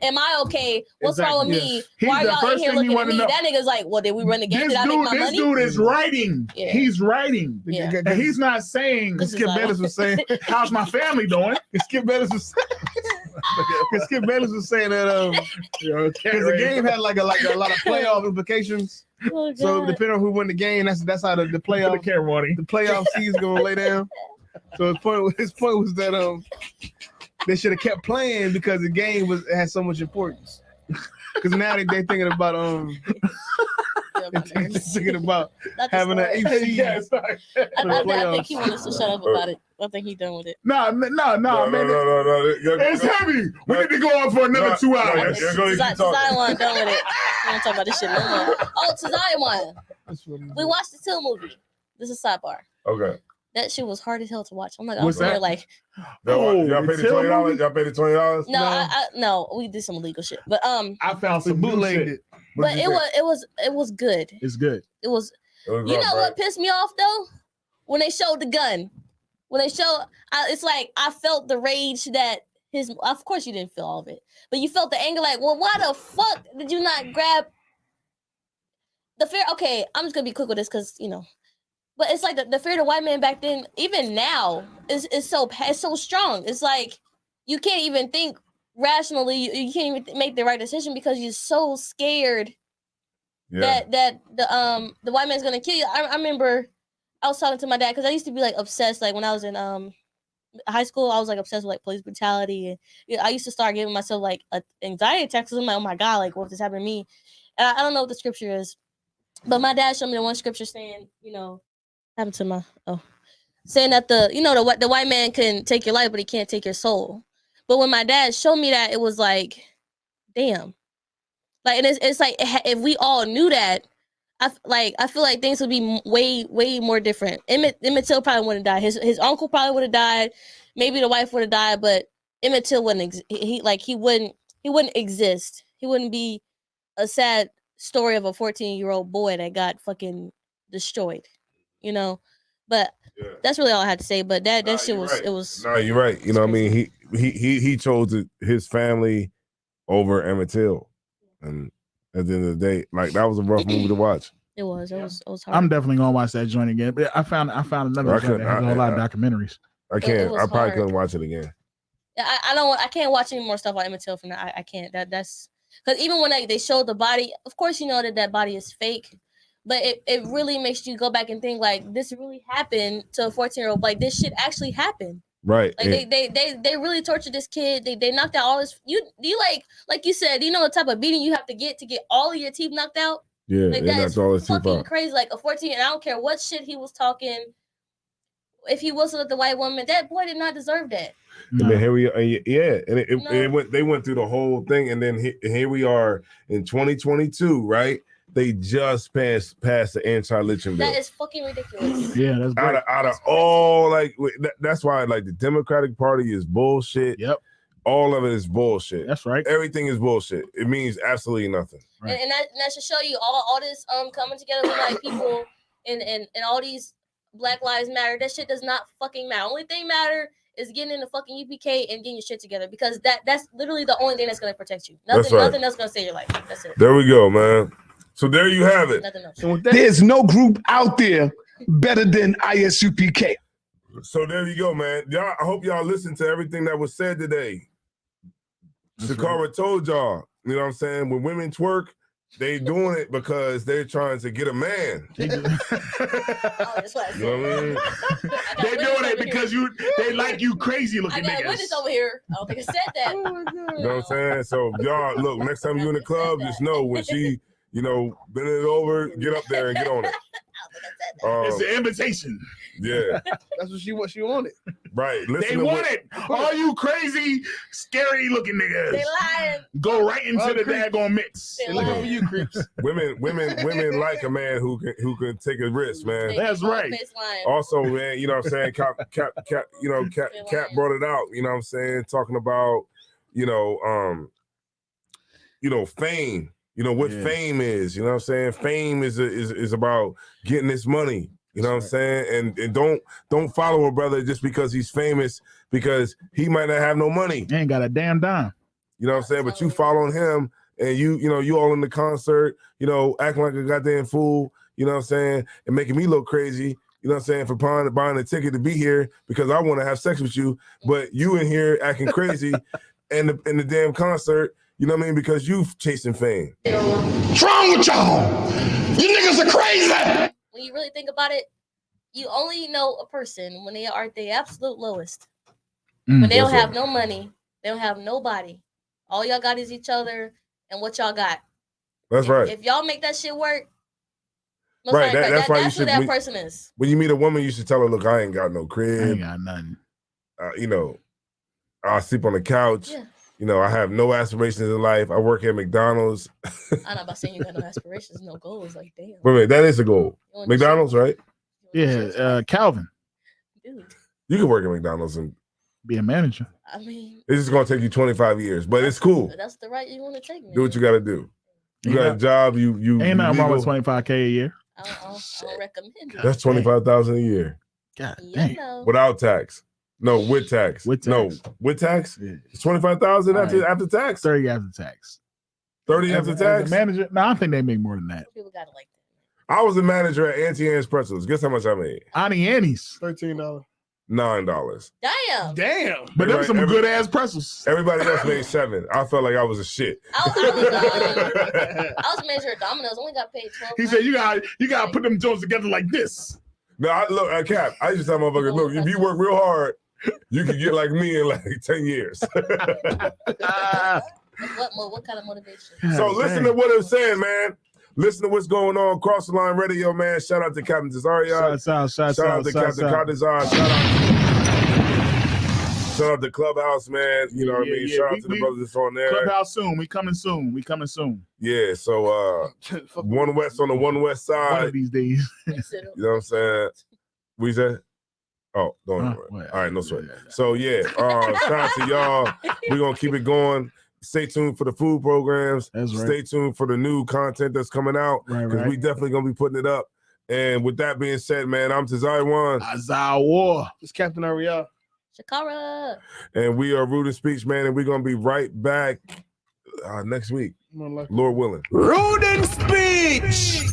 am I okay? What's wrong with me? Why are y'all in here looking at me? That nigga's like, well, did we run the game? Did I make my money? This dude is writing. Yeah. He's writing. Yeah. And he's not saying. Skip Bayless was saying, "How's my family doing?" Skip Bayless was saying that because the game had like a lot of playoff implications. Oh, so depending on who won the game, that's how the playoff season gonna lay down. So his point was that they should have kept playing because the game had so much importance. Because now they thinking about thinking about having an 8 seed. I think he wants us to shut up about it. I think he's done with it. No, man. It's heavy. We need to go on for another 2 hours. Tazai done with it. I don't talk about this shit no more. Oh, Tazai won. We watched the Till movie. This is sidebar. Okay. That shit was hard as hell to watch. I'm like, y'all paid the $20? Y'all paid the $20? No, no, we did some illegal shit. But I found some bootlegged it. But it was good. It's good. It was what pissed me off though? When they showed the gun. When they showed, it's like I felt the rage that of course you didn't feel all of it, but you felt the anger. Like, well, why the fuck did you not grab the fear? Okay, I'm just gonna be quick with this because but it's like the fear of the white man back then, even now, is so strong. It's like you can't even think rationally. You can't even make the right decision because you're so scared that the white man's gonna kill you. I remember I was talking to my dad because I used to be like obsessed. Like when I was in high school, I was like obsessed with like police brutality, and I used to start giving myself like anxiety attacks. I'm like, oh my god, like what if this happened to me? And I don't know what the scripture is, but my dad showed me the one scripture saying, happened to my saying that the white man can take your life, but he can't take your soul. But when my dad showed me that, it was like, damn, like, and it's like if we all knew that, I feel like things would be way more different. Emmett Till probably wouldn't die. His uncle probably would have died. Maybe the wife would have died, but Emmett Till wouldn't. He wouldn't exist. He wouldn't be a sad story of a 14-year-old boy that got fucking destroyed. But that's really all I had to say. But that shit was it was. No, you're right. You know what I mean? He chose his family over Emmett Till, and at the end of the day, like that was a rough movie to watch. It was hard. I'm definitely gonna watch that joint again. But I found another joint that has a lot of documentaries. I can't. I probably couldn't watch it again. I can't watch any more stuff on Emmett Till from that. I can't. That's because even when they showed the body, of course you know that body is fake, but it really makes you go back and think like this really happened to a 14-year-old. Like this shit actually happened. Right. Like they really tortured this kid. They knocked out all his. You like you said. You know the type of beating you have to get all of your teeth knocked out. Yeah, like they that is knocked all his teeth fucking out. crazy. Like a 14, and I don't care what shit he was talking. If he whistled at the white woman, that boy did not deserve that. And then here we are, yeah, and it went. They went through the whole thing, and then here we are in 2022, right? They just passed the anti-lynching bill. That is fucking ridiculous. Yeah, that's great. Out of all that's why like the Democratic Party is bullshit. Yep. All of it is bullshit. That's right. Everything is bullshit. It means absolutely nothing. Right. And that should show you all this coming together with like people and all these Black Lives Matter. That shit does not fucking matter. Only thing matter is getting in the fucking UPK and getting your shit together because that's literally the only thing that's gonna protect you. Nothing else gonna save your life. That's it. There we go, man. So there you have it. There's no group out there better than ISUPK. So there you go, man. Y'all, I hope y'all listened to everything that was said today. Shakara told y'all, you know what I'm saying? When women twerk, they doing it because they're trying to get a man. Oh, that's what I said. You know what I mean? They're doing it because they like you crazy looking I got niggas. witness over here. I don't think I said that. You know what I'm saying? So y'all, look, next time you in the club, just know when she, bend it over, get up there and get on it. It's an invitation. Yeah. That's what she wanted. Right. They want it. All you crazy, scary looking niggas. They lying. Go right into the daggone mix. They looking for you, creeps. Women like a man who can take a risk, man. That's right. Also, man, you know what I'm saying? Cap brought it out, you know what I'm saying? Talking about, fame. What fame is, you know what I'm saying? Fame is about getting this money, you know what I'm saying? And don't follow a brother just because he's famous, because he might not have no money. He ain't got a damn dime. You know what I'm saying? But you following him and you all in the concert, acting like a goddamn fool, you know what I'm saying? And making me look crazy, you know what I'm saying, for buying a ticket to be here because I want to have sex with you, but you in here acting crazy in the damn concert. You know what I mean? Because you chasing fame. What's wrong with y'all? You niggas are crazy. When you really think about it, you only know a person when they are at their absolute lowest. When they don't have no money, they don't have nobody. All y'all got is each other and what y'all got. That's right. If y'all make that shit work, right. That's why you should. Who that person is. When you meet a woman, you should tell her, "Look, I ain't got no crib. I ain't got nothing. I sleep on the couch. Yeah. I have no aspirations in life. I work at McDonald's." I'm not about saying you got no aspirations, no goals. Like, damn. Wait a minute, that is a goal. McDonald's, right? Yeah, Calvin. Dude. You can work at McDonald's and be a manager. I mean, it's just gonna take you 25 years, but it's cool. That's the right you want to take. Man. Do what you got to do. You got a job. You ain't nothing wrong with $25K a year. I don't recommend it. That's $25,000 a year. God dang. Without tax. No, with tax. With tax. No, with tax. Yeah. It's $25,000 after tax. 30 after tax. 30 after tax. As a manager, no, I think they make more than that. People gotta like that. I was a manager at Auntie Anne's Pretzels. Guess how much I made? Auntie Annie's. $13. $9. Damn. But them some good ass pretzels. Everybody else made $7. I felt like I was a shit. I was manager at Domino's. Only got paid $12. He said you gotta put them joints together like this. No, look, Cap. I used to tell motherfuckers, look, if you work real hard, you can get like me in like 10 years. What kind of motivation? So listen to what I'm saying, man. Listen to what's going on. Cross the Line Radio, man. Shout out to Captain Cesario. Shout out to Captain Cardizar. Shout out to Clubhouse, man. You know what I mean? Shout out to the brothers that's on there. Clubhouse soon. We coming soon. Yeah, so One West on the One West side. One of these days. You know what I'm saying? What you said? Oh, don't worry. All right, no sweat. So yeah, shout out to y'all. We're gonna keep it going. Stay tuned for the food programs. That's right. Stay tuned for the new content that's coming out. Because we definitely gonna be putting it up. And with that being said, man, I'm Tazai1. Azawa. It's Captain Ariel. Shakara. And we are Rude and Speech, man. And we're gonna be right back next week. Lord willing. Rude and Speech.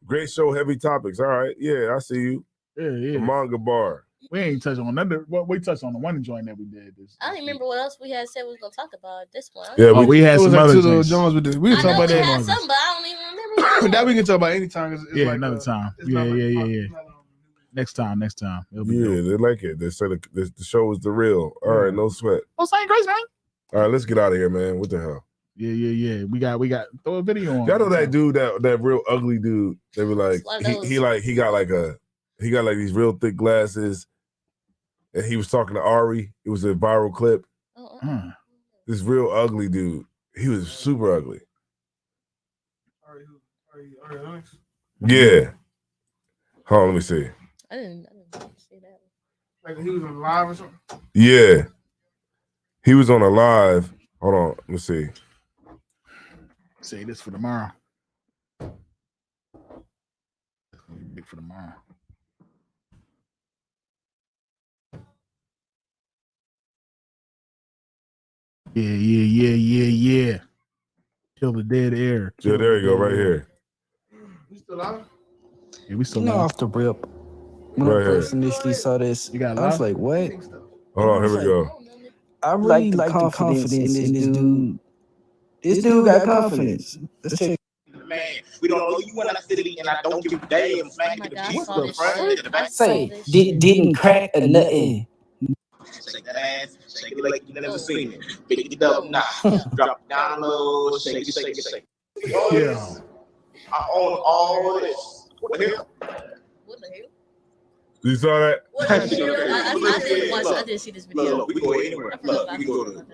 Great show, heavy topics. All right. Yeah, I see you. Yeah. The manga bar. We ain't touched on nothing. Well, we touched on the one joint that we did. I don't remember what else we had said we was gonna talk about at this point. Yeah, we had some other Jones. joints. We can talk about that. Had some, but I don't even remember. That we can talk about anytime. It's Yeah, like, another time. Yeah. Next time. It'll be Yeah, dope. they like it. They said the show is the real. All right, no sweat. Oh, St. Grace, man. All right, let's get out of here, man. What the hell? Yeah. We got throw a video on. Y'all know that dude, that real ugly dude. They were like, he got like these real thick glasses, and he was talking to Ari. It was a viral clip. This real ugly dude. He was super ugly. Yeah. Hold on, let me see. I didn't see that. Like he was on live or something. Yeah. He was on a live. Hold on, let me see. Say this for tomorrow. Big for tomorrow. Yeah. Kill the dead air. Yeah, there you go, right here. You still live? Yeah, we still off the rip. When I first initially saw this, I was like, what? Hold on, here we go. I really like the confidence in this dude. This dude got confidence. Let's check. Man, we don't know you in the city, and I don't give a damn. Say, didn't crack or nothing. Shake that ass, shake it like you never seen it. Pick it up now, drop it down low, shake it. Yeah. I own all of this. What the hell? You saw that? I didn't see this video. Look, we go anywhere. Look, we go to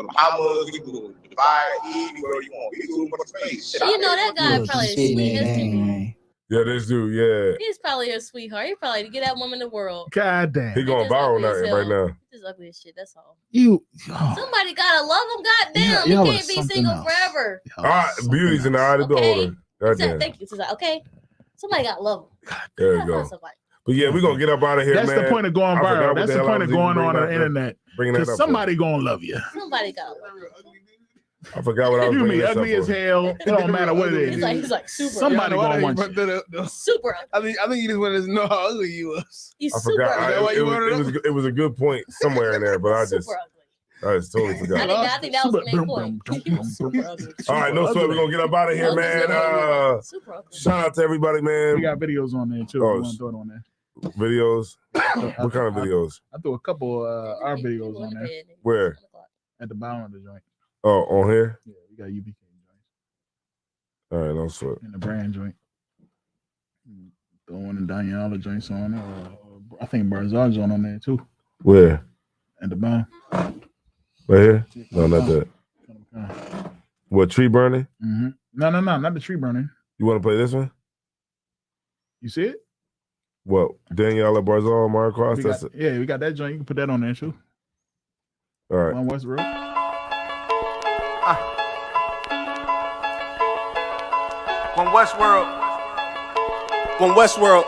Bahamas, we go to Dubai, anywhere you want. We go to space. You know that guy probably sweet as people. Yeah, this dude, yeah. He's probably a sweetheart. He probably get that woman in the world. God damn. He going viral now right now. He's just ugly as shit. That's all. Somebody gotta love him. Goddamn, you can't be single forever. All right, beauty's in the eye of the beholder. Goddamn. Thank you. Okay, somebody gotta love him. There you go. But yeah, we're gonna get up out of here, That's man. the point of going viral. That's the point of going on the internet. Because somebody gonna love you. Somebody gotta love you. I forgot what I was You bringing be this up ugly as for. hell. It don't matter what it is. He's like super. Somebody gonna want you. Super ugly. I think you just wanted to know how ugly you was. He's I super forgot. ugly. It was a good point somewhere in there, but I just totally forgot. I think that was the main point. Super ugly. All right, no sweat. We're gonna get up out of here, man. Shout out to everybody, man. We got videos on there too. Oh, We want to throw it on there. Videos? What kind of videos? I threw a couple our videos on there. Where? At the bottom of the joint. Oh, on here? Yeah, we got UBK joints. All right, no sweat. And the brand joint. Throwing the Daniela joints on there. I think Barzal joint on there too. Where? At the bottom. Right here? No, not that. What, tree burning? Mm-hmm. No, not the tree burning. You want to play this one? You see it? What? Daniela Barzal, Mario Cross? We got that joint. You can put that on there too. All right. On West Road. From Westworld.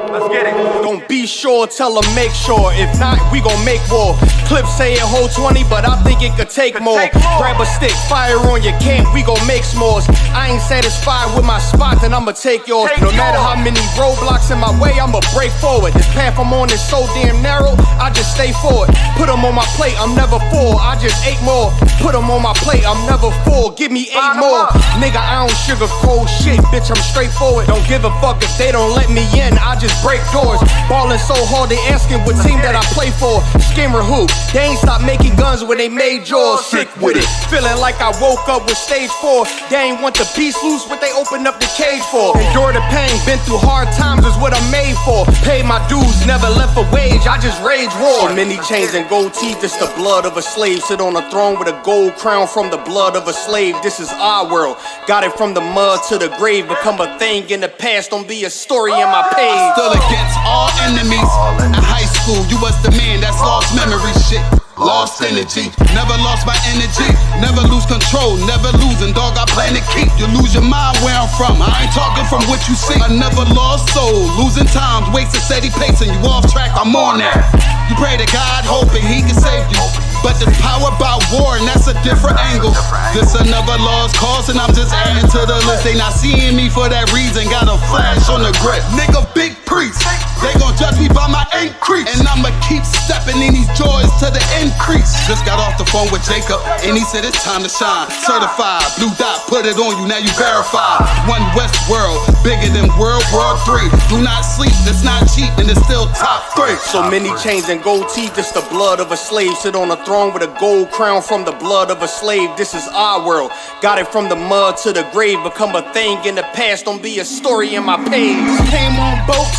Let's get it. Don't be sure, tell them make sure. If not, we gon' make war. Clips say it hold 20, but I think it could take more. Grab a stick, fire on your camp, we gon' make s'mores. I ain't satisfied with my spot, then I'ma take yours. No matter how many roadblocks in my way, I'ma break forward. This path I'm on is so damn narrow, I just stay forward. Put them on my plate, I'm never full, I just ate more. Put them on my plate, I'm never full, give me 8 more. Nigga, I don't sugarcoat shit, bitch, I'm straightforward. Don't give a fuck if they don't let me in, I just break doors. Ballin' so hard, they asking what team that I play for. Skimmer who? They ain't stopped making guns when they made yours. Sick with it, feeling like I woke up with stage 4. They ain't want the beast loose, what they opened up the cage for. Endure the pain, been through hard times is what I'm made for. Paid my dues, never left a wage, I just rage war. So many chains and gold teeth, this the blood of a slave. Sit on a throne with a gold crown from the blood of a slave. This is our world, got it from the mud to the grave. Become a thing in the past, don't be a story in my page. Still against all enemies. In high school, you was the man that's lost memory shit. Lost energy, never lost my energy. Never lose control, never losing, dog, I plan to keep. You lose your mind where I'm from, I ain't talking from what you see. I never lost soul, losing times, wasting steady pacing. You off track, I'm on that. You pray to God, hoping he can save you. But there's power about war, and that's a different angle. This another lost cause, and I'm just adding to the list. They not seeing me for that reason, got a flash on the grip. Nigga, big priest, they gon' judge Panini's joys to the increase. Just got off the phone with Jacob, and he said it's time to shine. Certified, blue dot, put it on you, now you verified. One West World, bigger than World War III. Do not sleep, it's not cheap, and it's still top 3. So many chains and gold teeth, it's the blood of a slave. Sit on a throne with a gold crown from the blood of a slave. This is our world, got it from the mud to the grave. Become a thing in the past, don't be a story in my page. Came on boats